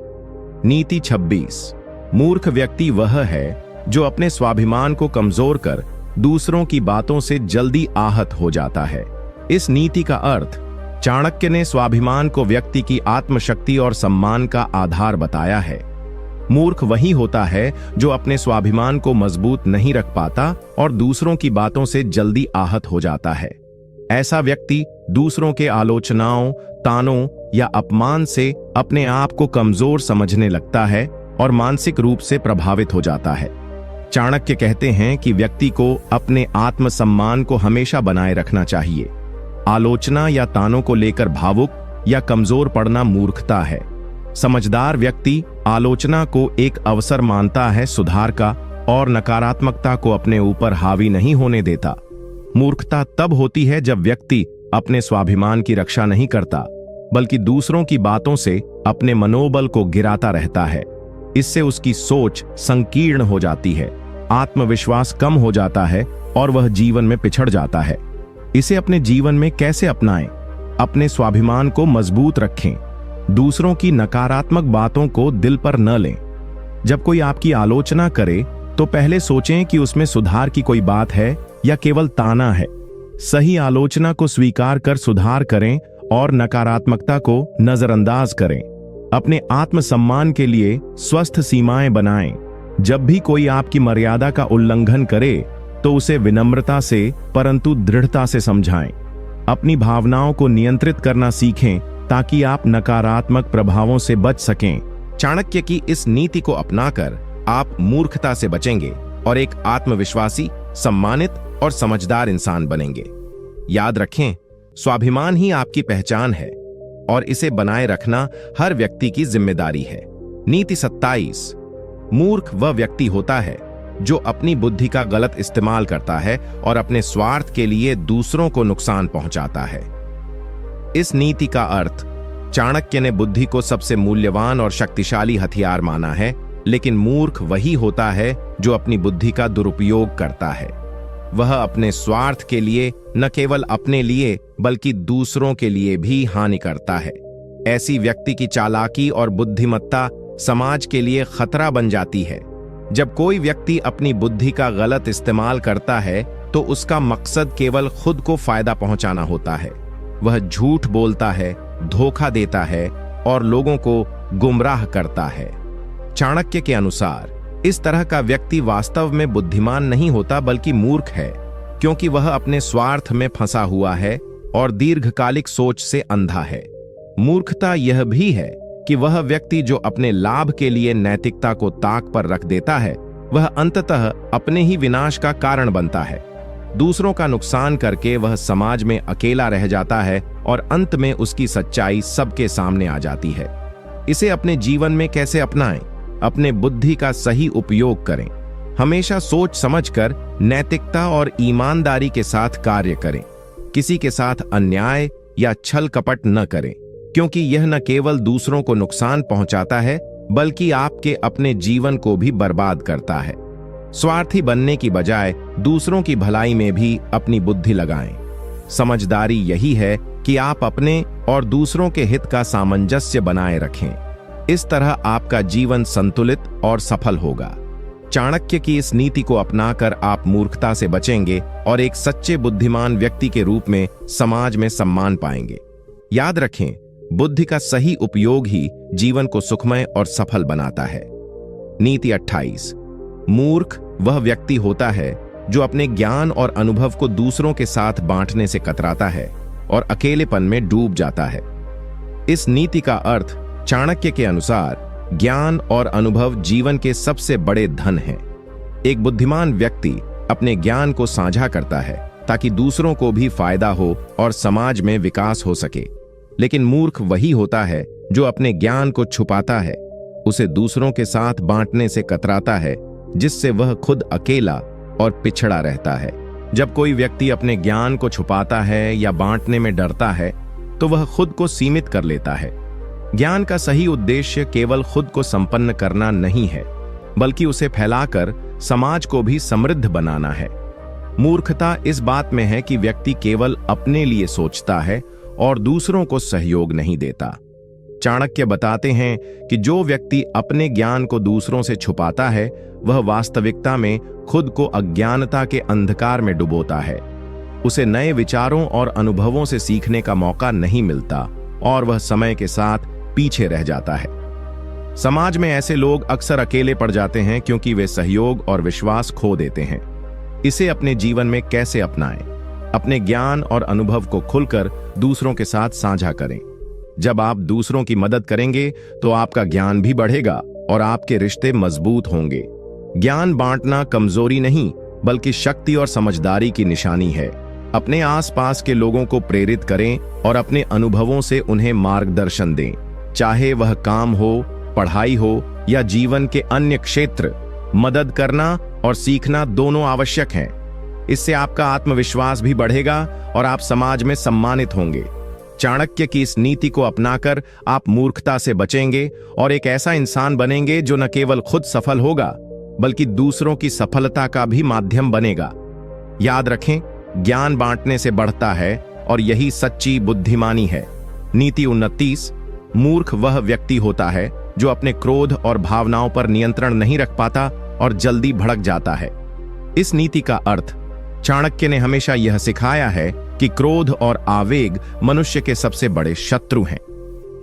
नीति 26। मूर्ख व्यक्ति वह है जो अपने स्वाभिमान को कमजोर कर दूसरों की बातों से जल्दी आहत हो जाता है। इस नीति का अर्थ चाणक्य ने स्वाभिमान को व्यक्ति की आत्मशक्ति और सम्मान का आधार बताया है। मूर्ख वही होता है जो अपने स्वाभिमान को मजबूत नहीं रख पाता और दूसरों की बातों से जल्दी आहत हो जाता है। ऐसा व्यक्ति दूसरों के आलोचनाओं, तानों या अपमान से अपने आप को कमजोर समझने लगता है और मानसिक रूप से प्रभावित हो जाता है। चाणक्य कहते हैं कि व्यक्ति को अपने आत्मसम्मान को हमेशा बनाए रखना चाहिए। आलोचना या तानों को लेकर भावुक या कमजोर पड़ना मूर्खता है। समझदार व्यक्ति आलोचना को एक अवसर मानता है सुधार का और नकारात्मकता को अपने ऊपर हावी नहीं होने देता। मूर्खता तब होती है जब व्यक्ति अपने स्वाभिमान की रक्षा नहीं करता, बल्कि दूसरों की बातों से अपने मनोबल को गिराता रहता है। इससे उसकी सोच संकीर्ण हो जाती है, आत्मविश्वास कम हो जाता है और वह जीवन में पिछड़ जाता है। इसे अपने जीवन में कैसे अपनाएं? अपने स्वाभिमान को मजबूत रखें। दूसरों की नकारात्मक बातों को दिल पर न लें। जब कोई आपकी आलोचना करे तो पहले सोचें कि उसमें सुधार की कोई बात है या केवल ताना है। सही आलोचना को स्वीकार कर सुधार करें और नकारात्मकता को नजरअंदाज करें। अपने आत्मसम्मान के लिए स्वस्थ सीमाएं बनाएं। जब भी कोई आपकी मर्यादा का उल्लंघन करे तो उसे विनम्रता से परंतु दृढ़ता से समझाएं। अपनी भावनाओं को नियंत्रित करना सीखें ताकि आप नकारात्मक प्रभावों से बच सकें। चाणक्य की इस नीति को अपनाकर आप मूर्खता से बचेंगे और एक आत्मविश्वासी, सम्मानित और समझदार इंसान बनेंगे। याद रखें, स्वाभिमान ही आपकी पहचान है और इसे बनाए रखना हर व्यक्ति की जिम्मेदारी है। नीति 27। मूर्ख वह व्यक्ति होता है जो अपनी बुद्धि का गलत इस्तेमाल करता है और अपने स्वार्थ के लिए दूसरों को नुकसान पहुंचाता है। इस नीति का अर्थ, चाणक्य ने बुद्धि को सबसे मूल्यवान और शक्तिशाली हथियार माना है, लेकिन मूर्ख वही होता है जो अपनी बुद्धि का दुरुपयोग करता है। वह अपने स्वार्थ के लिए न केवल अपने लिए बल्कि दूसरों के लिए भी हानि करता है। ऐसी व्यक्ति की चालाकी और बुद्धिमत्ता समाज के लिए खतरा बन जाती है। जब कोई व्यक्ति अपनी बुद्धि का गलत इस्तेमाल करता है तो उसका मकसद केवल खुद को फायदा पहुंचाना होता है। वह झूठ बोलता है, धोखा देता है और लोगों को गुमराह करता है। चाणक्य के अनुसार इस तरह का व्यक्ति वास्तव में बुद्धिमान नहीं होता बल्कि मूर्ख है, क्योंकि वह अपने स्वार्थ में फंसा हुआ है और दीर्घकालिक सोच से अंधा है। मूर्खता यह भी है कि वह व्यक्ति जो अपने लाभ के लिए नैतिकता को ताक पर रख देता है, वह अंततः अपने ही विनाश का कारण बनता है। दूसरों का नुकसान करके वह समाज में अकेला रह जाता है और अंत में उसकी सच्चाई सबके सामने आ जाती है। इसे अपने जीवन में कैसे अपनाएं? अपने बुद्धि का सही उपयोग करें। हमेशा सोच समझकर नैतिकता और ईमानदारी के साथ कार्य करें। किसी के साथ अन्याय या छल कपट न करें, क्योंकि यह न केवल दूसरों को नुकसान पहुंचाता है बल्कि आपके अपने जीवन को भी बर्बाद करता है। स्वार्थी बनने की बजाय दूसरों की भलाई में भी अपनी बुद्धि लगाएं। समझदारी यही है कि आप अपने और दूसरों के हित का सामंजस्य बनाए रखें। इस तरह आपका जीवन संतुलित और सफल होगा। चाणक्य की इस नीति को अपनाकर आप मूर्खता से बचेंगे और एक सच्चे बुद्धिमान व्यक्ति के रूप में समाज में सम्मान पाएंगे। याद रखें, बुद्धि का सही उपयोग ही जीवन को सुखमय और सफल बनाता है। नीति 28। मूर्ख वह व्यक्ति होता है जो अपने ज्ञान और अनुभव को दूसरों के साथ बांटने से कतराता है और अकेलेपन में डूब जाता है। इस नीति का अर्थ, चाणक्य के अनुसार, ज्ञान और अनुभव जीवन के सबसे बड़े धन हैं। एक बुद्धिमान व्यक्ति अपने ज्ञान को साझा करता है ताकि दूसरों को भी फायदा हो और समाज में विकास हो सके। लेकिन मूर्ख वही होता है जो अपने ज्ञान को छुपाता है, उसे दूसरों के साथ बांटने से कतराता है, जिससे वह खुद अकेला और पिछड़ा रहता है। जब कोई व्यक्ति अपने ज्ञान को छुपाता है या बांटने में डरता है, तो वह खुद को सीमित कर लेता है। ज्ञान का सही उद्देश्य केवल खुद को संपन्न करना नहीं है, बल्कि उसे फैलाकर समाज को भी समृद्ध बनाना है। मूर्खता इस बात में है कि व्यक्ति केवल अपने लिए सोचता है और दूसरों को सहयोग नहीं देता। चाणक्य बताते हैं कि जो व्यक्ति अपने ज्ञान को दूसरों से छुपाता है, वह वास्तविकता में खुद को अज्ञानता के अंधकार में डुबोता है। उसे नए विचारों और अनुभवों से सीखने का मौका नहीं मिलता और वह समय के साथ पीछे रह जाता है। समाज में ऐसे लोग अक्सर अकेले पड़ जाते हैं क्योंकि वे सहयोग और विश्वास खो देते हैं। इसे अपने जीवन में कैसे अपनाएं? अपने ज्ञान और अनुभव को खुलकर दूसरों के साथ साझा करें। जब आप दूसरों की मदद करेंगे तो आपका ज्ञान भी बढ़ेगा और आपके रिश्ते मजबूत होंगे। ज्ञान बांटना कमजोरी नहीं बल्कि शक्ति और समझदारी की निशानी है। अपने आसपास के लोगों को प्रेरित करें और अपने अनुभवों से उन्हें मार्गदर्शन दें, चाहे वह काम हो, पढ़ाई हो या जीवन के अन्य क्षेत्र। मदद करना और सीखना दोनों आवश्यक हैं। इससे आपका आत्मविश्वास भी बढ़ेगा और आप समाज में सम्मानित होंगे। चाणक्य की इस नीति को अपनाकर आप मूर्खता से बचेंगे और एक ऐसा इंसान बनेंगे जो न केवल खुद सफल होगा बल्कि दूसरों की सफलता का भी माध्यम बनेगा। याद रखें, ज्ञान बांटने से बढ़ता है और यही सच्ची बुद्धिमानी है। नीति 29। मूर्ख वह व्यक्ति होता है जो अपने क्रोध और भावनाओं पर नियंत्रण नहीं रख पाता और जल्दी भड़क जाता है। इस नीति का अर्थ, चाणक्य ने हमेशा यह सिखाया है कि क्रोध और आवेग मनुष्य के सबसे बड़े शत्रु हैं।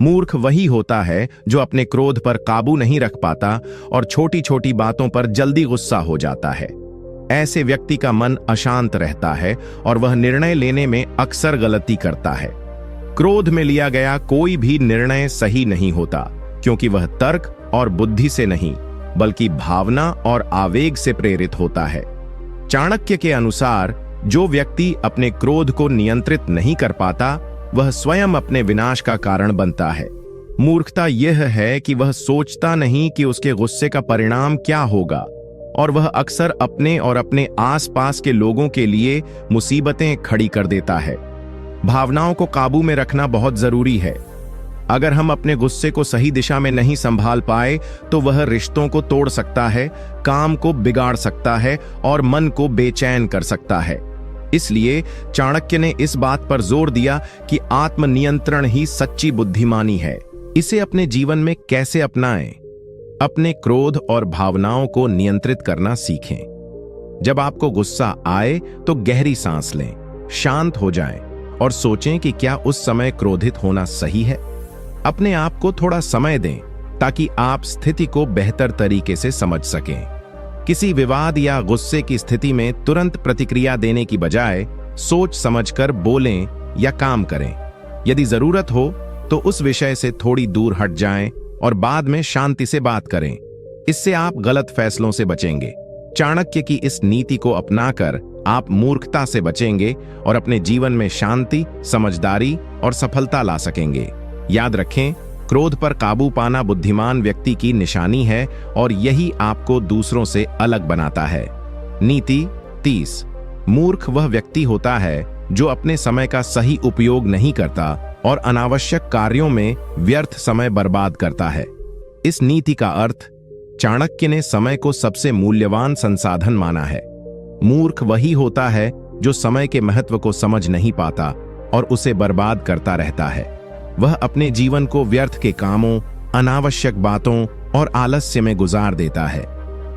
मूर्ख वही होता है जो अपने क्रोध पर काबू नहीं रख पाता और छोटी छोटी बातों पर जल्दी गुस्सा हो जाता है। ऐसे व्यक्ति का मन अशांत रहता है और वह निर्णय लेने में अक्सर गलती करता है। क्रोध में लिया गया कोई भी निर्णय सही नहीं होता, क्योंकि वह तर्क और बुद्धि से नहीं बल्कि भावना और आवेग से प्रेरित होता है। चाणक्य के अनुसार जो व्यक्ति अपने क्रोध को नियंत्रित नहीं कर पाता, वह स्वयं अपने विनाश का कारण बनता है। मूर्खता यह है कि वह सोचता नहीं कि उसके गुस्से का परिणाम क्या होगा, और वह अक्सर अपने और अपने आसपास के लोगों के लिए मुसीबतें खड़ी कर देता है। भावनाओं को काबू में रखना बहुत जरूरी है। अगर हम अपने गुस्से को सही दिशा में नहीं संभाल पाए तो वह रिश्तों को तोड़ सकता है, काम को बिगाड़ सकता है और मन को बेचैन कर सकता है। इसलिए चाणक्य ने इस बात पर जोर दिया कि आत्मनियंत्रण ही सच्ची बुद्धिमानी है। इसे अपने जीवन में कैसे अपनाएं? अपने क्रोध और भावनाओं को नियंत्रित करना सीखें। जब आपको गुस्सा आए तो गहरी सांस लें, शांत हो जाएं और सोचें कि क्या उस समय क्रोधित होना सही है। अपने आप को थोड़ा समय दें ताकि आप स्थिति को बेहतर तरीके से समझ सकें। किसी विवाद या गुस्से की स्थिति में तुरंत प्रतिक्रिया देने की बजाय सोच समझकर बोलें या काम करें। यदि जरूरत हो तो उस विषय से थोड़ी दूर हट जाएं और बाद में शांति से बात करें। इससे आप गलत फैसलों से बचेंगे। चाणक्य की इस नीति को अपनाकर आप मूर्खता से बचेंगे और अपने जीवन में शांति, समझदारी और सफलता ला सकेंगे। याद रखें, क्रोध पर काबू पाना बुद्धिमान व्यक्ति की निशानी है और यही आपको दूसरों से अलग बनाता है। नीति 30। मूर्ख वह व्यक्ति होता है जो अपने समय का सही उपयोग नहीं करता और अनावश्यक कार्यों में व्यर्थ समय बर्बाद करता है। इस नीति का अर्थ, चाणक्य ने समय को सबसे मूल्यवान संसाधन माना है। मूर्ख वही होता है जो समय के महत्व को समझ नहीं पाता और उसे बर्बाद करता रहता है। वह अपने जीवन को व्यर्थ के कामों, अनावश्यक बातों और आलस्य में गुजार देता है।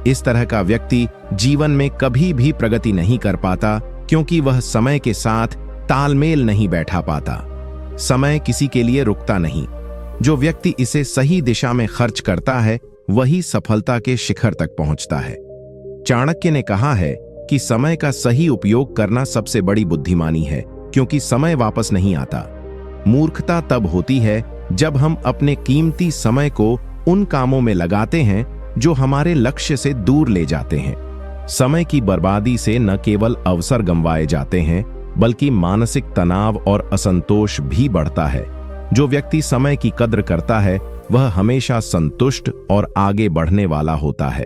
इस तरह का व्यक्ति जीवन में कभी भी प्रगति नहीं कर पाता क्योंकि वह समय के साथ तालमेल नहीं बैठा पाता। समय किसी के लिए रुकता नहीं। जो व्यक्ति इसे सही दिशा में खर्च करता है वही सफलता के शिखर तक पहुंचता है। चाणक्य ने कहा है कि समय का सही उपयोग करना सबसे बड़ी बुद्धिमानी है, क्योंकि समय वापस नहीं आता। मूर्खता तब होती है जब हम अपने कीमती समय को उन कामों में लगाते हैं जो हमारे लक्ष्य से दूर ले जाते हैं। समय की बर्बादी से न केवल अवसर गंवाए जाते हैं बल्कि मानसिक तनाव और असंतोष भी बढ़ता है। जो व्यक्ति समय की कद्र करता है वह हमेशा संतुष्ट और आगे बढ़ने वाला होता है।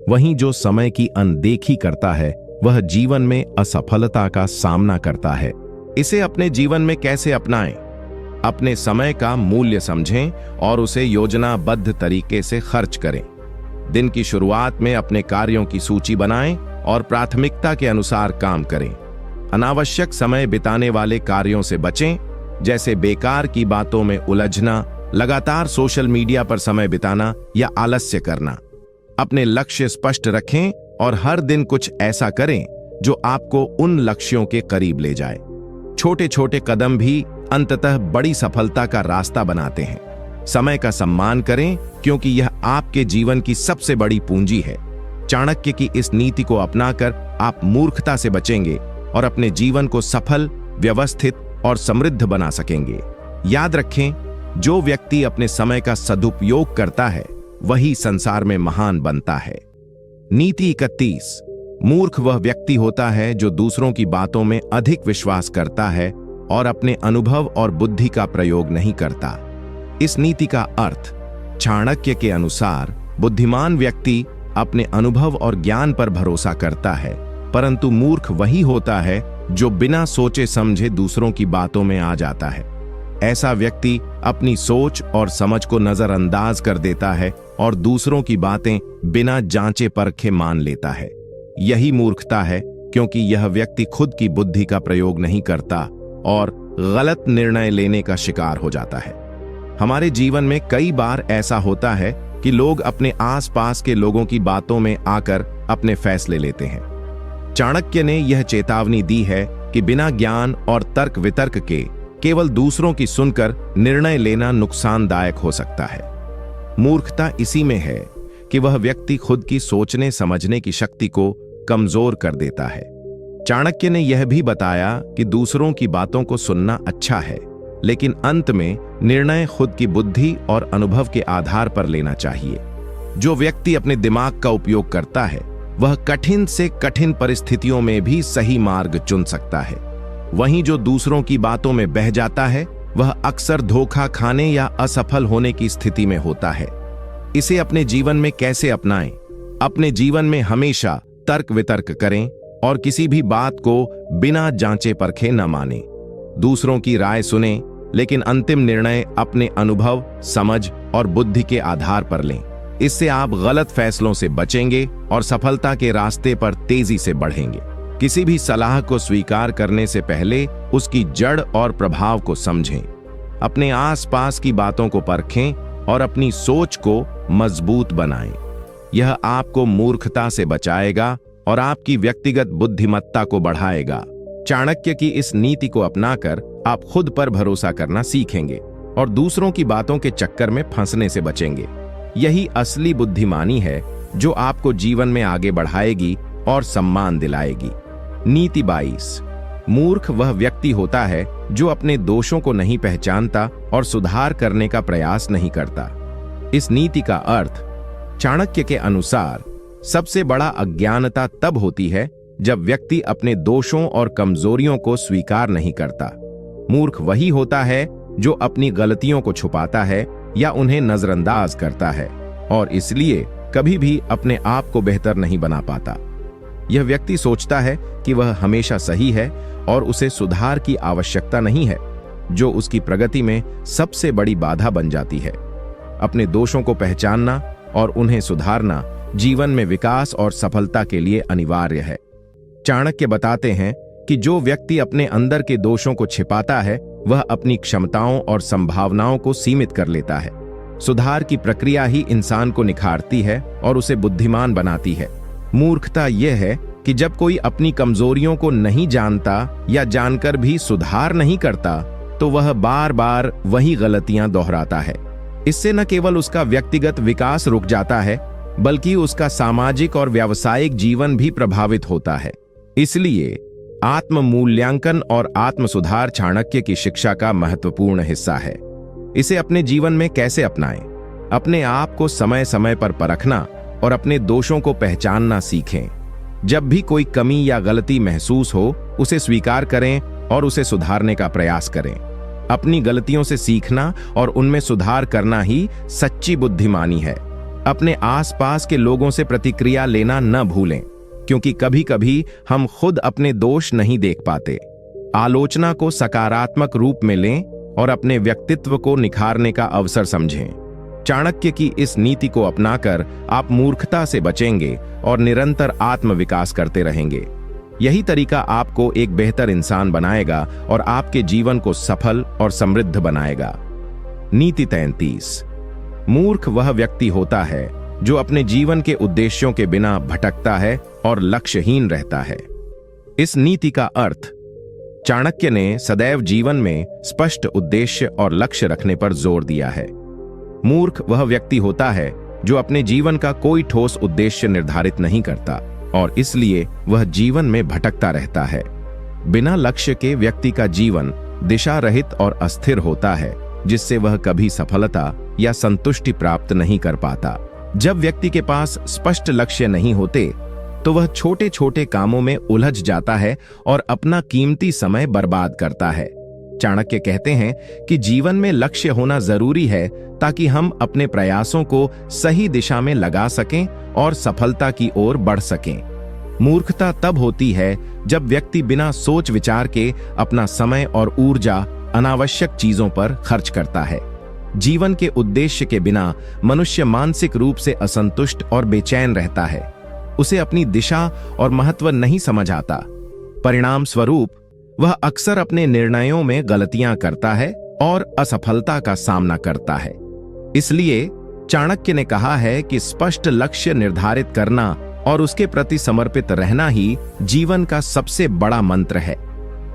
वहीं जो समय की अनदेखी करता है वह जीवन में असफलता का सामना करता है। इसे अपने जीवन में कैसे अपनाएं? अपने समय का मूल्य समझें और उसे योजनाबद्ध तरीके से खर्च करें। दिन की शुरुआत में अपने कार्यों की सूची बनाएं और प्राथमिकता के अनुसार काम करें। अनावश्यक समय बिताने वाले कार्यों से बचें, जैसे बेकार की बातों में उलझना, लगातार सोशल मीडिया पर समय बिताना या आलस्य करना। अपने लक्ष्य स्पष्ट रखें और हर दिन कुछ ऐसा करें जो आपको उन लक्ष्यों के करीब ले जाए। छोटे छोटे कदम भी अंततः बड़ी सफलता का रास्ता बनाते हैं। समय का सम्मान करें क्योंकि यह आपके जीवन की सबसे बड़ी पूंजी है। चाणक्य की इस नीति को अपनाकर आप मूर्खता से बचेंगे और अपने जीवन को सफल, व्यवस्थित और समृद्ध बना सकेंगे। याद रखें, जो व्यक्ति अपने समय का सदुपयोग करता है वही संसार में महान बनता है। नीति 31। मूर्ख वह व्यक्ति होता है जो दूसरों की बातों में अधिक विश्वास करता है और अपने अनुभव और बुद्धि का प्रयोग नहीं करता। इस नीति का अर्थ, चाणक्य के अनुसार बुद्धिमान व्यक्ति अपने अनुभव और ज्ञान पर भरोसा करता है, परंतु मूर्ख वही होता है जो बिना सोचे समझे दूसरों की बातों में आ जाता है। ऐसा व्यक्ति अपनी सोच और समझ को नजरअंदाज कर देता है और दूसरों की बातें बिना जांचे परखे मान लेता है। यही मूर्खता है, क्योंकि यह व्यक्ति खुद की बुद्धि का प्रयोग नहीं करता और गलत निर्णय लेने का शिकार हो जाता है। हमारे जीवन में कई बार ऐसा होता है कि लोग अपने आसपास के लोगों की बातों में आकर अपने फैसले लेते हैं। चाणक्य ने यह चेतावनी दी है कि बिना ज्ञान और तर्क वितर्क के केवल दूसरों की सुनकर निर्णय लेना नुकसानदायक हो सकता है। मूर्खता इसी में है कि वह व्यक्ति खुद की सोचने समझने की शक्ति को कमजोर कर देता है। चाणक्य ने यह भी बताया कि दूसरों की बातों को सुनना अच्छा है, लेकिन अंत में निर्णय खुद की बुद्धि और अनुभव के आधार पर लेना चाहिए। जो व्यक्ति अपने दिमाग का उपयोग करता है वह कठिन से कठिन परिस्थितियों में भी सही मार्ग चुन सकता है। वहीं जो दूसरों की बातों में बह जाता है वह अक्सर धोखा खाने या असफल होने की स्थिति में होता है। इसे अपने जीवन में कैसे अपनाएं? अपने जीवन में हमेशा तर्क वितर्क करें और किसी भी बात को बिना जांचे परखे न मानें। दूसरों की राय सुनें, लेकिन अंतिम निर्णय अपने अनुभव, समझ और बुद्धि के आधार पर लें। इससे आप गलत फैसलों से बचेंगे और सफलता के रास्ते पर तेजी से बढ़ेंगे। किसी भी सलाह को स्वीकार करने से पहले उसकी जड़ और प्रभाव को समझें। अपने आसपास की बातों को परखें और अपनी सोच को मजबूत बनाएं। यह आपको मूर्खता से बचाएगा और आपकी व्यक्तिगत बुद्धिमत्ता को बढ़ाएगा। चाणक्य की इस नीति को अपनाकर आप खुद पर भरोसा करना सीखेंगे और दूसरों की बातों के चक्कर में फंसने से बचेंगे। यही असली बुद्धिमानी है जो आपको जीवन में आगे बढ़ाएगी और सम्मान दिलाएगी। नीति 22। मूर्ख वह व्यक्ति होता है जो अपने दोषों को नहीं पहचानता और सुधार करने का प्रयास नहीं करता। इस नीति का अर्थ चाणक्य के अनुसार सबसे बड़ा अज्ञानता तब होती है जब व्यक्ति अपने दोषों और कमजोरियों को स्वीकार नहीं करता। मूर्ख वही होता है जो अपनी गलतियों को छुपाता है या उन्हें नजरअंदाज करता है और इसलिए कभी भी अपने आप को बेहतर नहीं बना पाता। यह व्यक्ति सोचता है कि वह हमेशा सही है और उसे सुधार की आवश्यकता नहीं है, जो उसकी प्रगति में सबसे बड़ी बाधा बन जाती है। अपने दोषों को पहचानना और उन्हें सुधारना जीवन में विकास और सफलता के लिए अनिवार्य है। चाणक्य बताते हैं कि जो व्यक्ति अपने अंदर के दोषों को छिपाता है वह अपनी क्षमताओं और संभावनाओं को सीमित कर लेता है। सुधार की प्रक्रिया ही इंसान को निखारती है और उसे बुद्धिमान बनाती है। मूर्खता यह है कि जब कोई अपनी कमजोरियों को नहीं जानता या जानकर भी सुधार नहीं करता तो वह बार बार वही गलतियां दोहराता है। इससे न केवल उसका व्यक्तिगत विकास रुक जाता है बल्कि उसका सामाजिक और व्यावसायिक जीवन भी प्रभावित होता है। इसलिए आत्म मूल्यांकन और आत्म सुधार चाणक्य की शिक्षा का महत्वपूर्ण हिस्सा है। इसे अपने जीवन में कैसे अपनाएं? अपने आप को समय समय पर परखना और अपने दोषों को पहचानना सीखें। जब भी कोई कमी या गलती महसूस हो उसे स्वीकार करें और उसे सुधारने का प्रयास करें। अपनी गलतियों से सीखना और उनमें सुधार करना ही सच्ची बुद्धिमानी है। अपने आसपास के लोगों से प्रतिक्रिया लेना न भूलें, क्योंकि कभी कभी हम खुद अपने दोष नहीं देख पाते। आलोचना को सकारात्मक रूप में लें और अपने व्यक्तित्व को निखारने का अवसर समझें। चाणक्य की इस नीति को अपनाकर आप मूर्खता से बचेंगे और निरंतर आत्म विकास करते रहेंगे। यही तरीका आपको एक बेहतर इंसान बनाएगा और आपके जीवन को सफल और समृद्ध बनाएगा। नीति 33। मूर्ख वह व्यक्ति होता है जो अपने जीवन के उद्देश्यों के बिना भटकता है और लक्ष्यहीन रहता है। इस नीति का अर्थ चाणक्य ने सदैव जीवन में स्पष्ट उद्देश्य और लक्ष्य रखने पर जोर दिया है। मूर्ख वह व्यक्ति होता है जो अपने जीवन का कोई ठोस उद्देश्य निर्धारित नहीं करता और इसलिए वह जीवन में भटकता रहता है। बिना लक्ष्य के व्यक्ति का जीवन दिशा रहित और अस्थिर होता है, जिससे वह कभी सफलता या संतुष्टि प्राप्त नहीं कर पाता। जब व्यक्ति के पास स्पष्ट लक्ष्य नहीं होते तो वह छोटे छोटे कामों में उलझ जाता है और अपना कीमती समय बर्बाद करता है। चाणक्य कहते हैं कि जीवन में लक्ष्य होना जरूरी है ताकि हम अपने प्रयासों को सही दिशा में लगा सकें और सफलता की ओर बढ़ सकें। मूर्खता तब होती है जब व्यक्ति बिना सोच विचार के अपना समय और ऊर्जा अनावश्यक चीजों पर खर्च करता है। जीवन के उद्देश्य के बिना मनुष्य मानसिक रूप से असंतुष्ट और बेचैन रहता है। उसे अपनी दिशा और महत्व नहीं समझ आता। परिणाम स्वरूप वह अक्सर अपने निर्णयों में गलतियां करता है और असफलता का सामना करता है। इसलिए चाणक्य ने कहा है कि स्पष्ट लक्ष्य निर्धारित करना और उसके प्रति समर्पित रहना ही जीवन का सबसे बड़ा मंत्र है।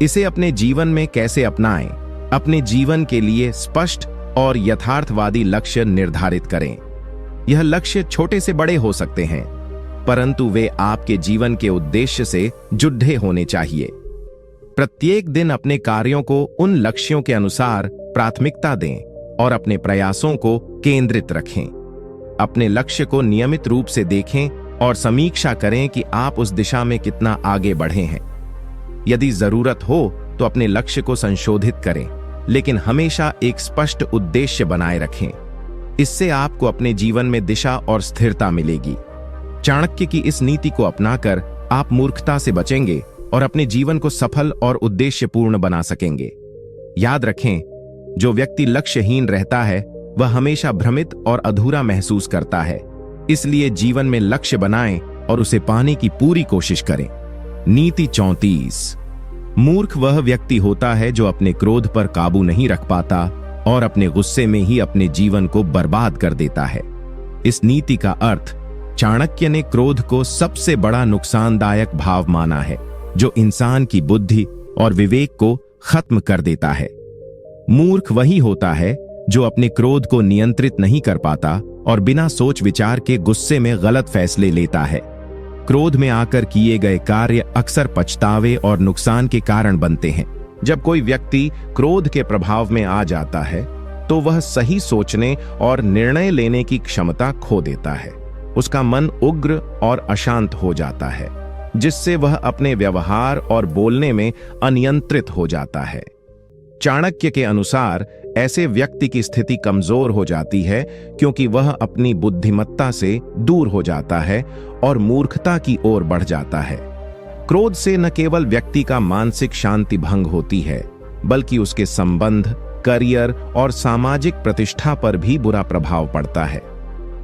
इसे अपने जीवन में कैसे अपनाएं? अपने जीवन के लिए स्पष्ट और यथार्थवादी लक्ष्य निर्धारित करें। यह लक्ष्य छोटे से बड़े हो सकते हैं, परंतु वे आपके जीवन के उद्देश्य से जुड़े होने चाहिए। प्रत्येक दिन अपने कार्यों को उन लक्ष्यों के अनुसार प्राथमिकता दें और अपने प्रयासों को केंद्रित रखें। अपने लक्ष्य को नियमित रूप से देखें और समीक्षा करें कि आप उस दिशा में कितना आगे बढ़े हैं। यदि जरूरत हो तो अपने लक्ष्य को संशोधित करें। लेकिन हमेशा एक स्पष्ट उद्देश्य बनाए रखें। इससे आपको अपने जीवन में दिशा और स्थिरता मिलेगी। चाणक्य की इस नीति को अपनाकर आप मूर्खता से बचेंगे और अपने जीवन को सफल और उद्देश्यपूर्ण बना सकेंगे। याद रखें, जो व्यक्ति लक्ष्यहीन रहता है वह हमेशा भ्रमित और अधूरा महसूस करता है। इसलिए जीवन में लक्ष्य बनाएं और उसे पाने की पूरी कोशिश करें। नीति 34। मूर्ख वह व्यक्ति होता है जो अपने क्रोध पर काबू नहीं रख पाता और अपने गुस्से में ही अपने जीवन को बर्बाद कर देता है। इस नीति का अर्थ, चाणक्य ने क्रोध को सबसे बड़ा नुकसानदायक भाव माना है जो इंसान की बुद्धि और विवेक को खत्म कर देता है। मूर्ख वही होता है जो अपने क्रोध को नियंत्रित नहीं कर पाता और बिना सोच विचार के गुस्से में गलत फैसले लेता है। क्रोध में आकर किए गए कार्य अक्सर पछतावे और नुकसान के कारण बनते हैं। जब कोई व्यक्ति क्रोध के प्रभाव में आ जाता है तो वह सही सोचने और निर्णय लेने की क्षमता खो देता है। उसका मन उग्र और अशांत हो जाता है, जिससे वह अपने व्यवहार और बोलने में अनियंत्रित हो जाता है। चाणक्य के अनुसार ऐसे व्यक्ति की स्थिति कमजोर हो जाती है क्योंकि वह अपनी बुद्धिमत्ता से दूर हो जाता है और मूर्खता की ओर बढ़ जाता है। क्रोध से न केवल व्यक्ति का मानसिक शांति भंग होती है, बल्कि उसके संबंध, करियर और सामाजिक प्रतिष्ठा पर भी बुरा प्रभाव पड़ता है।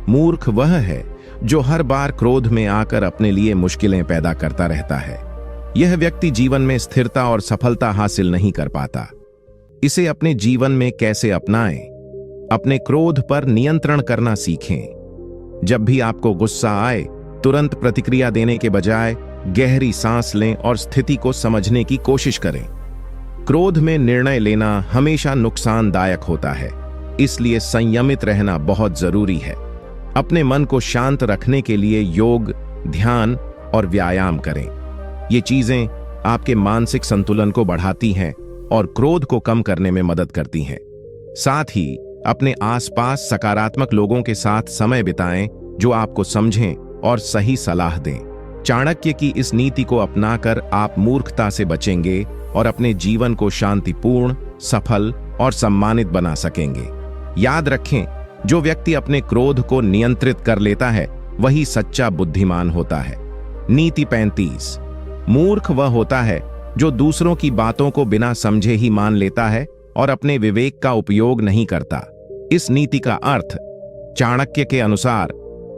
मूर्ख वह है जो हर बार क्रोध में आकर अपने लिए मुश्किलें पैदा करता रहता है। यह व्यक्ति जीवन में स्थिरता और सफलता हासिल नहीं कर पाता। इसे अपने जीवन में कैसे अपनाएं? अपने क्रोध पर नियंत्रण करना सीखें। जब भी आपको गुस्सा आए, तुरंत प्रतिक्रिया देने के बजाय गहरी सांस लें और स्थिति को समझने की कोशिश करें। क्रोध में निर्णय लेना हमेशा नुकसानदायक होता है, इसलिए संयमित रहना बहुत जरूरी है। अपने मन को शांत रखने के लिए योग, ध्यान और व्यायाम करें। ये चीजें आपके मानसिक संतुलन को बढ़ाती हैं और क्रोध को कम करने में मदद करती हैं। साथ ही अपने आसपास सकारात्मक लोगों के साथ समय बिताएं जो आपको समझें और सही सलाह दें। चाणक्य की इस नीति को अपनाकर आप मूर्खता से बचेंगे और अपने जीवन को शांतिपूर्ण, सफल और सम्मानित बना सकेंगे। याद रखें, जो व्यक्ति अपने क्रोध को नियंत्रित कर लेता है वही सच्चा बुद्धिमान होता है। नीति 35। मूर्ख वह होता है जो दूसरों की बातों को बिना समझे ही मान लेता है और अपने विवेक का उपयोग नहीं करता। इस नीति का अर्थ, चाणक्य के अनुसार,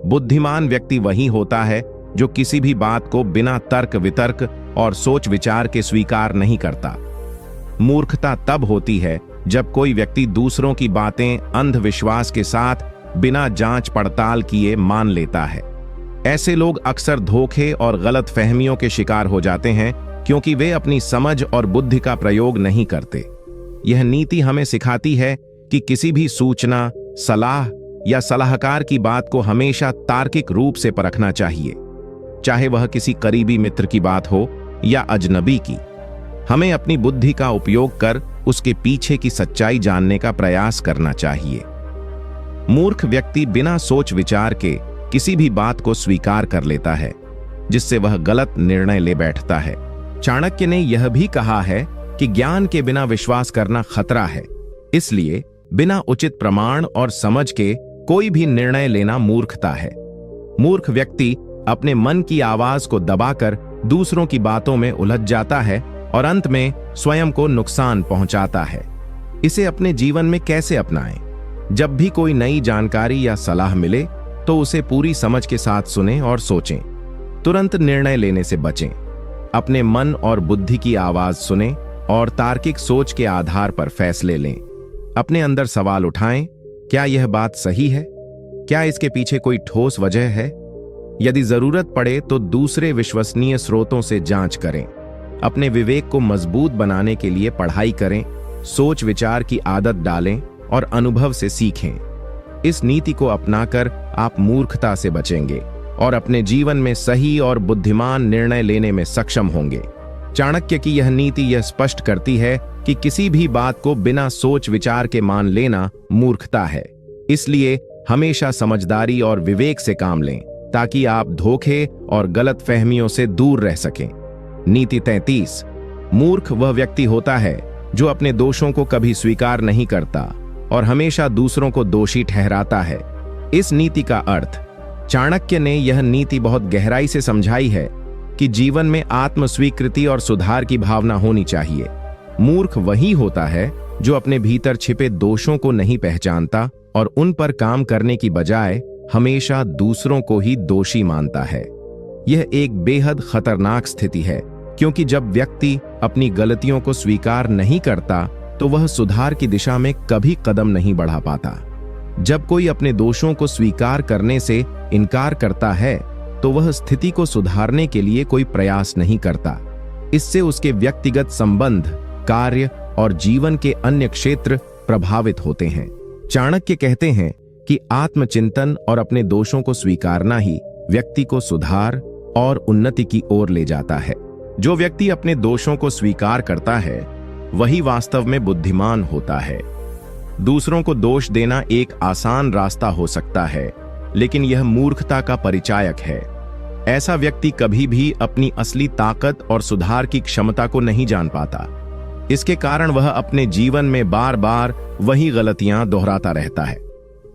बुद्धिमान व्यक्ति वही होता है जो किसी भी बात को बिना तर्क वितर्क और सोच विचार के स्वीकार नहीं करता। मूर्खता तब होती है जब कोई व्यक्ति दूसरों की बातें अंधविश्वास के साथ बिना जांच पड़ताल किए मान लेता है। ऐसे लोग अक्सर धोखे और गलत फहमियों के शिकार हो जाते हैं क्योंकि वे अपनी समझ और बुद्धि का प्रयोग नहीं करते। यह नीति हमें सिखाती है कि किसी भी सूचना, सलाह या सलाहकार की बात को हमेशा तार्किक रूप से परखना चाहिए, चाहे वह किसी करीबी मित्र की बात हो या अजनबी की। हमें अपनी बुद्धि का उपयोग कर उसके पीछे की सच्चाई जानने का प्रयास करना चाहिए। मूर्ख व्यक्ति बिना सोच विचार के किसी भी बात को स्वीकार कर लेता है, जिससे वह गलत निर्णय ले बैठता है। चाणक्य ने यह भी कहा है कि ज्ञान के बिना विश्वास करना खतरा है, इसलिए बिना उचित प्रमाण और समझ के कोई भी निर्णय लेना मूर्खता है। मूर्ख व्यक्ति अपने मन की आवाज को दबाकर दूसरों की बातों में उलझ जाता है और अंत में स्वयं को नुकसान पहुंचाता है। इसे अपने जीवन में कैसे अपनाएं? जब भी कोई नई जानकारी या सलाह मिले तो उसे पूरी समझ के साथ सुनें और सोचें। तुरंत निर्णय लेने से बचें। अपने मन और बुद्धि की आवाज सुनें और तार्किक सोच के आधार पर फैसले लें। अपने अंदर सवाल उठाएं, क्या यह बात सही है? क्या इसके पीछे कोई ठोस वजह है? यदि जरूरत पड़े तो दूसरे विश्वसनीय स्रोतों से जांच करें। अपने विवेक को मजबूत बनाने के लिए पढ़ाई करें, सोच विचार की आदत डालें और अनुभव से सीखें। इस नीति को अपनाकर आप मूर्खता से बचेंगे और अपने जीवन में सही और बुद्धिमान निर्णय लेने में सक्षम होंगे। चाणक्य की यह नीति यह स्पष्ट करती है कि किसी भी बात को बिना सोच विचार के मान लेना मूर्खता है। इसलिए हमेशा समझदारी और विवेक से काम लें ताकि आप धोखे और गलत फहमियों से दूर रह सकें। नीति 33। मूर्ख वह व्यक्ति होता है जो अपने दोषों को कभी स्वीकार नहीं करता और हमेशा दूसरों को दोषी ठहराता है। इस नीति का अर्थ, चाणक्य ने यह नीति बहुत गहराई से समझाई है कि जीवन में आत्म स्वीकृति और सुधार की भावना होनी चाहिए। मूर्ख वही होता है जो अपने भीतर छिपे दोषों को नहीं पहचानता और उन पर काम करने की बजाय हमेशा दूसरों को ही दोषी मानता है। यह एक बेहद खतरनाक स्थिति है, क्योंकि जब व्यक्ति अपनी गलतियों को स्वीकार नहीं करता तो वह सुधार की दिशा में कभी कदम नहीं बढ़ा पाता। जब कोई अपने दोषों को स्वीकार करने से इनकार करता है तो वह स्थिति को सुधारने के लिए कोई प्रयास नहीं करता। इससे उसके व्यक्तिगत संबंध, कार्य और जीवन के अन्य क्षेत्र प्रभावित होते हैं। चाणक्य कहते हैं कि आत्मचिंतन और अपने दोषों को स्वीकारना ही व्यक्ति को सुधार और उन्नति की ओर ले जाता है। जो व्यक्ति अपने दोषों को स्वीकार करता है वही वास्तव में बुद्धिमान होता है। दूसरों को दोष देना एक आसान रास्ता हो सकता है, लेकिन यह मूर्खता का परिचायक है। ऐसा व्यक्ति कभी भी अपनी असली ताकत और सुधार की क्षमता को नहीं जान पाता। इसके कारण वह अपने जीवन में बार बार वही गलतियां दोहराता रहता है।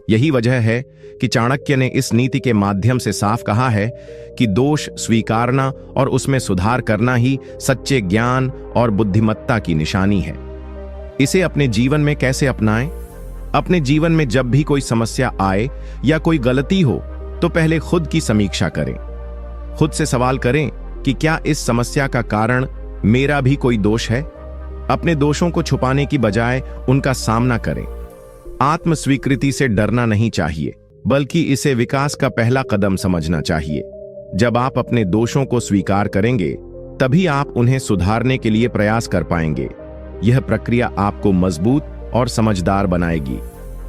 यही वजह है कि चाणक्य ने इस नीति के माध्यम से साफ कहा है कि दोष स्वीकारना और उसमें सुधार करना ही सच्चे ज्ञान और बुद्धिमत्ता की निशानी है। इसे अपने जीवन में कैसे अपनाएं? अपने जीवन में जब भी कोई समस्या आए या कोई गलती हो तो पहले खुद की समीक्षा करें। खुद से सवाल करें कि क्या इस समस्या का कारण मेरा भी कोई दोष है? अपने दोषों को छुपाने की बजाय उनका सामना करें। आत्म स्वीकृति से डरना नहीं चाहिए, बल्कि इसे विकास का पहला कदम समझना चाहिए। जब आप अपने दोषों को स्वीकार करेंगे तभी आप उन्हें सुधारने के लिए प्रयास कर पाएंगे। यह प्रक्रिया आपको मजबूत और समझदार बनाएगी।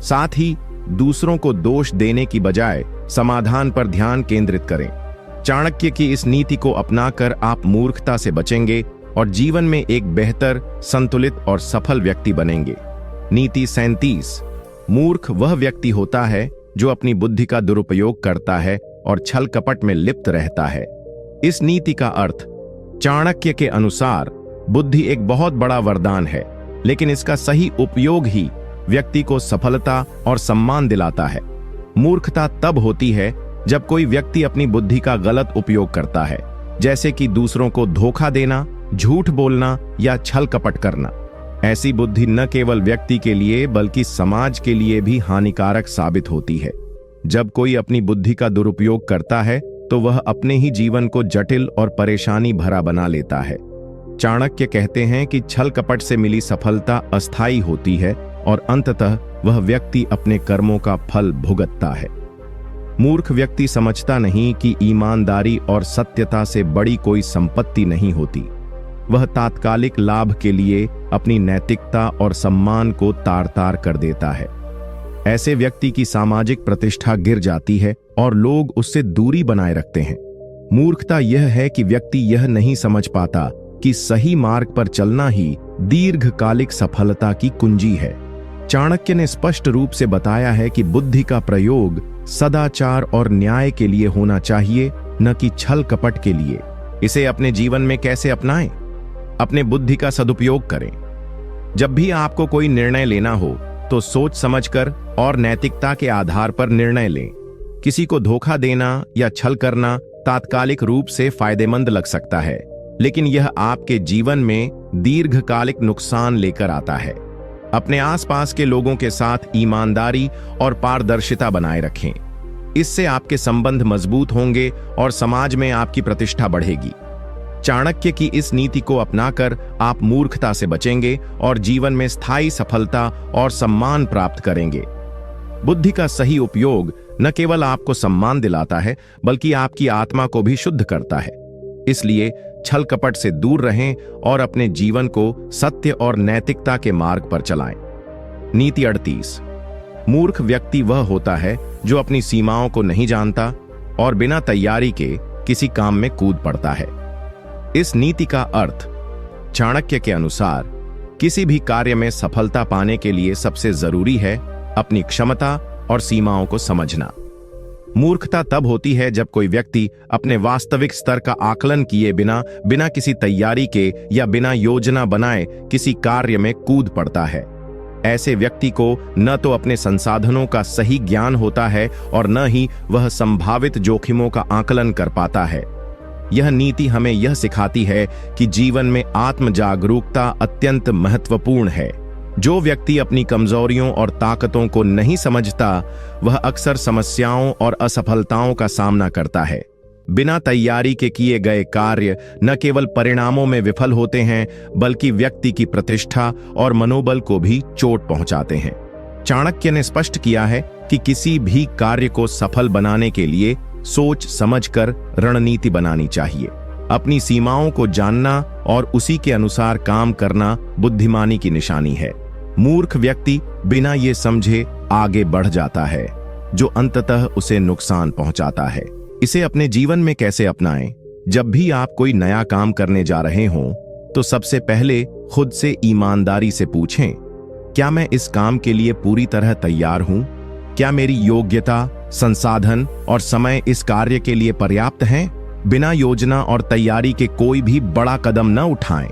साथ ही दूसरों को दोष देने की बजाय समाधान पर ध्यान केंद्रित करें। चाणक्य की इस नीति को अपनाकर आप मूर्खता से बचेंगे और जीवन में एक बेहतर, संतुलित और सफल व्यक्ति बनेंगे। नीति 37। मूर्ख वह व्यक्ति होता है जो अपनी बुद्धि का दुरुपयोग करता है और छल कपट में लिप्त रहता है। इस नीति का अर्थ, चाणक्य के अनुसार बुद्धि एक बहुत बड़ा वरदान है, लेकिन इसका सही उपयोग ही व्यक्ति को सफलता और सम्मान दिलाता है। मूर्खता तब होती है जब कोई व्यक्ति अपनी बुद्धि का गलत उपयोग करता है, जैसे कि दूसरों को धोखा देना, झूठ बोलना या छल कपट करना। ऐसी बुद्धि न केवल व्यक्ति के लिए बल्कि समाज के लिए भी हानिकारक साबित होती है। जब कोई अपनी बुद्धि का दुरुपयोग करता है तो वह अपने ही जीवन को जटिल और परेशानी भरा बना लेता है। चाणक्य कहते हैं कि छल कपट से मिली सफलता अस्थायी होती है और अंततः वह व्यक्ति अपने कर्मों का फल भुगतता है। मूर्ख व्यक्ति समझता नहीं कि ईमानदारी और सत्यता से बड़ी कोई संपत्ति नहीं होती। वह तात्कालिक लाभ के लिए अपनी नैतिकता और सम्मान को तार-तार कर देता है। ऐसे व्यक्ति की सामाजिक प्रतिष्ठा गिर जाती है और लोग उससे दूरी बनाए रखते हैं। मूर्खता यह है कि व्यक्ति यह नहीं समझ पाता कि सही मार्ग पर चलना ही दीर्घकालिक सफलता की कुंजी है। चाणक्य ने स्पष्ट रूप से बताया है कि बुद्धि का प्रयोग सदाचार और न्याय के लिए होना चाहिए, न कि छल कपट के लिए। इसे अपने जीवन में कैसे अपनाएं? अपने बुद्धि का सदुपयोग करें। जब भी आपको कोई निर्णय लेना हो तो सोच समझकर और नैतिकता के आधार पर निर्णय लें। किसी को धोखा देना या छल करना तात्कालिक रूप से फायदेमंद लग सकता है, लेकिन यह आपके जीवन में दीर्घकालिक नुकसान लेकर आता है। अपने आसपास के लोगों के साथ ईमानदारी और पारदर्शिता बनाए रखें। इससे आपके संबंध मजबूत होंगे और समाज में आपकी प्रतिष्ठा बढ़ेगी। चाणक्य की इस नीति को अपनाकर आप मूर्खता से बचेंगे और जीवन में स्थायी सफलता और सम्मान प्राप्त करेंगे। बुद्धि का सही उपयोग न केवल आपको सम्मान दिलाता है, बल्कि आपकी आत्मा को भी शुद्ध करता है। इसलिए छल कपट से दूर रहें और अपने जीवन को सत्य और नैतिकता के मार्ग पर चलाएं। नीति 38। मूर्ख व्यक्ति वह होता है जो अपनी सीमाओं को नहीं जानता और बिना तैयारी के किसी काम में कूद पड़ता है। इस नीति का अर्थ, चाणक्य के अनुसार, किसी भी कार्य में सफलता पाने के लिए सबसे जरूरी है अपनी क्षमता और सीमाओं को समझना। मूर्खता तब होती है जब कोई व्यक्ति अपने वास्तविक स्तर का आकलन किए बिना बिना किसी तैयारी के या बिना योजना बनाए किसी कार्य में कूद पड़ता है। ऐसे व्यक्ति को न तो अपने संसाधनों का सही ज्ञान होता है और न ही वह संभावित जोखिमों का आकलन कर पाता है। यह नीति हमें यह सिखाती है कि जीवन में आत्म जागरूकता अत्यंत महत्वपूर्ण है। जो व्यक्ति अपनी कमजोरियों और ताकतों को नहीं समझता, वह अक्सर समस्याओं और असफलताओं का सामना करता है। बिना तैयारी के किए गए कार्य न केवल परिणामों में विफल होते हैं, बल्कि व्यक्ति की प्रतिष्ठा और मनोबल को भी चोट पहुंचाते हैं। चाणक्य ने स्पष्ट किया है कि किसी भी कार्य को सफल बनाने के लिए सोच समझकर रणनीति बनानी चाहिए। अपनी सीमाओं को जानना और उसी के अनुसार काम करना बुद्धिमानी की निशानी है। मूर्ख व्यक्ति बिना ये समझे आगे बढ़ जाता है, जो अंततः उसे नुकसान पहुंचाता है। इसे अपने जीवन में कैसे अपनाएं? जब भी आप कोई नया काम करने जा रहे हों, तो सबसे पहले खुद से ईमानदारी से पूछें, क्या मैं इस काम के लिए पूरी तरह तैयार हूं? क्या मेरी योग्यता, संसाधन और समय इस कार्य के लिए पर्याप्त हैं? बिना योजना और तैयारी के कोई भी बड़ा कदम न उठाएं।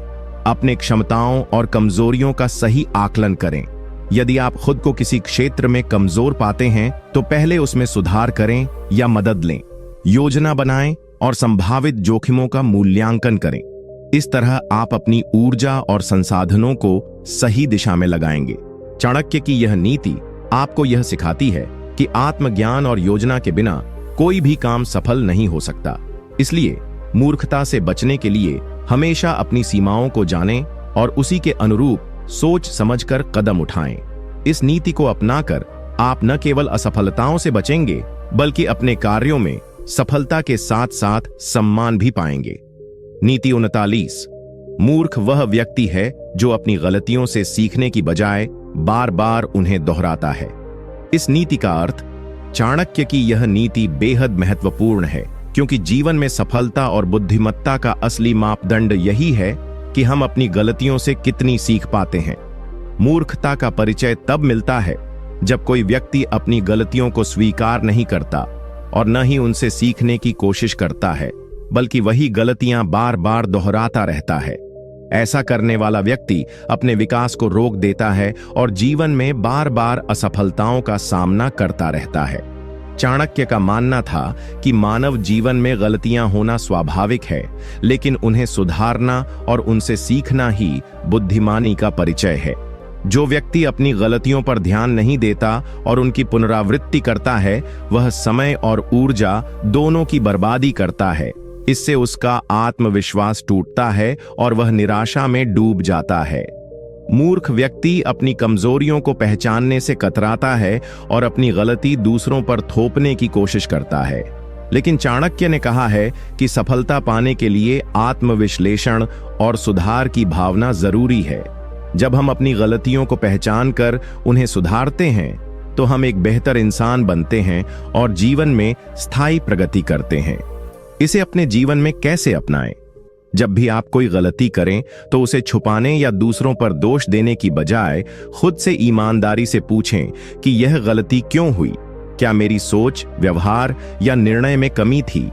अपने क्षमताओं और कमजोरियों का सही आकलन करें। यदि आप खुद को किसी क्षेत्र में कमजोर पाते हैं, तो पहले उसमें सुधार करें या मदद लें। योजना बनाएं और संभावित जोखिमों का मूल्यांकन करें। इस तरह आप अपनी ऊर्जा और संसाधनों को सही दिशा में लगाएंगे। चाणक्य की यह नीति आपको यह सिखाती है कि आत्मज्ञान और योजना के बिना कोई भी काम सफल नहीं हो सकता। इसलिए मूर्खता से बचने के लिए हमेशा अपनी सीमाओं को जानें और उसी के अनुरूप सोच समझकर कदम उठाएं। इस नीति को अपनाकर आप न केवल असफलताओं से बचेंगे, बल्कि अपने कार्यों में सफलता के साथ साथ सम्मान भी पाएंगे। नीति 39। मूर्ख वह व्यक्ति है जो अपनी गलतियों से सीखने की बजाय बार बार उन्हें दोहराता है। इस नीति का अर्थ, चाणक्य की यह नीति बेहद महत्वपूर्ण है, क्योंकि जीवन में सफलता और बुद्धिमत्ता का असली मापदंड यही है कि हम अपनी गलतियों से कितनी सीख पाते हैं। मूर्खता का परिचय तब मिलता है जब कोई व्यक्ति अपनी गलतियों को स्वीकार नहीं करता और न ही उनसे सीखने की कोशिश करता है, बल्कि वही गलतियां बार बार दोहराता रहता है। ऐसा करने वाला व्यक्ति अपने विकास को रोक देता है और जीवन में बार बार असफलताओं का सामना करता रहता है। चाणक्य का मानना था कि मानव जीवन में गलतियां होना स्वाभाविक है, लेकिन उन्हें सुधारना और उनसे सीखना ही बुद्धिमानी का परिचय है। जो व्यक्ति अपनी गलतियों पर ध्यान नहीं देता और उनकी पुनरावृत्ति करता है, वह समय और ऊर्जा दोनों की बर्बादी करता है। इससे उसका आत्मविश्वास टूटता है और वह निराशा में डूब जाता है। मूर्ख व्यक्ति अपनी कमजोरियों को पहचानने से कतराता है और अपनी गलती दूसरों पर थोपने की कोशिश करता है। लेकिन चाणक्य ने कहा है कि सफलता पाने के लिए आत्मविश्लेषण और सुधार की भावना जरूरी है। जब हम अपनी गलतियों को पहचान कर उन्हें सुधारते हैं, तो हम एक बेहतर इंसान बनते हैं और जीवन में स्थायी प्रगति करते हैं। इसे अपने जीवन में कैसे अपनाएं? जब भी आप कोई गलती करें, तो उसे छुपाने या दूसरों पर दोष देने की बजाय खुद से ईमानदारी से पूछें कि यह गलती क्यों हुई? क्या मेरी सोच, व्यवहार या निर्णय में कमी थी?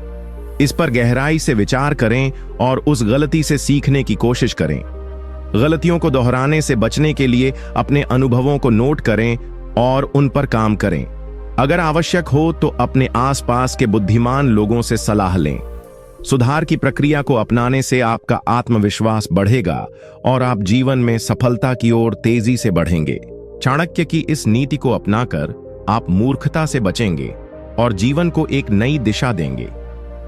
इस पर गहराई से विचार करें और उस गलती से सीखने की कोशिश करें। गलतियों को दोहराने से बचने के लिए अपने अनुभवों को नोट करें और उन पर काम करें। अगर आवश्यक हो तो अपने आसपास के बुद्धिमान लोगों से सलाह लें। सुधार की प्रक्रिया को अपनाने से आपका आत्मविश्वास बढ़ेगा और आप जीवन में सफलता की ओर तेजी से बढ़ेंगे। चाणक्य की इस नीति को अपनाकर आप मूर्खता से बचेंगे और जीवन को एक नई दिशा देंगे।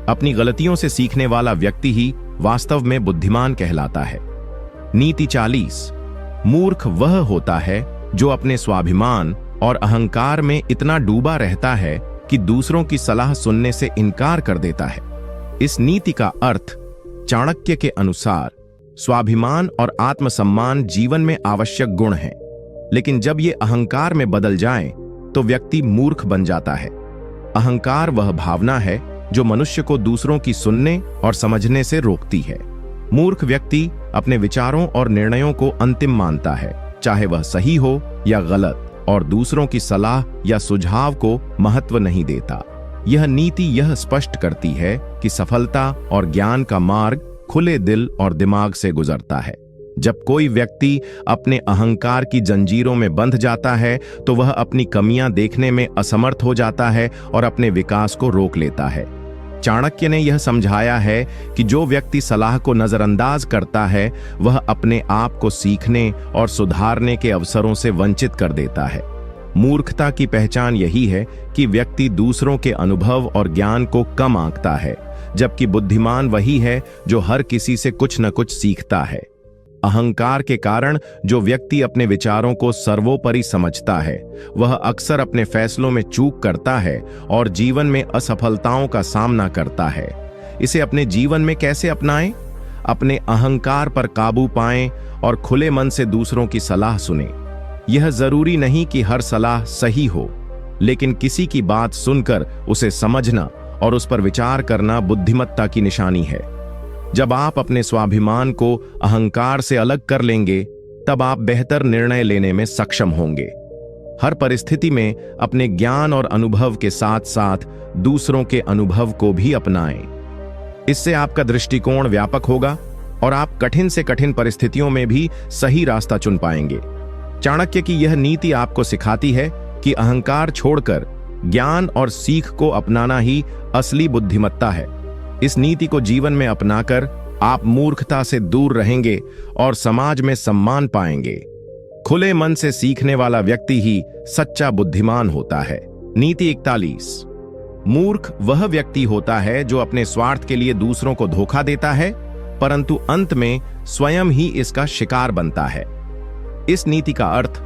अपनी गलतियों से सीखने वाला व्यक्ति ही वास्तव में बुद्धिमान कहलाता है। नीति 40। मूर्ख वह होता है जो अपने स्वाभिमान और अहंकार में इतना डूबा रहता है कि दूसरों की सलाह सुनने से इनकार कर देता है। इस नीति का अर्थ, चाणक्य के अनुसार, स्वाभिमान और आत्मसम्मान जीवन में आवश्यक गुण हैं, लेकिन जब ये अहंकार में बदल जाएं, तो व्यक्ति मूर्ख बन जाता है। अहंकार वह भावना है जो मनुष्य को दूसरों की सुनने और समझने से रोकती है। मूर्ख व्यक्ति अपने विचारों और निर्णयों को अंतिम मानता है, चाहे वह सही हो या गलत, और दूसरों की सलाह या सुझाव को महत्व नहीं देता। यह नीति यह स्पष्ट करती है कि सफलता और ज्ञान का मार्ग खुले दिल और दिमाग से गुजरता है। जब कोई व्यक्ति अपने अहंकार की जंजीरों में बंध जाता है तो वह अपनी कमियां देखने में असमर्थ हो जाता है और अपने विकास को रोक लेता है। चाणक्य ने यह समझाया है कि जो व्यक्ति सलाह को नजरअंदाज करता है वह अपने आप को सीखने और सुधारने के अवसरों से वंचित कर देता है। मूर्खता की पहचान यही है कि व्यक्ति दूसरों के अनुभव और ज्ञान को कम आंकता है, जबकि बुद्धिमान वही है जो हर किसी से कुछ न कुछ सीखता है। अहंकार के कारण जो व्यक्ति अपने विचारों को सर्वोपरि समझता है वह अक्सर अपने फैसलों में चूक करता है और जीवन में असफलताओं का सामना करता है। इसे अपने जीवन में कैसे अपनाएं? अपने अहंकार पर काबू पाएं और खुले मन से दूसरों की सलाह सुनें। यह जरूरी नहीं कि हर सलाह सही हो, लेकिन किसी की बात सुनकर उसे समझना और उस पर विचार करना बुद्धिमत्ता की निशानी है। जब आप अपने स्वाभिमान को अहंकार से अलग कर लेंगे तब आप बेहतर निर्णय लेने में सक्षम होंगे। हर परिस्थिति में अपने ज्ञान और अनुभव के साथ साथ दूसरों के अनुभव को भी अपनाएं। इससे आपका दृष्टिकोण व्यापक होगा और आप कठिन से कठिन परिस्थितियों में भी सही रास्ता चुन पाएंगे। चाणक्य की यह नीति आपको सिखाती है कि अहंकार छोड़कर ज्ञान और सीख को अपनाना ही असली बुद्धिमत्ता है। इस नीति को जीवन में अपनाकर आप मूर्खता से दूर रहेंगे और समाज में सम्मान पाएंगे। खुले मन से सीखने वाला व्यक्ति ही सच्चा बुद्धिमान होता है। नीति 41। मूर्ख वह व्यक्ति होता है जो अपने स्वार्थ के लिए दूसरों को धोखा देता है, परंतु अंत में स्वयं ही इसका शिकार बनता है। इस नीति का अर्थ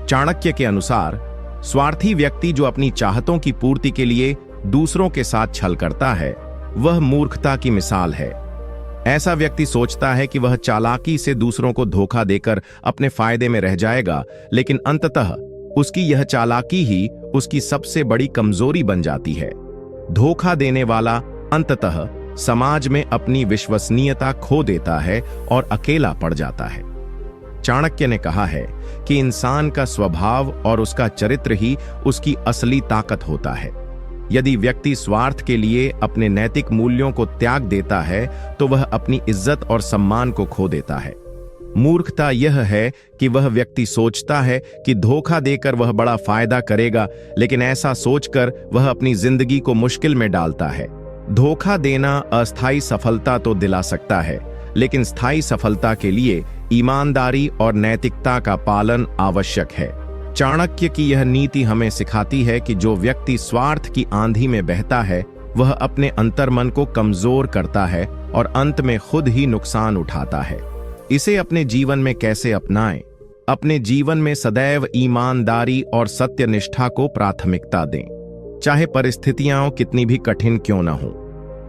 चाणक्य के अनुसार स्वार्थी व्यक्ति जो अपनी चाहतों की पूर्ति के लिए दूसरों के साथ छल करता है वह मूर्खता की मिसाल है। ऐसा व्यक्ति सोचता है कि वह चालाकी से दूसरों को धोखा देकर अपने फायदे में रह जाएगा, लेकिन अंततः उसकी यह चालाकी ही उसकी सबसे बड़ी कमजोरी बन जाती है। धोखा देने वाला अंततः समाज में अपनी विश्वसनीयता खो देता है और अकेला पड़ जाता है। चाणक्य ने कहा है कि इंसान का स्वभाव और उसका चरित्र ही उसकी असली ताकत होता है। यदि व्यक्ति स्वार्थ के लिए अपने नैतिक मूल्यों को त्याग देता है तो वह अपनी इज्जत और सम्मान को खो देता है। मूर्खता यह है कि वह व्यक्ति सोचता है कि धोखा देकर वह बड़ा फायदा करेगा, लेकिन ऐसा सोचकर वह अपनी जिंदगी को मुश्किल में डालता है। धोखा देना अस्थायी सफलता तो दिला सकता है, लेकिन स्थायी सफलता के लिए ईमानदारी और नैतिकता का पालन आवश्यक है। चाणक्य की यह नीति हमें सिखाती है कि जो व्यक्ति स्वार्थ की आंधी में बहता है वह अपने अंतर्मन को कमजोर करता है और अंत में खुद ही नुकसान उठाता है। इसे अपने जीवन में कैसे अपनाएं? अपने जीवन में सदैव ईमानदारी और सत्यनिष्ठा को प्राथमिकता दें, चाहे परिस्थितियां कितनी भी कठिन क्यों न हो।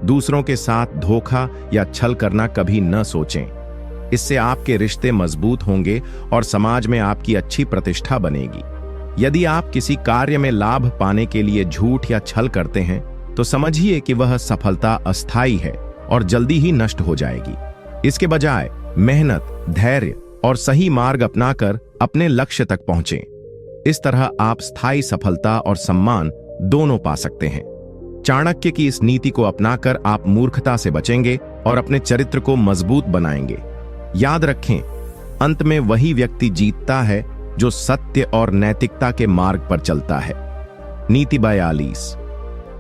दूसरों के साथ धोखा या छल करना कभी न सोचें। इससे आपके रिश्ते मजबूत होंगे और समाज में आपकी अच्छी प्रतिष्ठा बनेगी। यदि आप किसी कार्य में लाभ पाने के लिए झूठ या छल करते हैं तो समझिए कि वह सफलता अस्थायी है और जल्दी ही नष्ट हो जाएगी। इसके बजाय मेहनत, धैर्य और सही मार्ग अपनाकर अपने लक्ष्य तक पहुंचें। इस तरह आप स्थायी सफलता और सम्मान दोनों पा सकते हैं। चाणक्य की इस नीति को अपनाकर आप मूर्खता से बचेंगे और अपने चरित्र को मजबूत बनाएंगे। याद रखें, अंत में वही व्यक्ति जीतता है जो सत्य और नैतिकता के मार्ग पर चलता है। नीति 42।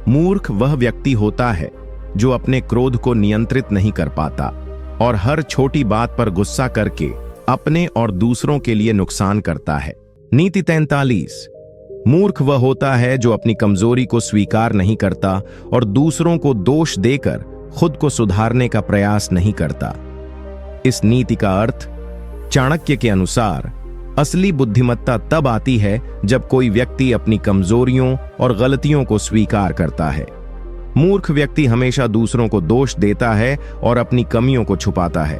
मूर्ख वह व्यक्ति होता है जो अपने क्रोध को नियंत्रित नहीं कर पाता और हर छोटी बात पर गुस्सा करके अपने और दूसरों के लिए नुकसान करता है। नीति 43। मूर्ख वह होता है जो अपनी कमजोरी को स्वीकार नहीं करता और दूसरों को दोष देकर खुद को सुधारने का प्रयास नहीं करता। इस नीति का अर्थ चाणक्य के अनुसार असली बुद्धिमत्ता तब आती है जब कोई व्यक्ति अपनी कमजोरियों और गलतियों को स्वीकार करता है। मूर्ख व्यक्ति हमेशा दूसरों को दोष देता है और अपनी कमियों को छुपाता है।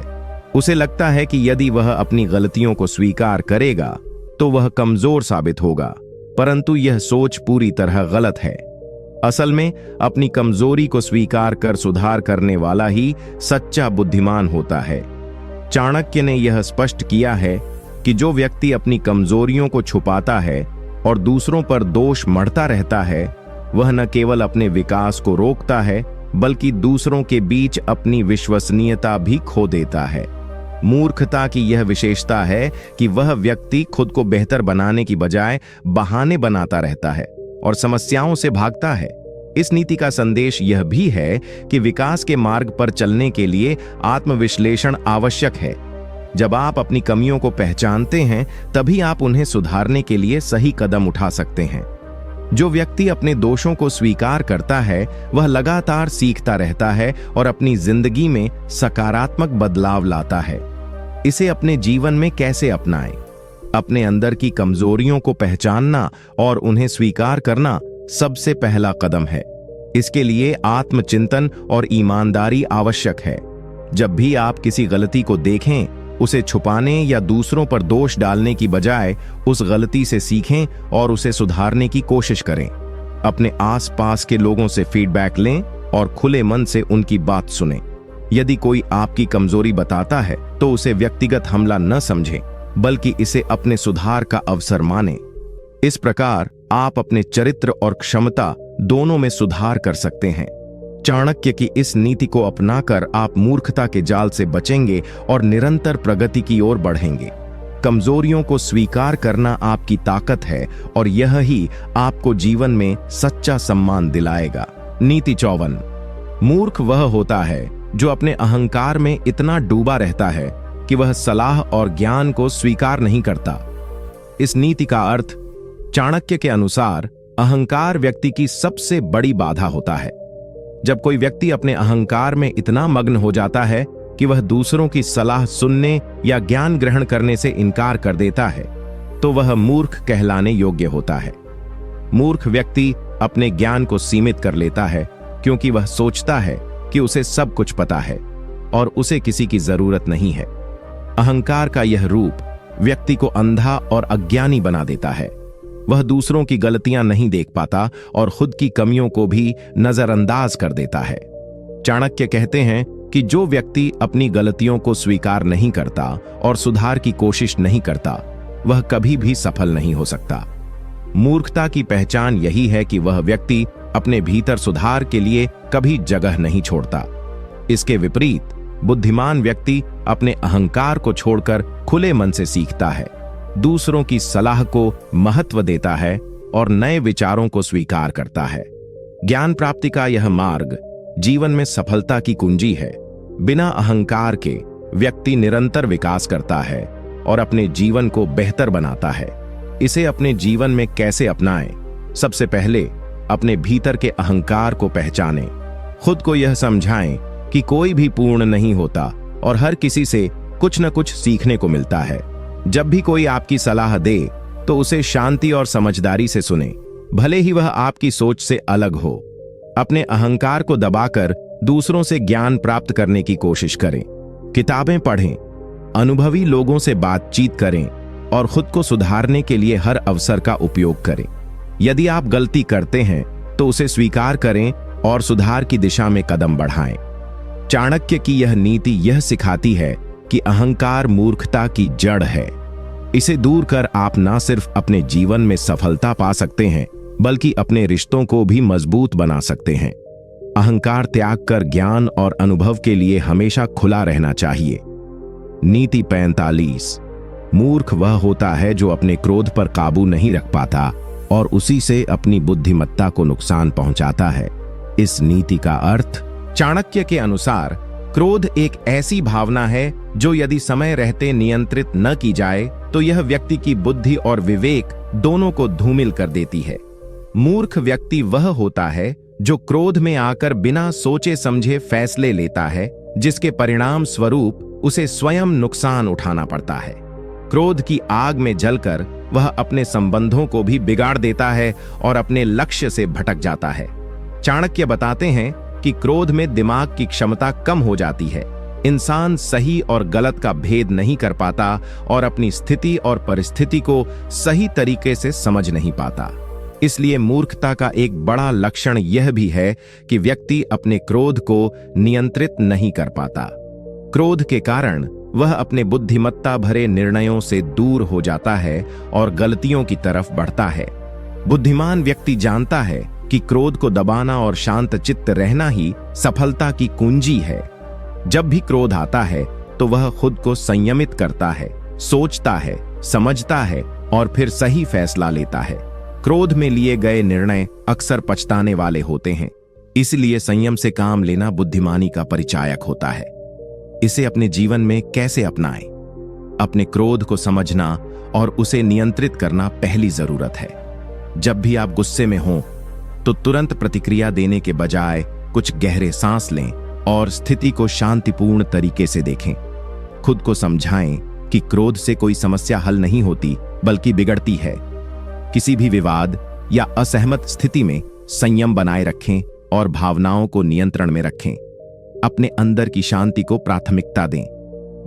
उसे लगता है कि यदि वह अपनी गलतियों को स्वीकार करेगा तो वह कमजोर साबित होगा, परंतु यह सोच पूरी तरह गलत है। असल में अपनी कमजोरी को स्वीकार कर सुधार करने वाला ही सच्चा बुद्धिमान होता है। चाणक्य ने यह स्पष्ट किया है कि जो व्यक्ति अपनी कमजोरियों को छुपाता है और दूसरों पर दोष मढ़ता रहता है वह न केवल अपने विकास को रोकता है बल्कि दूसरों के बीच अपनी विश्वसनीयता भी खो देता है। मूर्खता की यह विशेषता है कि वह व्यक्ति खुद को बेहतर बनाने की बजाय बहाने बनाता रहता है और समस्याओं से भागता है। इस नीति का संदेश यह भी है कि विकास के मार्ग पर चलने के लिए आत्मविश्लेषण आवश्यक है। जब आप अपनी कमियों को पहचानते हैं तभी आप उन्हें सुधारने के लिए सही कदम उठा सकते हैं। जो व्यक्ति अपने दोषों को स्वीकार करता है वह लगातार सीखता रहता है और अपनी जिंदगी में सकारात्मक बदलाव लाता है। इसे अपने जीवन में कैसे अपनाएं? अपने अंदर की कमजोरियों को पहचानना और उन्हें स्वीकार करना सबसे पहला कदम है। इसके लिए आत्मचिंतन और ईमानदारी आवश्यक है। जब भी आप किसी गलती को देखें, उसे छुपाने या दूसरों पर दोष डालने की बजाय उस गलती से सीखें और उसे सुधारने की कोशिश करें। अपने आसपास के लोगों से फीडबैक लें और खुले मन से उनकी बात सुनें। यदि कोई आपकी कमजोरी बताता है तो उसे व्यक्तिगत हमला न समझें, बल्कि इसे अपने सुधार का अवसर मानें। इस प्रकार आप अपने चरित्र और क्षमता दोनों में सुधार कर सकते हैं। चाणक्य की इस नीति को अपनाकर आप मूर्खता के जाल से बचेंगे और निरंतर प्रगति की ओर बढ़ेंगे। कमजोरियों को स्वीकार करना आपकी ताकत है और यह ही आपको जीवन में सच्चा सम्मान दिलाएगा। नीति 54। मूर्ख वह होता है जो अपने अहंकार में इतना डूबा रहता है कि वह सलाह और ज्ञान को स्वीकार नहीं करता। इस नीति का अर्थ चाणक्य के अनुसार अहंकार व्यक्ति की सबसे बड़ी बाधा होता है। जब कोई व्यक्ति अपने अहंकार में इतना मग्न हो जाता है कि वह दूसरों की सलाह सुनने या ज्ञान ग्रहण करने से इनकार कर देता है, तो वह मूर्ख कहलाने योग्य होता है। मूर्ख व्यक्ति अपने ज्ञान को सीमित कर लेता है क्योंकि वह सोचता है कि उसे सब कुछ पता है और उसे किसी की जरूरत नहीं है। अहंकार का यह रूप व्यक्ति को अंधा और अज्ञानी बना देता है। वह दूसरों की गलतियां नहीं देख पाता और खुद की कमियों को भी नजरअंदाज कर देता है। चाणक्य कहते हैं कि जो व्यक्ति अपनी गलतियों को स्वीकार नहीं करता और सुधार की कोशिश नहीं करता, वह कभी भी सफल नहीं हो सकता। मूर्खता की पहचान यही है कि वह व्यक्ति अपने भीतर सुधार के लिए कभी जगह नहीं छोड़ता। इसके विपरीत बुद्धिमान व्यक्ति अपने अहंकार को छोड़कर खुले मन से सीखता है, दूसरों की सलाह को महत्व देता है और नए विचारों को स्वीकार करता है। ज्ञान प्राप्ति का यह मार्ग जीवन में सफलता की कुंजी है। बिना अहंकार के व्यक्ति निरंतर विकास करता है और अपने जीवन को बेहतर बनाता है। इसे अपने जीवन में कैसे अपनाएं? सबसे पहले अपने भीतर के अहंकार को पहचानें। खुद को यह समझाएं कि कोई भी पूर्ण नहीं होता और हर किसी से कुछ न कुछ सीखने को मिलता है। जब भी कोई आपकी सलाह दे तो उसे शांति और समझदारी से सुने, भले ही वह आपकी सोच से अलग हो। अपने अहंकार को दबाकर दूसरों से ज्ञान प्राप्त करने की कोशिश करें। किताबें पढ़ें, अनुभवी लोगों से बातचीत करें और खुद को सुधारने के लिए हर अवसर का उपयोग करें। यदि आप गलती करते हैं तो उसे स्वीकार करें और सुधार की दिशा में कदम बढ़ाएं। चाणक्य की यह नीति यह सिखाती है कि अहंकार मूर्खता की जड़ है। इसे दूर कर आप न सिर्फ अपने जीवन में सफलता पा सकते हैं, बल्कि अपने रिश्तों को भी मजबूत बना सकते हैं। अहंकार त्याग कर ज्ञान और अनुभव के लिए हमेशा खुला रहना चाहिए। नीति 45। मूर्ख वह होता है जो अपने क्रोध पर काबू नहीं रख पाता और उसी से अपनी बुद्धिमत्ता को नुकसान पहुंचाता है। इस नीति का अर्थ चाणक्य के अनुसार क्रोध एक ऐसी भावना है जो यदि समय रहते नियंत्रित न की जाए तो यह व्यक्ति की बुद्धि और विवेक दोनों को धूमिल कर देती है। मूर्ख व्यक्ति वह होता है जो क्रोध में आकर बिना सोचे समझे फैसले लेता है, जिसके परिणाम स्वरूप उसे स्वयं नुकसान उठाना पड़ता है। क्रोध की आग में जलकर वह अपने संबंधों को भी बिगाड़ देता है और अपने लक्ष्य से भटक जाता है। चाणक्य बताते हैं कि क्रोध में दिमाग की क्षमता कम हो जाती है। इंसान सही और गलत का भेद नहीं कर पाता और अपनी स्थिति और परिस्थिति को सही तरीके से समझ नहीं पाता। इसलिए मूर्खता का एक बड़ा लक्षण यह भी है कि व्यक्ति अपने क्रोध को नियंत्रित नहीं कर पाता। क्रोध के कारण वह अपने बुद्धिमत्ता भरे निर्णयों से दूर हो जाता है और गलतियों की तरफ बढ़ता है। बुद्धिमान व्यक्ति जानता है कि क्रोध को दबाना और शांत चित्त रहना ही सफलता की कुंजी है। जब भी क्रोध आता है तो वह खुद को संयमित करता है, सोचता है, समझता है और फिर सही फैसला लेता है। क्रोध में लिए गए निर्णय अक्सर पछताने वाले होते हैं, इसलिए संयम से काम लेना बुद्धिमानी का परिचायक होता है। इसे अपने जीवन में कैसे अपनाएं? अपने क्रोध को समझना और उसे नियंत्रित करना पहली जरूरत है। जब भी आप गुस्से में हों तो तुरंत प्रतिक्रिया देने के बजाय कुछ गहरे सांस लें और स्थिति को शांतिपूर्ण तरीके से देखें। खुद को समझाएं कि क्रोध से कोई समस्या हल नहीं होती बल्कि बिगड़ती है। किसी भी विवाद या असहमत स्थिति में संयम बनाए रखें और भावनाओं को नियंत्रण में रखें। अपने अंदर की शांति को प्राथमिकता दें।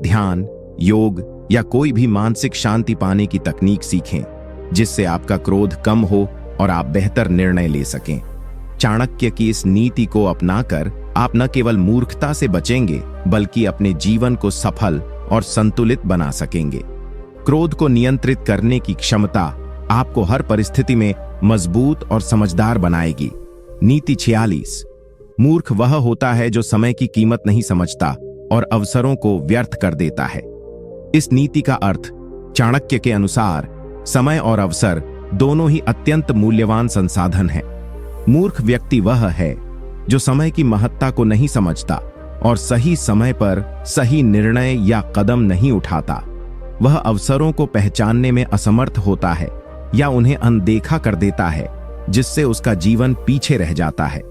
ध्यान, योग या कोई भी मानसिक शांति पाने की तकनीक सीखें, जिससे आपका क्रोध कम हो और आप बेहतर निर्णय ले सकें। चाणक्य की इस नीति को अपनाकर आप न केवल मूर्खता से बचेंगे बल्कि अपने जीवन को सफल और संतुलित बना सकेंगे। क्रोध को नियंत्रित करने की क्षमता आपको हर परिस्थिति में मजबूत और समझदार बनाएगी। नीति 46। मूर्ख वह होता है जो समय की कीमत नहीं समझता और अवसरों को व्यर्थ कर देता है। इस नीति का अर्थ चाणक्य के अनुसार समय और अवसर दोनों ही अत्यंत मूल्यवान संसाधन हैं। मूर्ख व्यक्ति वह है जो समय की महत्ता को नहीं समझता और सही समय पर सही निर्णय या कदम नहीं उठाता। वह अवसरों को पहचानने में असमर्थ होता है या उन्हें अनदेखा कर देता है, जिससे उसका जीवन पीछे रह जाता है।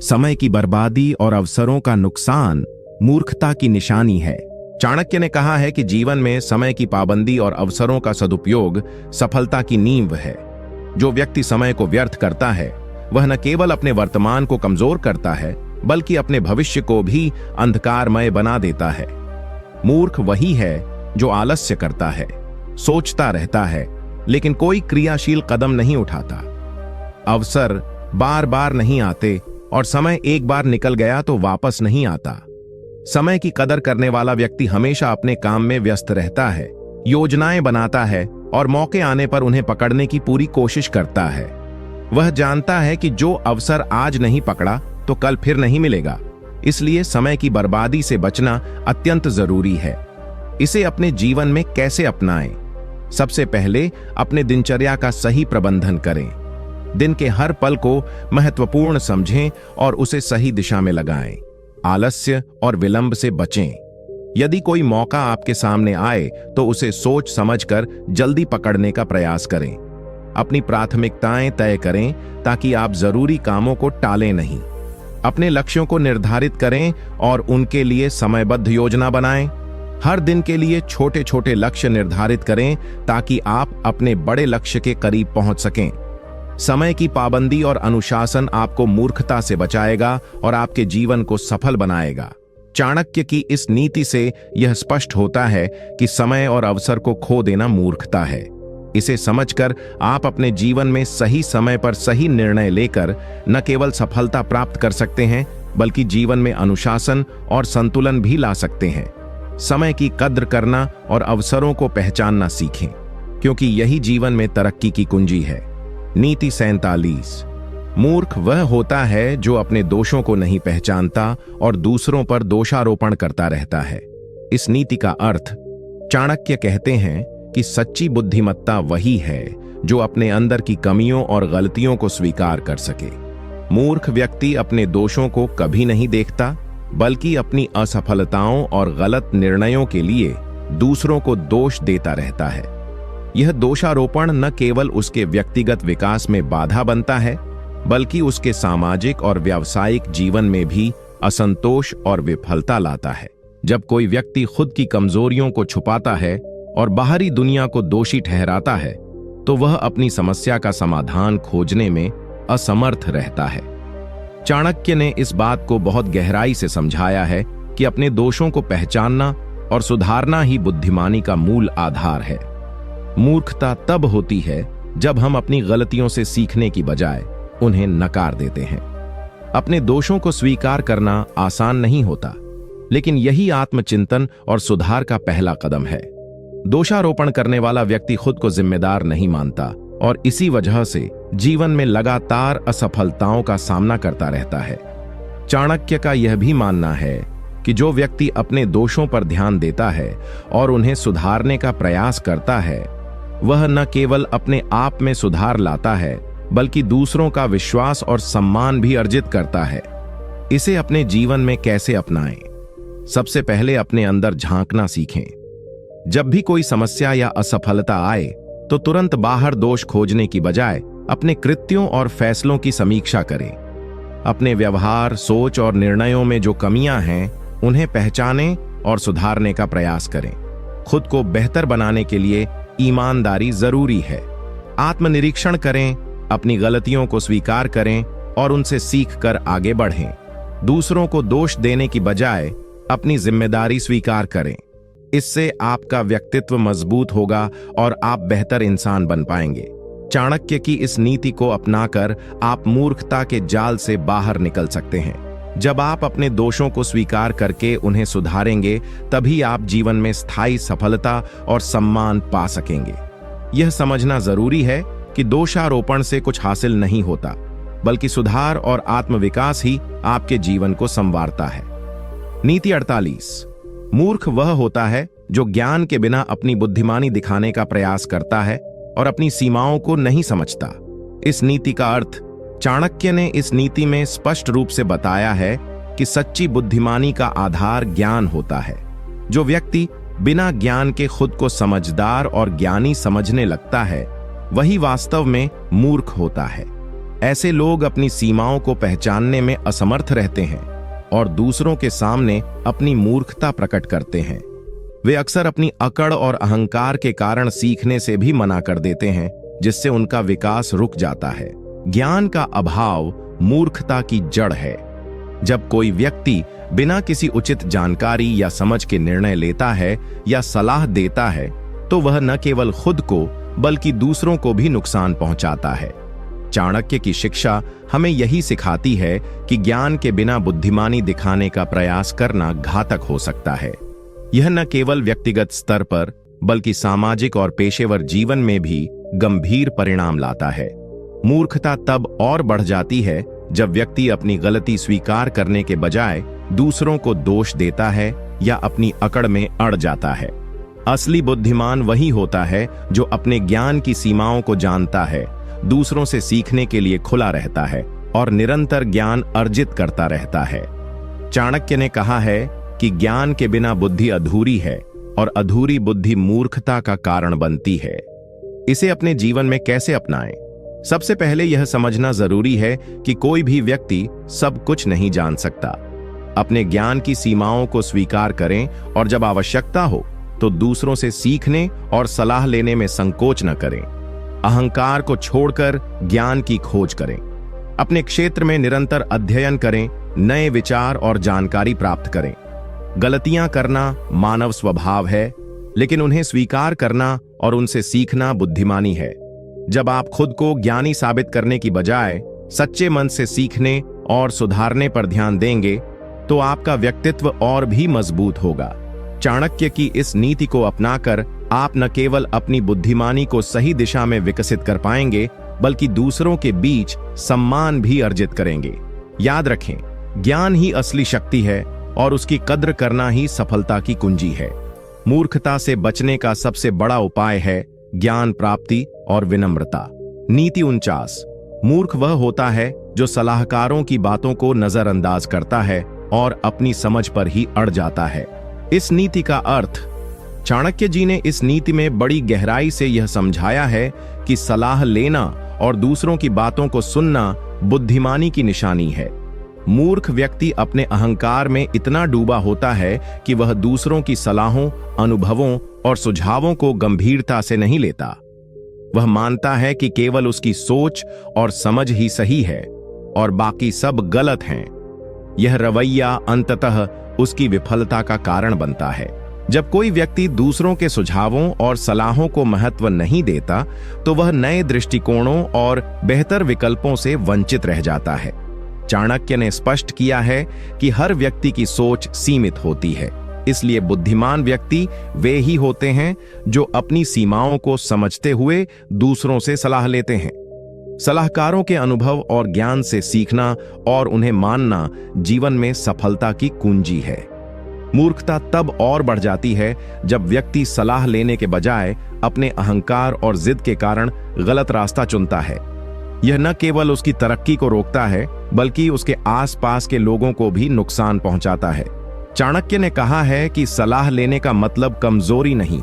समय की बर्बादी और अवसरों का नुकसान मूर्खता की निशानी है। चाणक्य ने कहा है कि जीवन में समय की पाबंदी और अवसरों का सदुपयोग सफलता की नींव है। जो व्यक्ति समय को व्यर्थ करता है वह न केवल अपने वर्तमान को कमजोर करता है बल्कि अपने भविष्य को भी अंधकारमय बना देता है। मूर्ख वही है जो आलस्य करता है, सोचता रहता है लेकिन कोई क्रियाशील कदम नहीं उठाता। अवसर बार बार नहीं आते और समय एक बार निकल गया तो वापस नहीं आता। समय की कदर करने वाला व्यक्ति हमेशा अपने काम में व्यस्त रहता है, योजनाएं बनाता है और मौके आने पर उन्हें पकड़ने की पूरी कोशिश करता है। वह जानता है कि जो अवसर आज नहीं पकड़ा तो कल फिर नहीं मिलेगा, इसलिए समय की बर्बादी से बचना अत्यंत जरूरी है। इसे अपने जीवन में कैसे अपनाएं? सबसे पहले अपने दिनचर्या का सही प्रबंधन करें। दिन के हर पल को महत्वपूर्ण समझें और उसे सही दिशा में लगाएं। आलस्य और विलंब से बचें। यदि कोई मौका आपके सामने आए तो उसे सोच समझकर जल्दी पकड़ने का प्रयास करें। अपनी प्राथमिकताएं तय करें ताकि आप जरूरी कामों को टालें नहीं। अपने लक्ष्यों को निर्धारित करें और उनके लिए समयबद्ध योजना बनाएं। हर दिन के लिए छोटे छोटे लक्ष्य निर्धारित करें ताकि आप अपने बड़े लक्ष्य के करीब पहुंच सकें। समय की पाबंदी और अनुशासन आपको मूर्खता से बचाएगा और आपके जीवन को सफल बनाएगा। चाणक्य की इस नीति से यह स्पष्ट होता है कि समय और अवसर को खो देना मूर्खता है। इसे समझकर आप अपने जीवन में सही समय पर सही निर्णय लेकर न केवल सफलता प्राप्त कर सकते हैं बल्कि जीवन में अनुशासन और संतुलन भी ला सकते हैं। समय की कद्र करना और अवसरों को पहचानना सीखें, क्योंकि यही जीवन में तरक्की की कुंजी है। नीति 47। मूर्ख वह होता है जो अपने दोषों को नहीं पहचानता और दूसरों पर दोषारोपण करता रहता है। इस नीति का अर्थ चाणक्य कहते हैं कि सच्ची बुद्धिमत्ता वही है जो अपने अंदर की कमियों और गलतियों को स्वीकार कर सके। मूर्ख व्यक्ति अपने दोषों को कभी नहीं देखता बल्कि अपनी असफलताओं और गलत निर्णयों के लिए दूसरों को दोष देता रहता है। यह दोषारोपण न केवल उसके व्यक्तिगत विकास में बाधा बनता है बल्कि उसके सामाजिक और व्यावसायिक जीवन में भी असंतोष और विफलता लाता है। जब कोई व्यक्ति खुद की कमजोरियों को छुपाता है और बाहरी दुनिया को दोषी ठहराता है तो वह अपनी समस्या का समाधान खोजने में असमर्थ रहता है। चाणक्य ने इस बात को बहुत गहराई से समझाया है कि अपने दोषों को पहचानना और सुधारना ही बुद्धिमानी का मूल आधार है। मूर्खता तब होती है जब हम अपनी गलतियों से सीखने की बजाय उन्हें नकार देते हैं। अपने दोषों को स्वीकार करना आसान नहीं होता, लेकिन यही आत्मचिंतन और सुधार का पहला कदम है। दोषारोपण करने वाला व्यक्ति खुद को जिम्मेदार नहीं मानता और इसी वजह से जीवन में लगातार असफलताओं का सामना करता रहता है। चाणक्य का यह भी मानना है कि जो व्यक्ति अपने दोषों पर ध्यान देता है और उन्हें सुधारने का प्रयास करता है, वह न केवल अपने आप में सुधार लाता है बल्कि दूसरों का विश्वास और सम्मान भी अर्जित करता है। इसे अपने जीवन में कैसे अपनाएं? सबसे पहले अपने अंदर झांकना सीखें। जब भी कोई समस्या या असफलता आए तो तुरंत बाहर दोष खोजने की बजाय अपने कृत्यों और फैसलों की समीक्षा करें। अपने व्यवहार, सोच और निर्णयों में जो कमियां हैं उन्हें पहचानें और सुधारने का प्रयास करें। खुद को बेहतर बनाने के लिए ईमानदारी जरूरी है। आत्मनिरीक्षण करें, अपनी गलतियों को स्वीकार करें और उनसे सीखकर आगे बढ़ें। दूसरों को दोष देने की बजाय अपनी जिम्मेदारी स्वीकार करें। इससे आपका व्यक्तित्व मजबूत होगा और आप बेहतर इंसान बन पाएंगे। चाणक्य की इस नीति को अपनाकर आप मूर्खता के जाल से बाहर निकल सकते हैं। जब आप अपने दोषों को स्वीकार करके उन्हें सुधारेंगे, तभी आप जीवन में स्थायी सफलता और सम्मान पा सकेंगे। यह समझना जरूरी है कि दोषारोपण से कुछ हासिल नहीं होता, बल्कि सुधार और आत्मविकास ही आपके जीवन को संवारता है। नीति 48। मूर्ख वह होता है जो ज्ञान के बिना अपनी बुद्धिमानी दिखाने का प्रयास करता है और अपनी सीमाओं को नहीं समझता। इस नीति का अर्थ चाणक्य ने इस नीति में स्पष्ट रूप से बताया है कि सच्ची बुद्धिमानी का आधार ज्ञान होता है। जो व्यक्ति बिना ज्ञान के खुद को समझदार और ज्ञानी समझने लगता है, वही वास्तव में मूर्ख होता है। ऐसे लोग अपनी सीमाओं को पहचानने में असमर्थ रहते हैं और दूसरों के सामने अपनी मूर्खता प्रकट करते हैं। वे अक्सर अपनी अकड़ और अहंकार के कारण सीखने से भी मना कर देते हैं, जिससे उनका विकास रुक जाता है। ज्ञान का अभाव मूर्खता की जड़ है। जब कोई व्यक्ति बिना किसी उचित जानकारी या समझ के निर्णय लेता है या सलाह देता है, तो वह न केवल खुद को बल्कि दूसरों को भी नुकसान पहुंचाता है। चाणक्य की शिक्षा हमें यही सिखाती है कि ज्ञान के बिना बुद्धिमानी दिखाने का प्रयास करना घातक हो सकता है। यह न केवल व्यक्तिगत स्तर पर बल्कि सामाजिक और पेशेवर जीवन में भी गंभीर परिणाम लाता है। मूर्खता तब और बढ़ जाती है जब व्यक्ति अपनी गलती स्वीकार करने के बजाय दूसरों को दोष देता है या अपनी अकड़ में अड़ जाता है। असली बुद्धिमान वही होता है जो अपने ज्ञान की सीमाओं को जानता है, दूसरों से सीखने के लिए खुला रहता है और निरंतर ज्ञान अर्जित करता रहता है। चाणक्य ने कहा है कि ज्ञान के बिना बुद्धि अधूरी है और अधूरी बुद्धि मूर्खता का कारण बनती है। इसे अपने जीवन में कैसे अपनाएं? सबसे पहले यह समझना जरूरी है कि कोई भी व्यक्ति सब कुछ नहीं जान सकता। अपने ज्ञान की सीमाओं को स्वीकार करें और जब आवश्यकता हो तो दूसरों से सीखने और सलाह लेने में संकोच न करें। अहंकार को छोड़कर ज्ञान की खोज करें। अपने क्षेत्र में निरंतर अध्ययन करें, नए विचार और जानकारी प्राप्त करें। गलतियां करना मानव स्वभाव है, लेकिन उन्हें स्वीकार करना और उनसे सीखना बुद्धिमानी है। जब आप खुद को ज्ञानी साबित करने की बजाय सच्चे मन से सीखने और सुधारने पर ध्यान देंगे, तो आपका व्यक्तित्व और भी मजबूत होगा। चाणक्य की इस नीति को अपनाकर आप न केवल अपनी बुद्धिमानी को सही दिशा में विकसित कर पाएंगे, बल्कि दूसरों के बीच सम्मान भी अर्जित करेंगे। याद रखें, ज्ञान ही असली शक्ति है और उसकी कद्र करना ही सफलता की कुंजी है। मूर्खता से बचने का सबसे बड़ा उपाय है ज्ञान प्राप्ति और विनम्रता। नीति 49। मूर्ख वह होता है जो सलाहकारों की बातों को नजरअंदाज करता है और अपनी समझ पर ही अड़ जाता है। इस नीति का अर्थ चाणक्य जी ने इस नीति में बड़ी गहराई से यह समझाया है कि सलाह लेना और दूसरों की बातों को सुनना बुद्धिमानी की निशानी है। मूर्ख व्यक्ति अपने अहंकार में इतना डूबा होता है कि वह दूसरों की सलाहों, अनुभवों और सुझावों को गंभीरता से नहीं लेता। वह मानता है कि केवल उसकी सोच और समझ ही सही है और बाकी सब गलत हैं। यह रवैया अंततः उसकी विफलता का कारण बनता है। जब कोई व्यक्ति दूसरों के सुझावों और सलाहों को महत्व नहीं देता, तो वह नए दृष्टिकोणों और बेहतर विकल्पों से वंचित रह जाता है। चाणक्य ने स्पष्ट किया है कि हर व्यक्ति की सोच सीमित होती है इसलिए बुद्धिमान व्यक्ति वे ही होते हैं जो अपनी सीमाओं को समझते हुए दूसरों से सलाह लेते हैं। सलाहकारों के अनुभव और ज्ञान से सीखना और उन्हें मानना जीवन में सफलता की कुंजी है। मूर्खता तब और बढ़ जाती है जब व्यक्ति सलाह लेने के बजाय अपने अहंकार और जिद के कारण गलत रास्ता चुनता है। यह न केवल उसकी तरक्की को रोकता है बल्कि उसके आसपास के लोगों को भी नुकसान पहुंचाता है। चाणक्य ने कहा है कि सलाह लेने का मतलब कमजोरी नहीं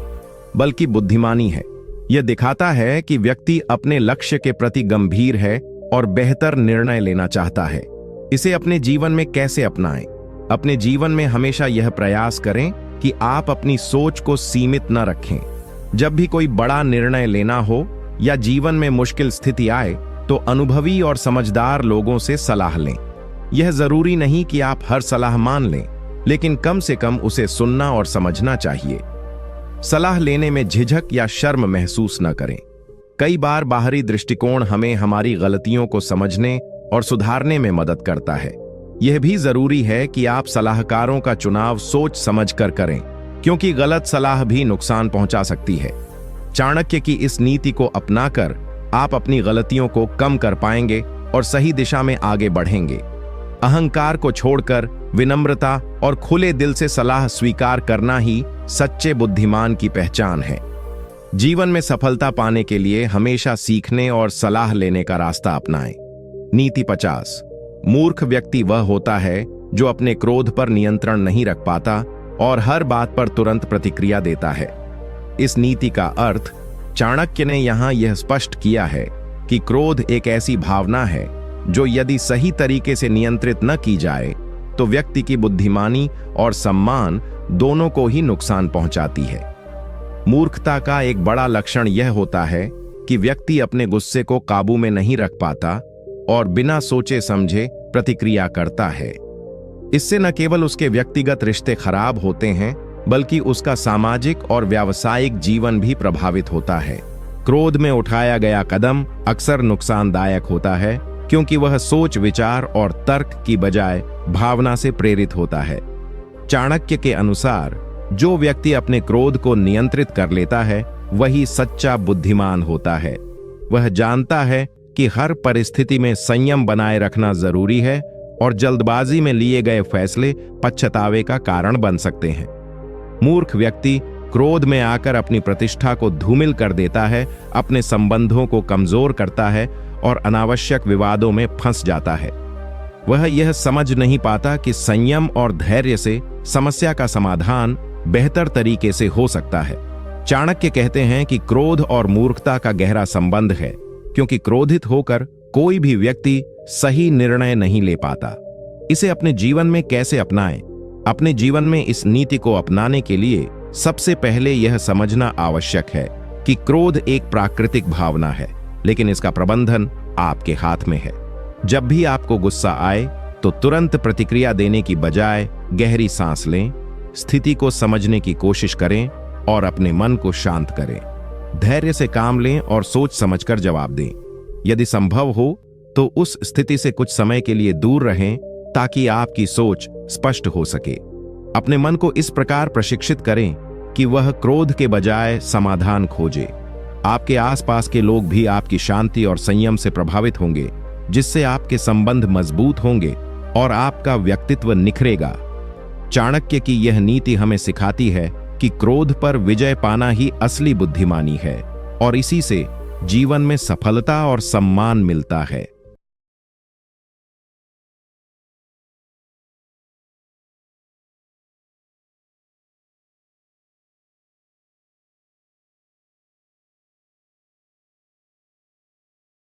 बल्कि बुद्धिमानी है। यह दिखाता है कि व्यक्ति अपने लक्ष्य के प्रति गंभीर है और बेहतर निर्णय लेना चाहता है। इसे अपने जीवन में कैसे अपनाएं? अपने जीवन में हमेशा यह प्रयास करें कि आप अपनी सोच को सीमित न रखें। जब भी कोई बड़ा निर्णय लेना हो या जीवन में मुश्किल स्थिति आए तो अनुभवी और समझदार लोगों से सलाह लें। यह जरूरी नहीं कि आप हर सलाह मान लें, लेकिन कम से कम उसे सुनना और समझना चाहिए। सलाह लेने में झिझक या शर्म महसूस न करें। कई बार बाहरी दृष्टिकोण हमें हमारी गलतियों को समझने और सुधारने में मदद करता है। यह भी जरूरी है कि आप सलाहकारों का चुनाव सोच समझकर करें, क्योंकि गलत सलाह भी नुकसान पहुंचा सकती है। चाणक्य की इस नीति को अपनाकर आप अपनी गलतियों को कम कर पाएंगे और सही दिशा में आगे बढ़ेंगे। अहंकार को छोड़कर विनम्रता और खुले दिल से सलाह स्वीकार करना ही सच्चे बुद्धिमान की पहचान है। जीवन में सफलता पाने के लिए हमेशा सीखने और सलाह लेने का रास्ता अपनाएं। नीति 50। मूर्ख व्यक्ति वह होता है जो अपने क्रोध पर नियंत्रण नहीं रख पाता और हर बात पर तुरंत प्रतिक्रिया देता है। इस नीति का अर्थ चाणक्य ने यहां यह स्पष्ट किया है कि क्रोध एक ऐसी भावना है जो यदि सही तरीके से नियंत्रित न की जाए तो व्यक्ति की बुद्धिमानी और सम्मान दोनों को ही नुकसान पहुंचाती है। मूर्खता का एक बड़ा लक्षण यह होता है कि व्यक्ति अपने गुस्से को काबू में नहीं रख पाता और बिना सोचे समझे प्रतिक्रिया करता है। इससे न केवल उसके व्यक्तिगत रिश्ते खराब होते हैं बल्कि उसका सामाजिक और व्यावसायिक जीवन भी प्रभावित होता है। क्रोध में उठाया गया कदम अक्सर नुकसानदायक होता है क्योंकि वह सोच विचार और तर्क की बजाय भावना से प्रेरित होता है। चाणक्य के अनुसार जो व्यक्ति अपने क्रोध को नियंत्रित कर लेता है वही सच्चा बुद्धिमान होता है। वह जानता है कि हर परिस्थिति में संयम बनाए रखना जरूरी है और जल्दबाजी में लिए गए फैसले पछतावे का कारण बन सकते हैं। मूर्ख व्यक्ति क्रोध में आकर अपनी प्रतिष्ठा को धूमिल कर देता है, अपने संबंधों को कमजोर करता है और अनावश्यक विवादों में फंस जाता है। वह यह समझ नहीं पाता कि संयम और धैर्य से समस्या का समाधान बेहतर तरीके से हो सकता है। चाणक्य कहते हैं कि क्रोध और मूर्खता का गहरा संबंध है, क्योंकि क्रोधित होकर कोई भी व्यक्ति सही निर्णय नहीं ले पाता। इसे अपने जीवन में कैसे अपनाएं? अपने जीवन में इस नीति को अपनाने के लिए सबसे पहले यह समझना आवश्यक है कि क्रोध एक प्राकृतिक भावना है, लेकिन इसका प्रबंधन आपके हाथ में है। जब भी आपको गुस्सा आए तो तुरंत प्रतिक्रिया देने की बजाय गहरी सांस लें, स्थिति को समझने की कोशिश करें और अपने मन को शांत करें। धैर्य से काम लें और सोच समझकर जवाब दें। यदि संभव हो तो उस स्थिति से कुछ समय के लिए दूर रहें ताकि आपकी सोच स्पष्ट हो सके। अपने मन को इस प्रकार प्रशिक्षित करें कि वह क्रोध के बजाय समाधान खोजे। आपके आसपास के लोग भी आपकी शांति और संयम से प्रभावित होंगे, जिससे आपके संबंध मजबूत होंगे और आपका व्यक्तित्व निखरेगा। चाणक्य की यह नीति हमें सिखाती है कि क्रोध पर विजय पाना ही असली बुद्धिमानी है और इसी से जीवन में सफलता और सम्मान मिलता है।